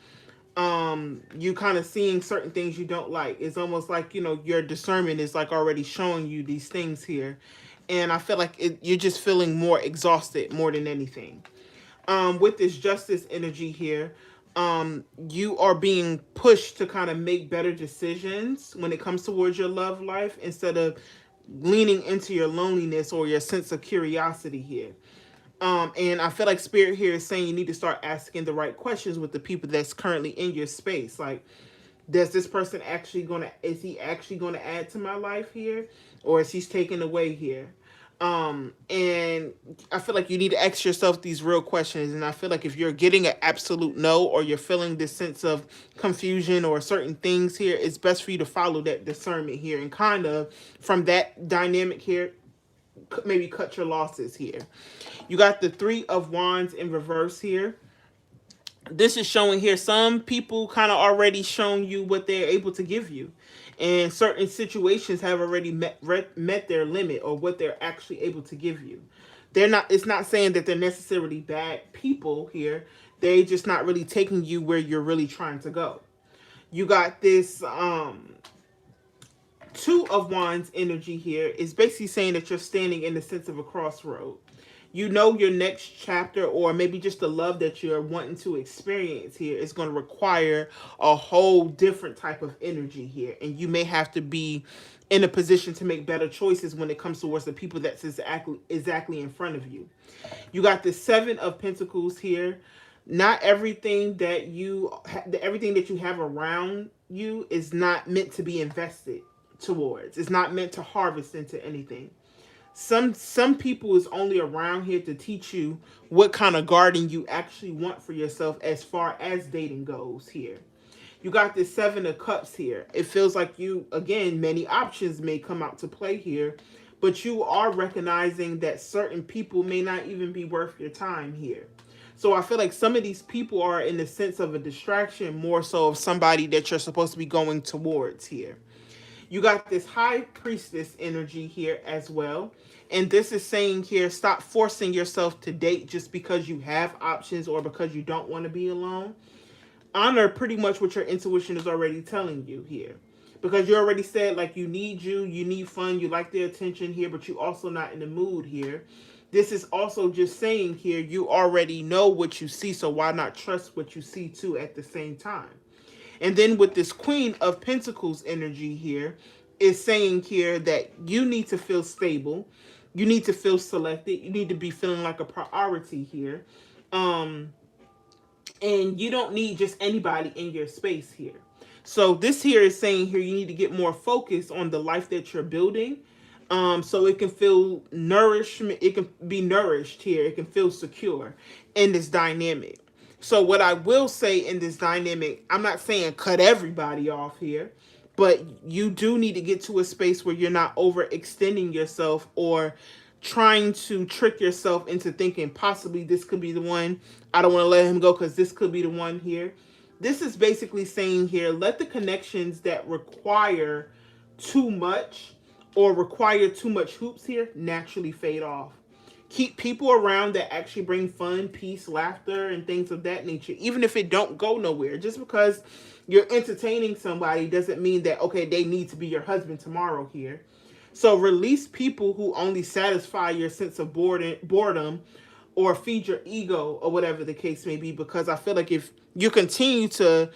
you kind of seeing certain things you don't like. It's almost like, your discernment is like already showing you these things here. And I feel like you're just feeling more exhausted more than anything. With this justice energy here, You are being pushed to kind of make better decisions when it comes towards your love life instead of leaning into your loneliness or your sense of curiosity here. And I feel like spirit here is saying you need to start asking the right questions with the people that's currently in your space. Like, does this person actually gonna is he actually gonna add to my life here, or is he taking away here? And I feel like you need to ask yourself these real questions. And I feel like if you're getting an absolute no, or you're feeling this sense of confusion or certain things here, it's best for you to follow that discernment here and kind of from that dynamic here, maybe cut your losses here. You got the Three of Wands in reverse here. This is showing here some people kind of already shown you what they're able to give you, and certain situations have already met their limit or what they're actually able to give you. They're not, it's not saying that they're necessarily bad people here, they just not really taking you where you're really trying to go. You got this Two of Wands energy here is basically saying that you're standing in the sense of a crossroad. You know your next chapter, or maybe just the love that you're wanting to experience here, is going to require a whole different type of energy here, and you may have to be in a position to make better choices when it comes towards the people that's exactly in front of you. You got the Seven of Pentacles here. Not everything that everything that you have around you is not meant to be invested towards. It's not meant to harvest into anything. Some people is only around here to teach you what kind of garden you actually want for yourself as far as dating goes here. You got this Seven of Cups here. It feels like you, again, many options may come out to play here, but you are recognizing that certain people may not even be worth your time here. So I feel like some of these people are in the sense of a distraction more so of somebody that you're supposed to be going towards here. You got this High Priestess energy here as well. And this is saying here, stop forcing yourself to date just because you have options or because you don't want to be alone. Honor pretty much what your intuition is already telling you here. Because you already said, like, you need fun, you like the attention here, but you also not in the mood here. This is also just saying here, you already know what you see, so why not trust what you see too at the same time? And then with this Queen of Pentacles energy here, is saying here that you need to feel stable. You need to feel selected. You need to be feeling like a priority here. And you don't need just anybody in your space here. So this here is saying here you need to get more focused on the life that you're building. So it can feel nourishment, it can be nourished here, it can feel secure in this dynamic. So what I will say in this dynamic, I'm not saying cut everybody off here, but you do need to get to a space where you're not overextending yourself or trying to trick yourself into thinking possibly this could be the one. I don't want to let him go because this could be the one here. This is basically saying here, let the connections that require too much or require too much hoops here naturally fade off. Keep people around that actually bring fun, peace, laughter, and things of that nature, even if it don't go nowhere. Just because you're entertaining somebody doesn't mean that, okay, they need to be your husband tomorrow here. So release people who only satisfy your sense of boredom or feed your ego or whatever the case may be, because I feel like if you continue to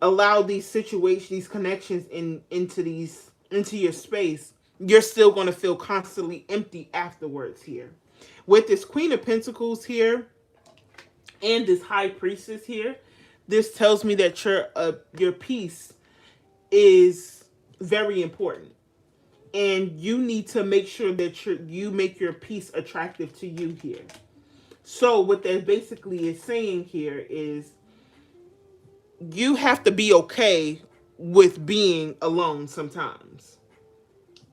allow these situations, these connections into your space, you're still going to feel constantly empty afterwards here. With this Queen of Pentacles here and this High Priestess here, this tells me that your peace is very important. And you need to make sure that you make your peace attractive to you here. So what that basically is saying here is you have to be okay with being alone sometimes.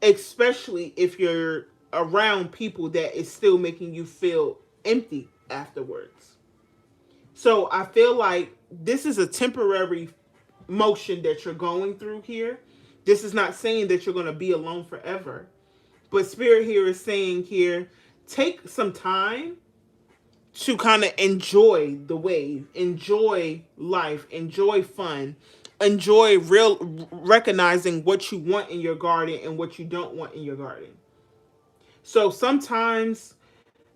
Especially if you're around people that is still making you feel empty afterwards. So I feel like this is a temporary motion that you're going through here. This is not saying that you're going to be alone forever. But Spirit here is saying here, take some time to kind of enjoy the wave, enjoy life, enjoy fun, enjoy recognizing what you want in your garden and what you don't want in your garden. So sometimes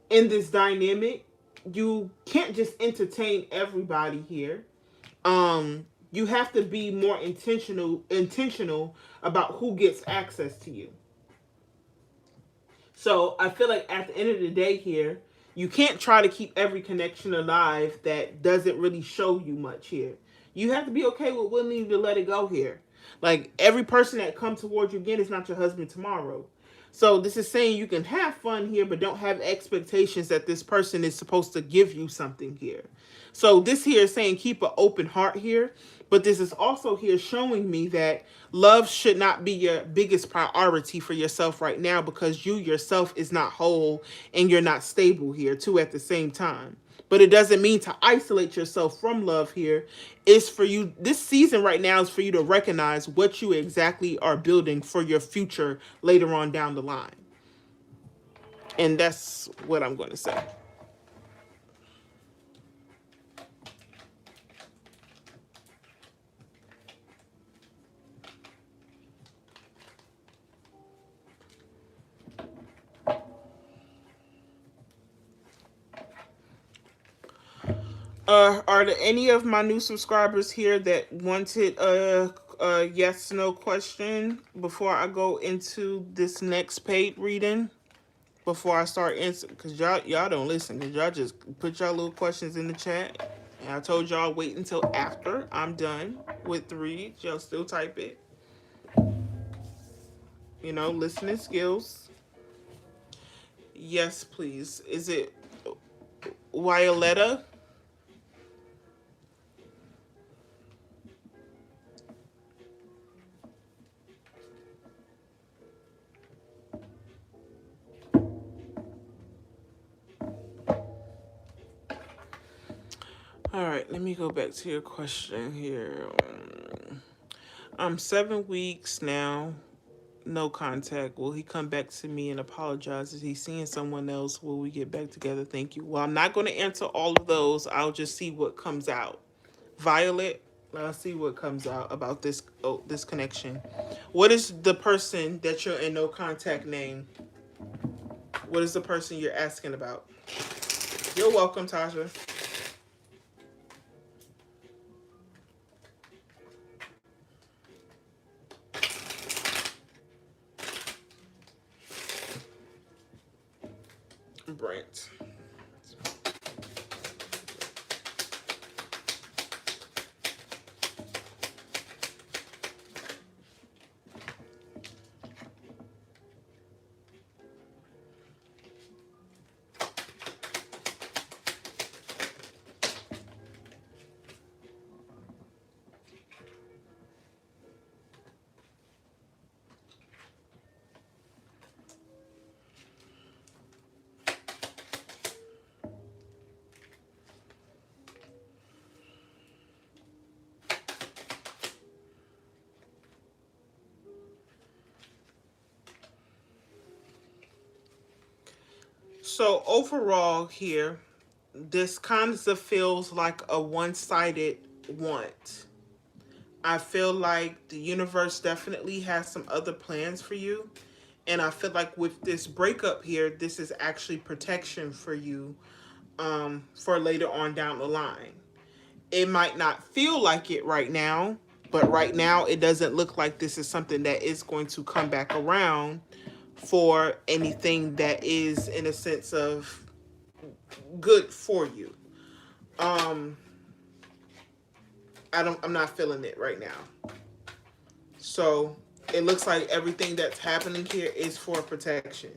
in this dynamic, you can't just entertain everybody here. You have to be more intentional about who gets access to you. So I feel like at the end of the day here, you can't try to keep every connection alive that doesn't really show you much here. You have to be okay with willing to let it go here. Like every person that comes towards you again is not your husband tomorrow. So this is saying you can have fun here, but don't have expectations that this person is supposed to give you something here. So this here is saying keep an open heart here, but this is also here showing me that love should not be your biggest priority for yourself right now because you yourself is not whole and you're not stable here too at the same time. But it doesn't mean to isolate yourself from love here. It's for you, this season right now is for you to recognize what you exactly are building for your future later on down the line. And that's what I'm going to say. Are there any of my new subscribers here that wanted a yes no question before I go into this next paid reading? Before I start answering, because y'all don't listen, because y'all just put y'all little questions in the chat. And I told y'all wait until after I'm done with the read. Y'all still type it. You know, listening skills. Yes, please. Is it Violetta? All right, let me go back to your question here. I'm 7 weeks now. No contact. Will he come back to me and apologize? Is he seeing someone else? Will we get back together? Thank you. Well, I'm not going to answer all of those. I'll just see what comes out. Violet, let's see what comes out about this connection. What is the person that you're in no contact name? What is the person you're asking about? You're welcome, Tasha. Brent. So overall here, this kind of feels like a one-sided want. I feel like the universe definitely has some other plans for you. And I feel like with this breakup here, this is actually protection for you for later on down the line. It might not feel like it right now, but right now it doesn't look like this is something that is going to come back around for anything that is in a sense of good for you. Um I'm not feeling it right now. So it looks like everything that's happening here is for protection.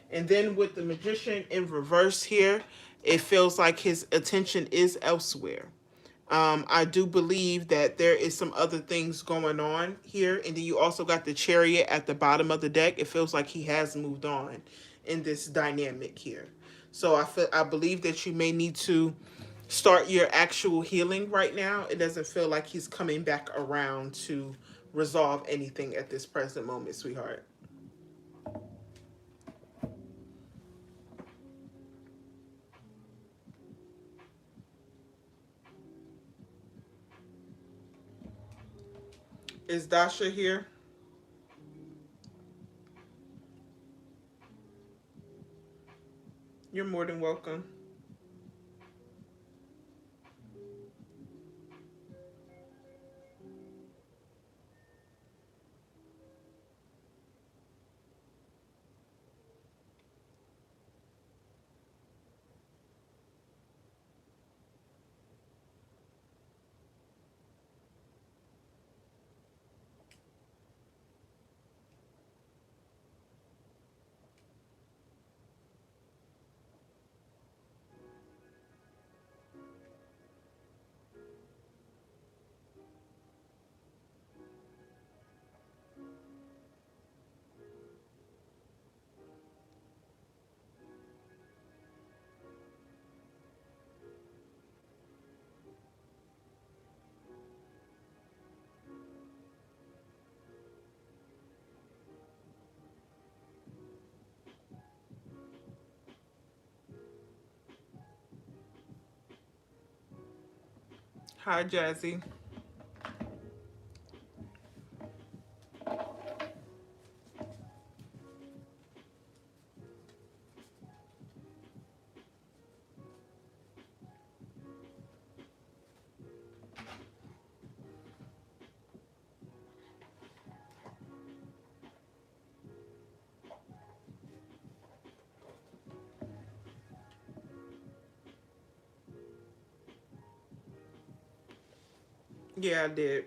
And then with the magician in reverse here, it feels like his attention is elsewhere. I do believe that there is some other things going on here. And then you also got the chariot at the bottom of the deck. It feels like he has moved on in this dynamic here. So I believe that you may need to start your actual healing right now. It doesn't feel like he's coming back around to resolve anything at this present moment, sweetheart. Is Dasha here? You're more than welcome. Hi, Jazzy. Yeah, I did.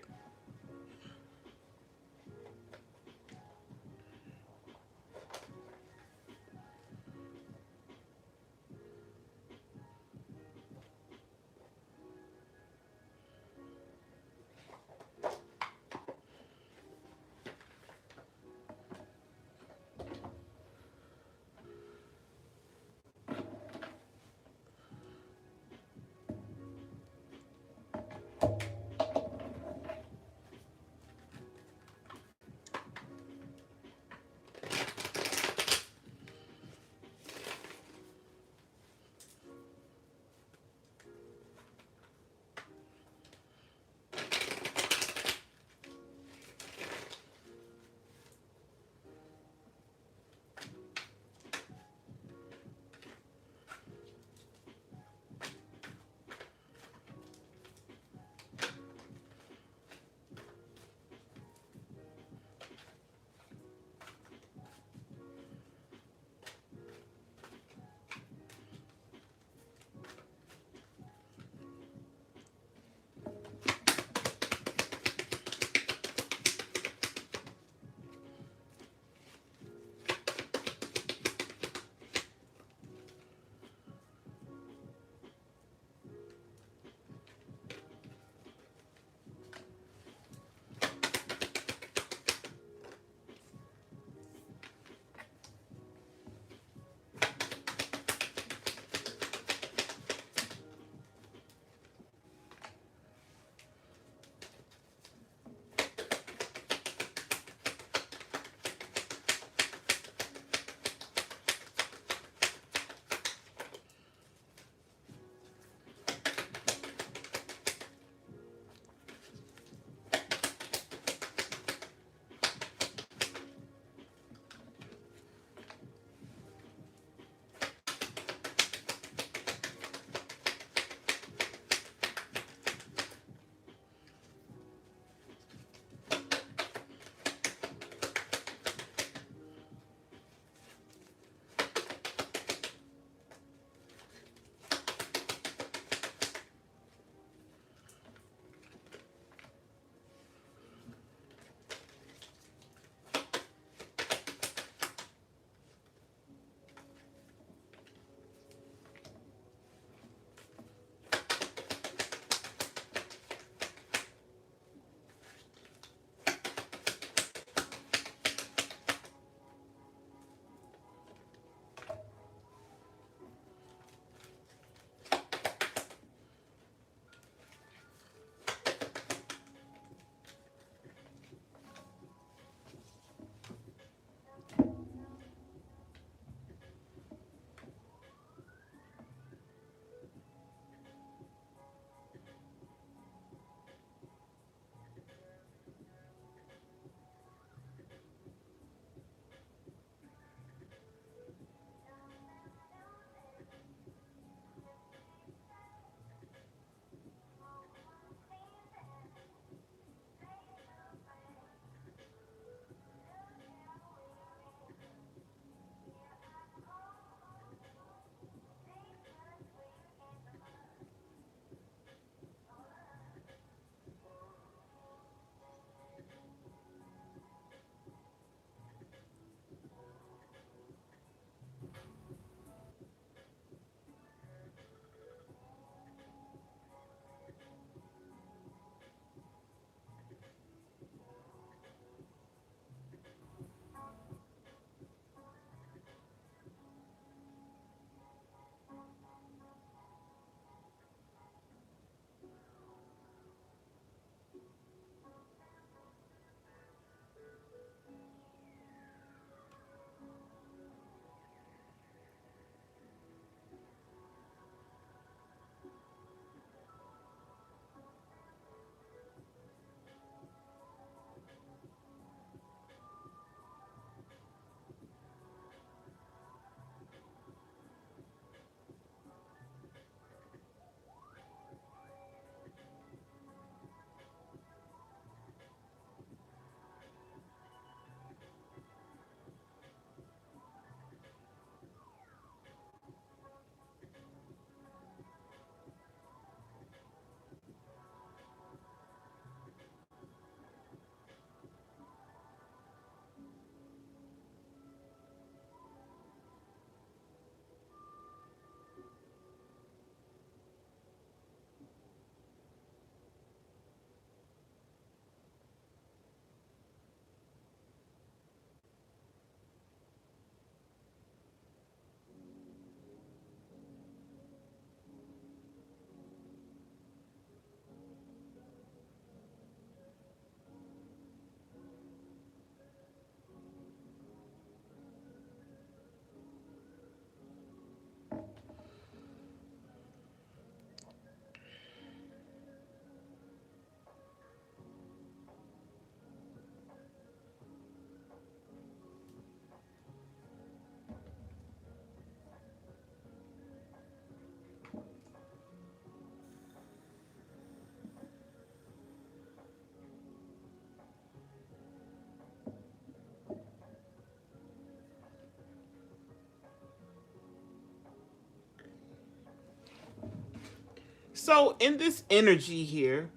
So in this energy here,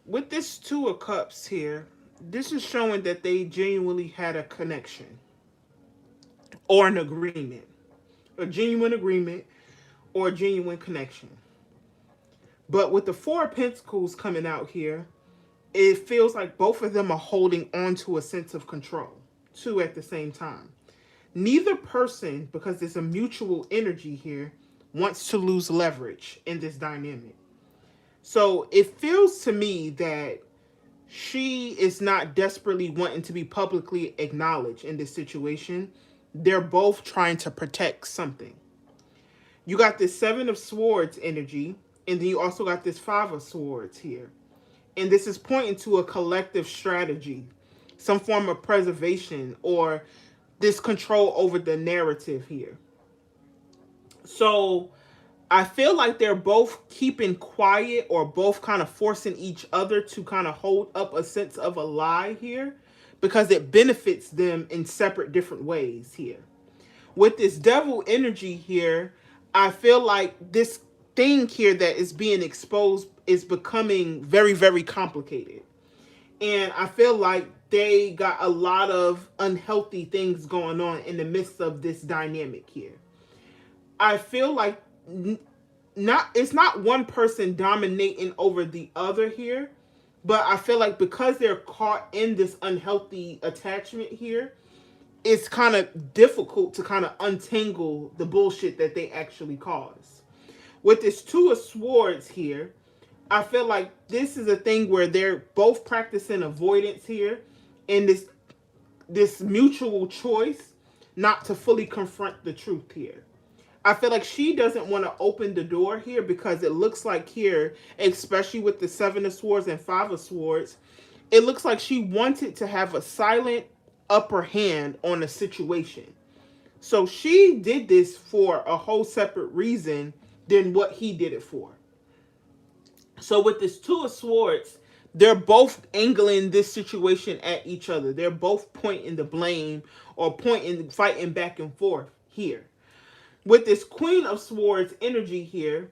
with this Two of Cups here, this is showing that they genuinely had a connection or an agreement. A genuine agreement or a genuine connection. But with the Four of Pentacles coming out here, it feels like both of them are holding on to a sense of control, two at the same time. Neither person, because there's a mutual energy here, wants to lose leverage in this dynamic. So it feels to me that she is not desperately wanting to be publicly acknowledged in this situation. They're both trying to protect something. You got this Seven of Swords energy, and then you also got this Five of Swords here. And this is pointing to a collective strategy, some form of preservation or this control over the narrative here. So I feel like they're both keeping quiet or both kind of forcing each other to kind of hold up a sense of a lie here because it benefits them in separate different ways here. With this devil energy here, I feel like this thing here that is being exposed is becoming very, very complicated. And I feel like they got a lot of unhealthy things going on in the midst of this dynamic here. I feel like it's not one person dominating over the other here, but I feel like because they're caught in this unhealthy attachment here, it's kind of difficult to kind of untangle the bullshit that they actually cause. With this Two of Swords here, I feel like this is a thing where they're both practicing avoidance here and this mutual choice not to fully confront the truth here. I feel like she doesn't want to open the door here because it looks like here, especially with the Seven of Swords and Five of Swords, it looks like she wanted to have a silent upper hand on the situation. So she did this for a whole separate reason than what he did it for. So with this Two of Swords, they're both angling this situation at each other. They're both pointing the blame or fighting back and forth here. With this Queen of Swords energy here,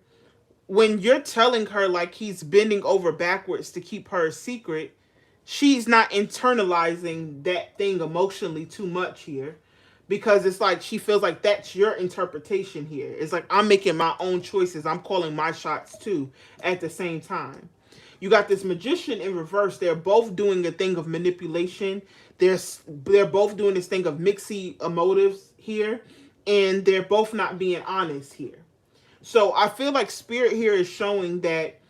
when you're telling her like he's bending over backwards to keep her a secret, she's not internalizing that thing emotionally too much here because it's like she feels like that's your interpretation here. It's like I'm making my own choices. I'm calling my shots too at the same time. You got this Magician in reverse. They're both doing a thing of manipulation. They're both doing this thing of mixy emotives here, and they're both not being honest here. So I feel like Spirit here is showing that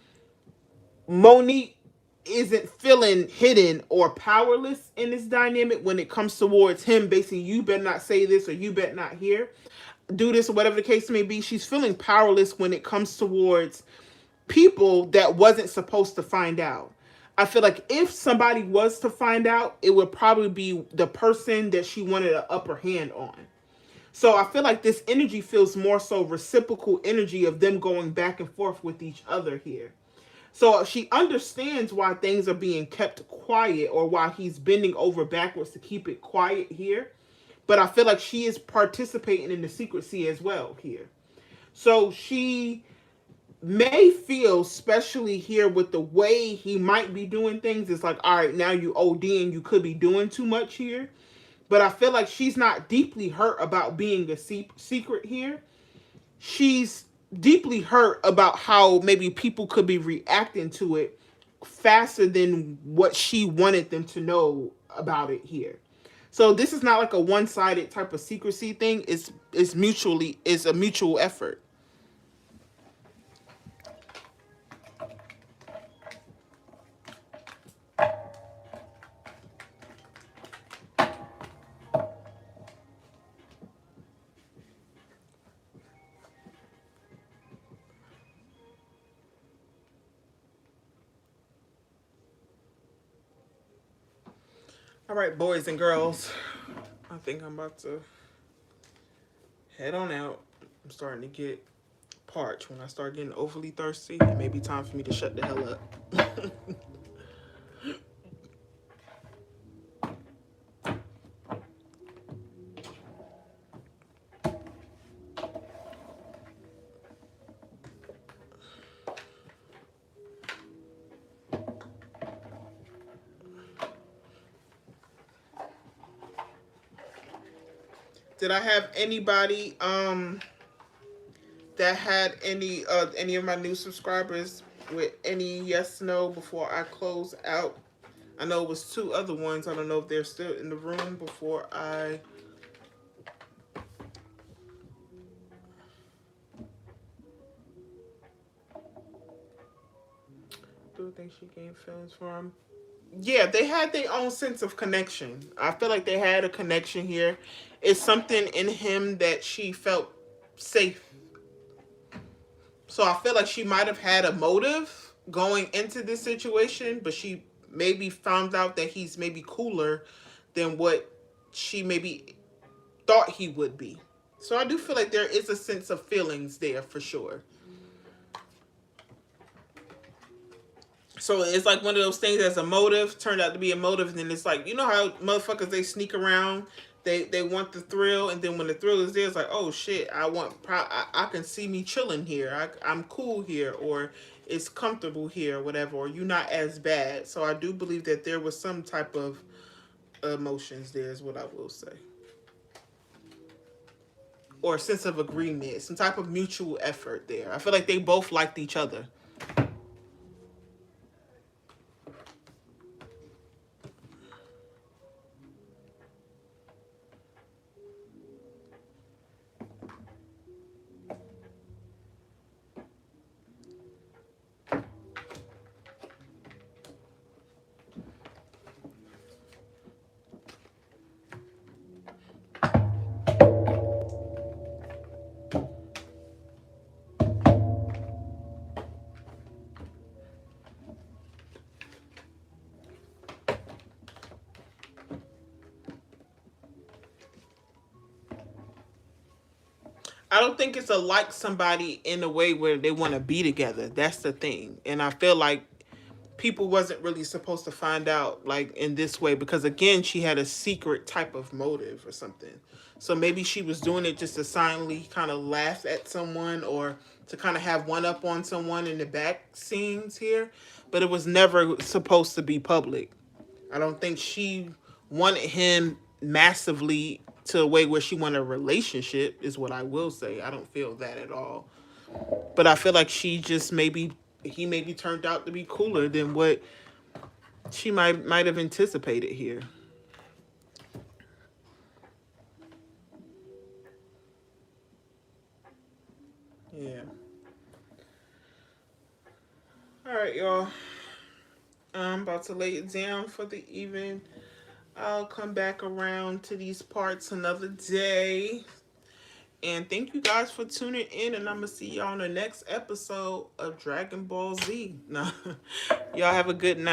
Monique isn't feeling hidden or powerless in this dynamic when it comes towards him. Basically, you better not say this or you better not do this or whatever the case may be. She's feeling powerless when it comes towards people that wasn't supposed to find out. I feel like if somebody was to find out, it would probably be the person that she wanted an upper hand on. So I feel like this energy feels more so reciprocal energy of them going back and forth with each other here. So she understands why things are being kept quiet or why he's bending over backwards to keep it quiet here. But I feel like she is participating in the secrecy as well here. So she may feel, especially here with the way he might be doing things, it's like, all right, now you OD and you could be doing too much here. But I feel like she's not deeply hurt about being a secret here. She's deeply hurt about how maybe people could be reacting to it faster than what she wanted them to know about it here. So this is not like a one-sided type of secrecy thing. It's a mutual effort. All right, boys and girls, I think I'm about to head on out. I'm starting to get parched. When I start getting overly thirsty, it may be time for me to shut the hell up. Did I have anybody that had any of my new subscribers with any yes no before I close out? I know it was two other ones. I don't know if they're still in the room before I. Do think she gained feelings from? Yeah, they had their own sense of connection. I feel like they had a connection here. It's something in him that she felt safe. So I feel like she might have had a motive going into this situation, but she maybe found out that he's maybe cooler than what she maybe thought he would be. So I do feel like there is a sense of feelings there for sure. So it's like one of those things as a motive turned out to be a motive, and then it's like, you know how motherfuckers, they sneak around, they want the thrill, and then when the thrill is there, it's like, oh shit, I can see me chilling here, I'm cool here, or it's comfortable here, or whatever, or you're not as bad. So I do believe that there was some type of emotions there, is what I will say, or a sense of agreement, some type of mutual effort there. I feel like they both liked each other. I don't think it's a like somebody in a way where they want to be together. That's the thing. And I feel like people wasn't really supposed to find out like in this way, because again, she had a secret type of motive or something. So maybe she was doing it just to silently kind of laugh at someone, or to kind of have one up on someone in the back scenes here, but it was never supposed to be public. I don't think she wanted him massively to a way where she wanted a relationship, is what I will say. I don't feel that at all. But I feel like she just he maybe turned out to be cooler than what she might have anticipated here. Yeah. All right, y'all. I'm about to lay it down for the evening. I'll come back around to these parts another day. And thank you guys for tuning in. And I'm going to see y'all on the next episode of Dragon Ball Z. Y'all have a good night.